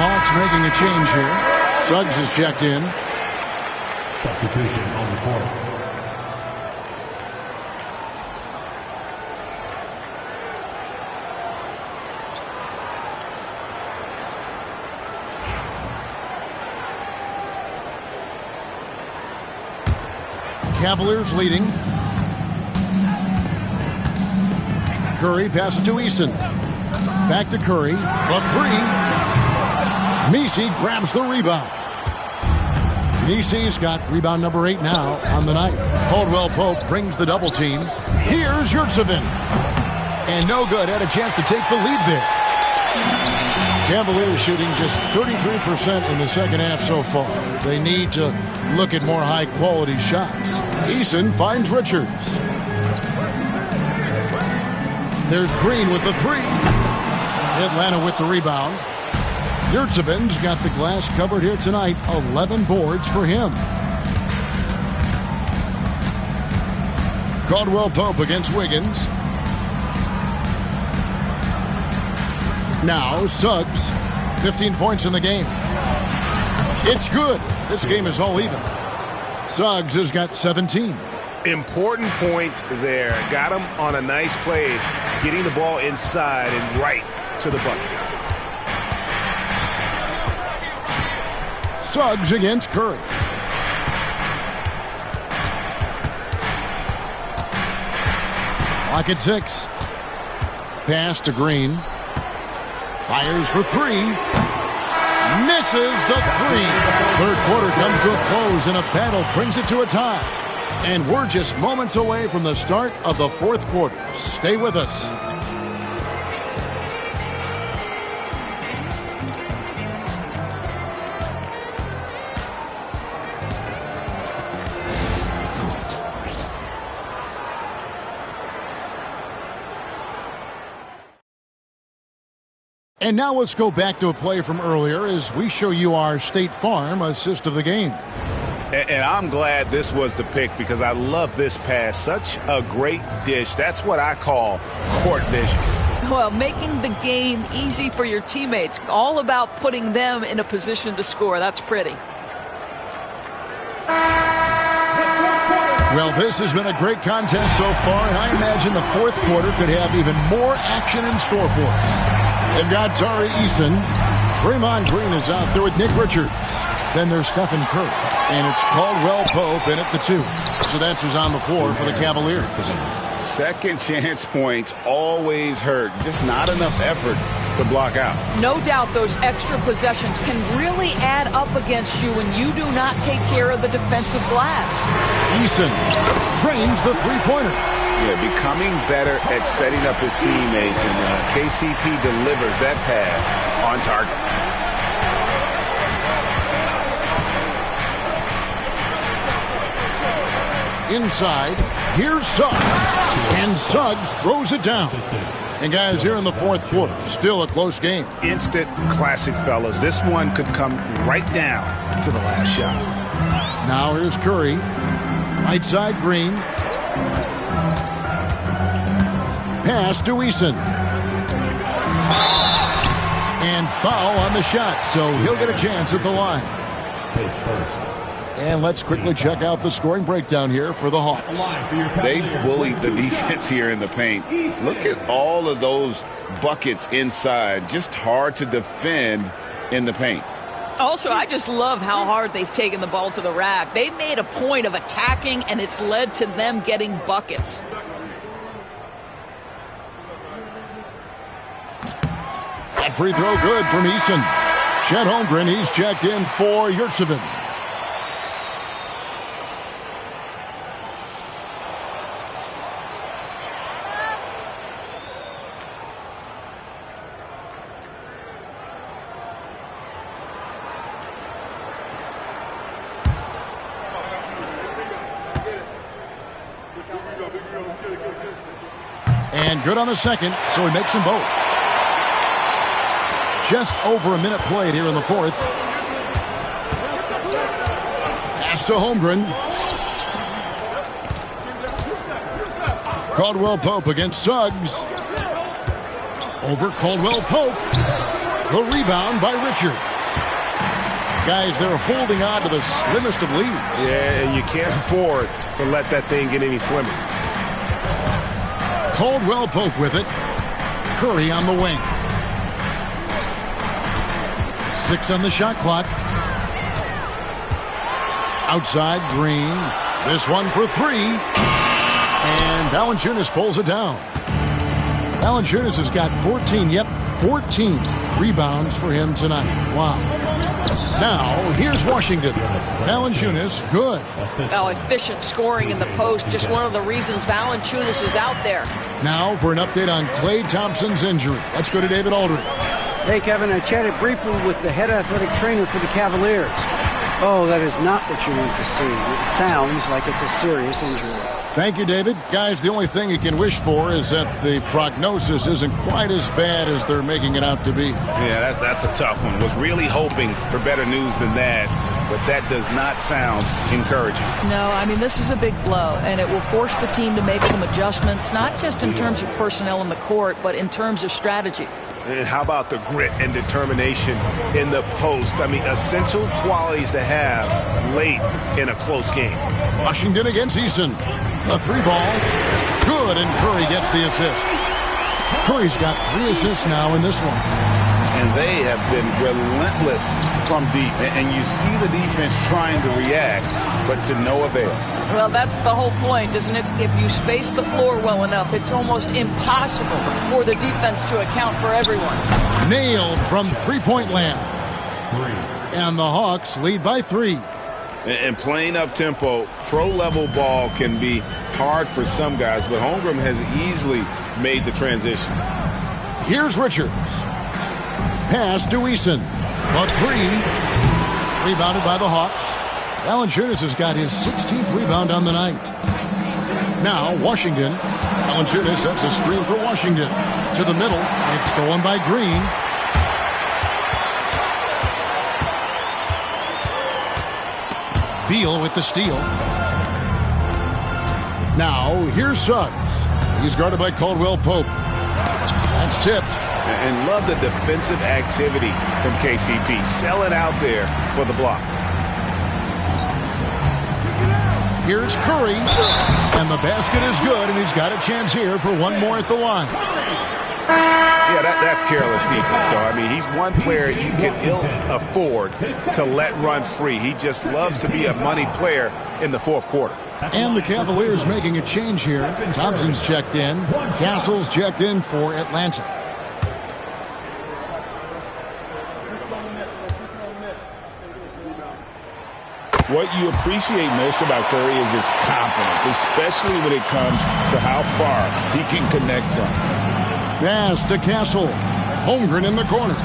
Hawks making a change here. Suggs is checked in. Substitution on the court. Cavaliers leading. Curry passes to Eason. Back to Curry. The three. Messi grabs the rebound. Messi's got rebound number 8 now on the night. Caldwell Pope brings the double team. Here's Yurtsevin. And no good. Had a chance to take the lead there. Cavaliers shooting just 33% in the second half so far. They need to look at more high-quality shots. Eason finds Richards. There's Green with the three. Atlanta with the rebound. Yurtsevin's got the glass covered here tonight. 11 boards for him. Caldwell Pope against Wiggins. Now Suggs, 15 points in the game. It's good. This game is all even. Suggs has got 17. Important points there. Got him on a nice play, getting the ball inside and right to the bucket. Suggs against Curry. Clock at 6. Pass to Green. Fires for 3. Misses the 3. Third quarter comes to a close and a battle brings it to a tie. And we're just moments away from the start of the fourth quarter. Stay with us. And now let's go back to a play from earlier as we show you our State Farm assist of the game. And I'm glad this was the pick because I love this pass. Such a great dish. That's what I call court vision. Well, making the game easy for your teammates. All about putting them in a position to score. That's pretty. Well, this has been a great contest so far, and I imagine the fourth quarter could have even more action in store for us. They've got Tari Eason. Draymond Green is out there with Nick Richards. Then there's Stephen Curry. And it's Caldwell Pope in at the 2. So that's who's on the floor for the Cavaliers. Second chance points always hurt. Just not enough effort to block out. No doubt those extra possessions can really add up against you when you do not take care of the defensive glass. Eason drains the three-pointer. Yeah, becoming better at setting up his teammates, and KCP delivers that pass on target. Inside, here's Suggs. And Suggs throws it down. And guys, here in the fourth quarter, still a close game. Instant classic, fellas. This one could come right down to the last shot. Now here's Curry. Right side, Green. Pass to Eason. And foul on the shot, so he'll get a chance at the line. Pace first. And let's quickly check out the scoring breakdown here for the Hawks. They bullied the defense here in the paint. Look at all of those buckets inside. Just hard to defend in the paint. Also, I just love how hard they've taken the ball to the rack. They've made a point of attacking, and it's led to them getting buckets. That free throw good from Eason. Chet Holmgren, he's checked in for Yurtsevin. And good on the second, so he makes them both. Just over a minute played here in the fourth. Pass to Holmgren. Caldwell Pope against Suggs. Over Caldwell Pope. The rebound by Richards. Guys, they're holding on to the slimmest of leads. Yeah, and you can't afford to let that thing get any slimmer. Caldwell Pope with it. Curry on the wing. 6 on the shot clock. Outside, Green. This one for 3. And Valanciunas pulls it down. Valanciunas has got 14 rebounds for him tonight. Wow. Now, here's Washington. Valanciunas, good. Oh, efficient scoring in the post. Just one of the reasons Valanciunas is out there. Now for an update on Klay Thompson's injury. Let's go to David Aldridge. Hey, Kevin, I chatted briefly with the head athletic trainer for the Cavaliers. Oh, that is not what you want to see. It sounds like it's a serious injury. Thank you, David. Guys, the only thing you can wish for is that the prognosis isn't quite as bad as they're making it out to be. Yeah, that's a tough one. Was really hoping for better news than that, but that does not sound encouraging. No, I mean, this is a big blow, and it will force the team to make some adjustments, not just in terms of personnel in the court, but in terms of strategy. And how about the grit and determination in the post? I mean, essential qualities to have late in a close game. Washington against Eason. A 3-ball. Good, and Curry gets the assist. Curry's got 3 assists now in this one. And they have been relentless from deep. And you see the defense trying to react, but to no avail. Well, that's the whole point, isn't it? If you space the floor well enough, it's almost impossible for the defense to account for everyone. Nailed from three-point land. And the Hawks lead by 3. And playing up-tempo, pro-level ball can be hard for some guys, but Holmgren has easily made the transition. Here's Richards. Pass to Eason. A 3. Rebounded by the Hawks. Valanciunas has got his 16th rebound on the night. Now, Washington. Valanciunas sets a screen for Washington. To the middle. It's stolen by Green. Beal with the steal. Now, here's Suggs. He's guarded by Caldwell Pope. That's tipped. And love the defensive activity from KCP. Selling out there for the block. Here's Curry. And the basket is good, and he's got a chance here for one more at the line. Yeah, that's careless defense, though. I mean, he's one player you can ill afford to let run free. He just loves to be a money player in the fourth quarter. And the Cavaliers making a change here. Thompson's checked in. Castle's checked in for Atlanta. What you appreciate most about Curry is his confidence, especially when it comes to how far he can connect from. Pass to Castle. Holmgren in the corner.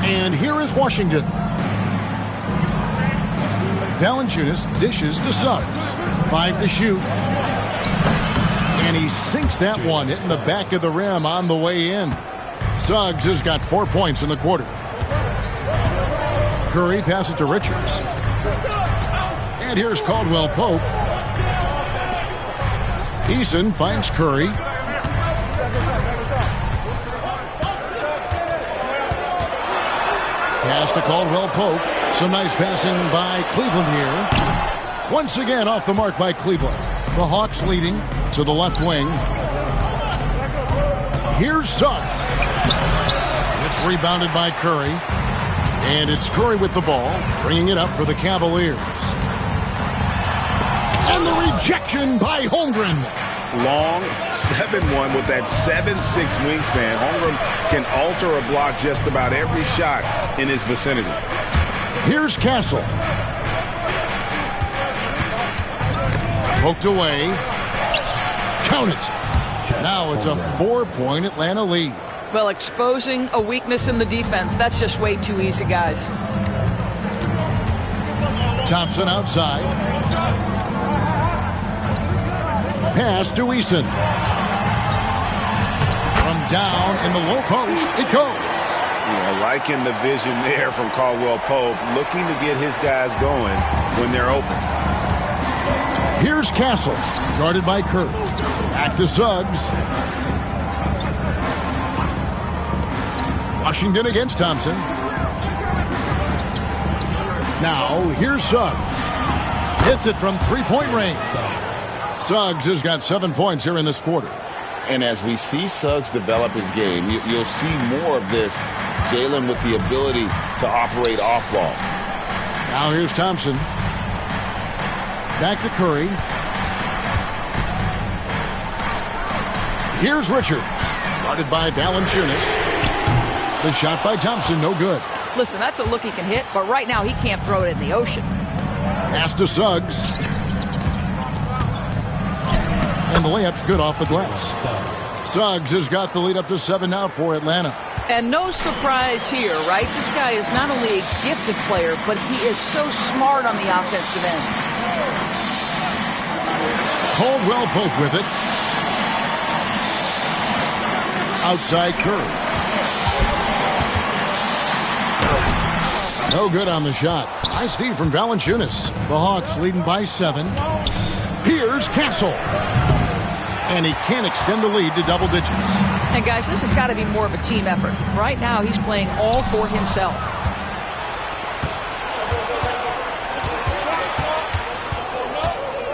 And here is Washington. Valanciunas dishes to Suggs. 5 to shoot. And he sinks that one, hitting the back of the rim on the way in. Suggs has got 4 points in the quarter. Curry passes to Richards. And here's Caldwell Pope. Eason finds Curry. Pass to Caldwell Pope. Some nice passing by Cleveland here. Once again off the mark by Cleveland. The Hawks leading to the left wing. Here's Suggs. It's rebounded by Curry. And it's Curry with the ball, bringing it up for the Cavaliers. And the rejection by Holmgren. Long 7-1 with that 7'6" wingspan. Holmgren can alter a block just about every shot in his vicinity. Here's Castle. Poked away. Count it. Now it's a 4-point Atlanta lead. Well, exposing a weakness in the defense, that's just way too easy, guys. Thompson outside. Pass to Eason. From down in the low post, it goes. Yeah, liking the vision there from Caldwell Pope, looking to get his guys going when they're open. Here's Castle, guarded by Kurt. Back to Suggs. Washington against Thompson. Now, here's Suggs. Hits it from three-point range. Suggs has got 7 points here in this quarter. And as we see Suggs develop his game, you'll see more of this. Jalen with the ability to operate off ball. Now here's Thompson. Back to Curry. Here's Richards. Guarded by Valanciunas. The shot by Thompson, no good. Listen, that's a look he can hit, but right now he can't throw it in the ocean. Pass to Suggs. And the layup's good off the glass. Suggs has got the lead up to 7 now for Atlanta. And no surprise here, right? This guy is not only a gifted player, but he is so smart on the offensive end. Caldwell Pope with it. Outside Curry. No good on the shot. Nice D from Valanciunas. The Hawks leading by 7. Here's Castle. And he can't extend the lead to double digits. And guys, this has got to be more of a team effort. Right now, he's playing all for himself.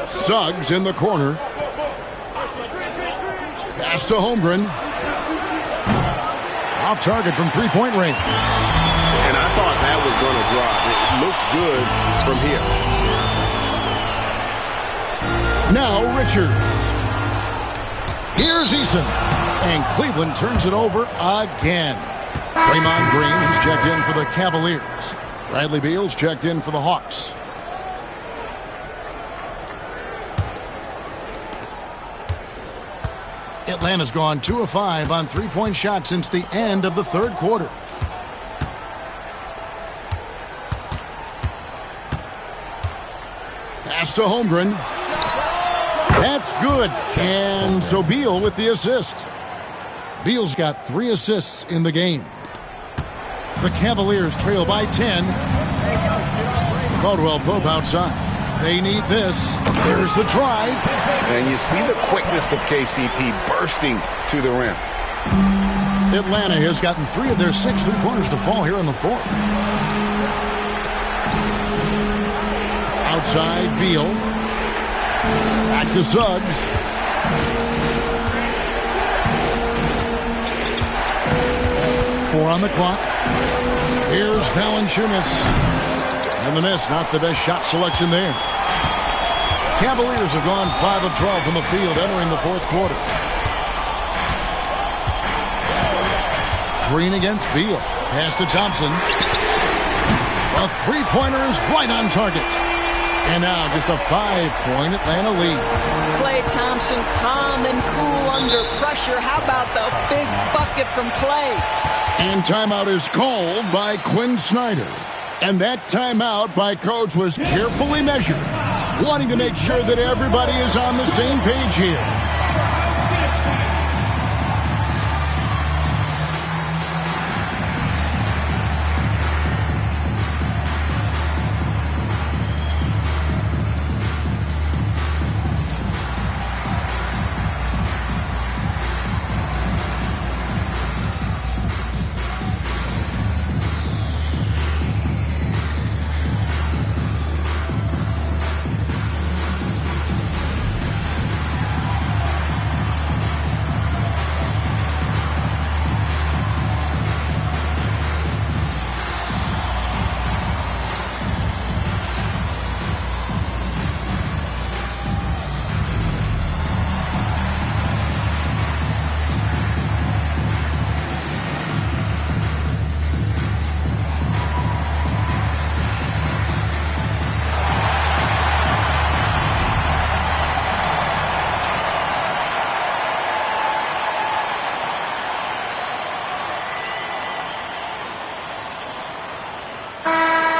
Suggs in the corner. Pass to Holmgren. Off target from three-point range. And I thought that was going to drop. It looked good from here. Now Richards. Here's Eason. And Cleveland turns it over again. Draymond Green is checked in for the Cavaliers. Bradley Beal's checked in for the Hawks. Atlanta's gone 2 of 5 on three-point shots since the end of the third quarter. Pass to Holmgren. That's good. And so Beal with the assist. Beal's got 3 assists in the game. The Cavaliers trail by 10. Caldwell Pope outside. They need this. There's the drive. And you see the quickness of KCP bursting to the rim. Atlanta has gotten 3 of their 6 three-pointers to fall here in the fourth. Outside, Beal. Back to Suggs. Four on the clock. Here's Valanciunas. And the miss, not the best shot selection there. Cavaliers have gone 5 of 12 from the field entering the fourth quarter. Green against Beal. Pass to Thompson. A three-pointer is right on target. And now just a 5-point Atlanta lead. Klay Thompson calm and cool under pressure. How about the big bucket from Klay? And timeout is called by Quinn Snyder. And that timeout by Coach was carefully measured, wanting to make sure that everybody is on the same page here.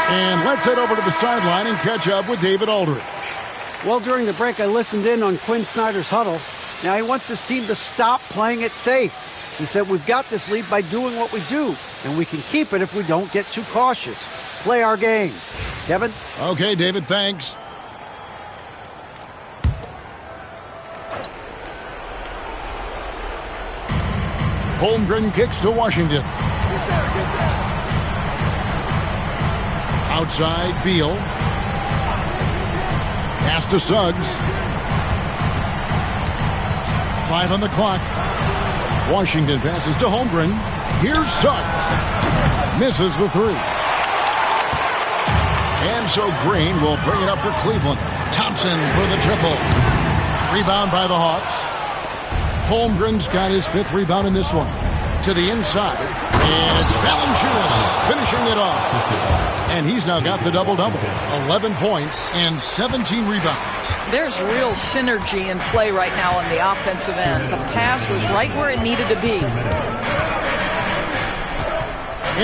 And let's head over to the sideline and catch up with David Aldridge. Well, during the break, I listened in on Quinn Snyder's huddle. Now, he wants his team to stop playing it safe. He said, we've got this lead by doing what we do, and we can keep it if we don't get too cautious. Play our game. Kevin? Okay, David, thanks. Holmgren kicks to Washington. Outside, Beal. Pass to Suggs. 5 on the clock. Washington passes to Holmgren. Here's Suggs. Misses the 3. And so Green will bring it up for Cleveland. Thompson for the triple. Rebound by the Hawks. Holmgren's got his 5th rebound in this one. To the inside. And it's Valanciunas finishing it off. And he's now got the double-double. 11 points and 17 rebounds. There's real synergy in play right now on the offensive end. The pass was right where it needed to be.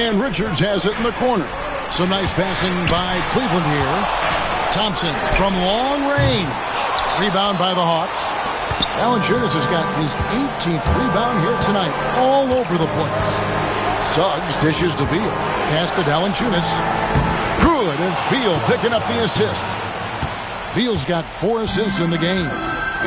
And Richards has it in the corner. Some nice passing by Cleveland here. Thompson from long range. Rebound by the Hawks. Valanciunas has got his 18th rebound here tonight. All over the place. Suggs dishes to Beal. Pass to Valanciunas. Good. And it's Beal picking up the assist. Beal's got 4 assists in the game.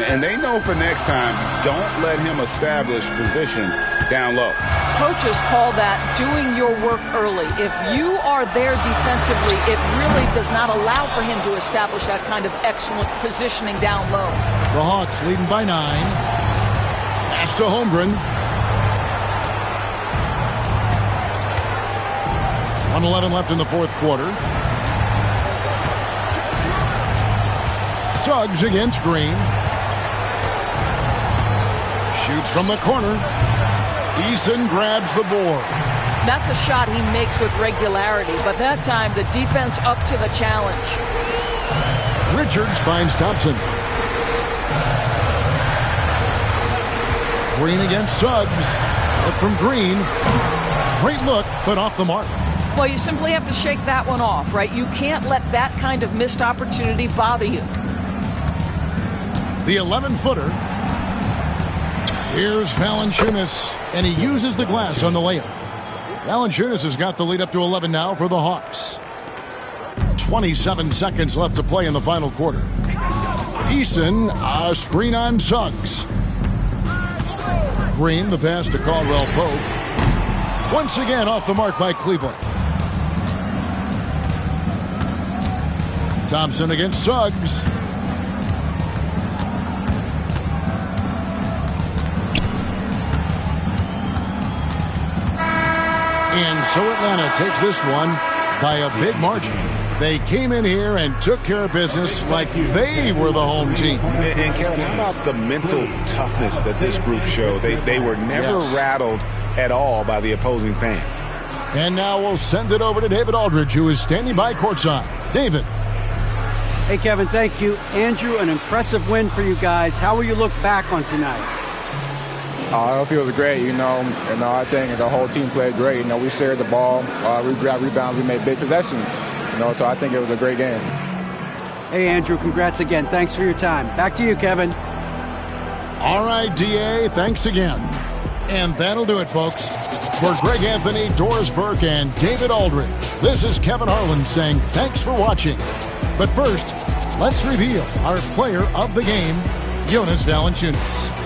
And they know for next time, don't let him establish position down low. Coaches call that doing your work early. If you are there defensively, it really does not allow for him to establish that kind of excellent positioning down low. The Hawks leading by 9. Pass to Holmgren. 1:11 left in the 4th quarter. Suggs against Green. Shoots from the corner. Eason grabs the board. That's a shot he makes with regularity, but that time the defense up to the challenge. Richards finds Thompson. Green against Suggs. Look from Green. Great look, but off the mark. Well, you simply have to shake that one off, right? You can't let that kind of missed opportunity bother you. The 11-footer. Here's Valanciunas, and he uses the glass on the layup. Valanciunas has got the lead up to 11 now for the Hawks. 27 seconds left to play in the final quarter. Eason, a screen on Suggs. Green, the pass to Caldwell Pope. Once again off the mark by Cleveland. Thompson against Suggs. And so Atlanta takes this one by a big margin. They came in here and took care of business like they were the home team. And Kevin, how about the mental toughness that this group showed? They were never rattled at all by the opposing fans. And now we'll send it over to David Aldridge, who is standing by courtside. David. Hey, Kevin, thank you. Andrew, an impressive win for you guys. How will you look back on tonight? It feels great, I think the whole team played great. We shared the ball, we grabbed rebounds, we made big possessions, so I think it was a great game. Hey, Andrew, congrats again. Thanks for your time. Back to you, Kevin. All right, D.A., thanks again. And that'll do it, folks. For Greg Anthony, Doris Burke, and David Aldridge, this is Kevin Harlan saying thanks for watching. But first, let's reveal our player of the game, Jonas Valanciunas.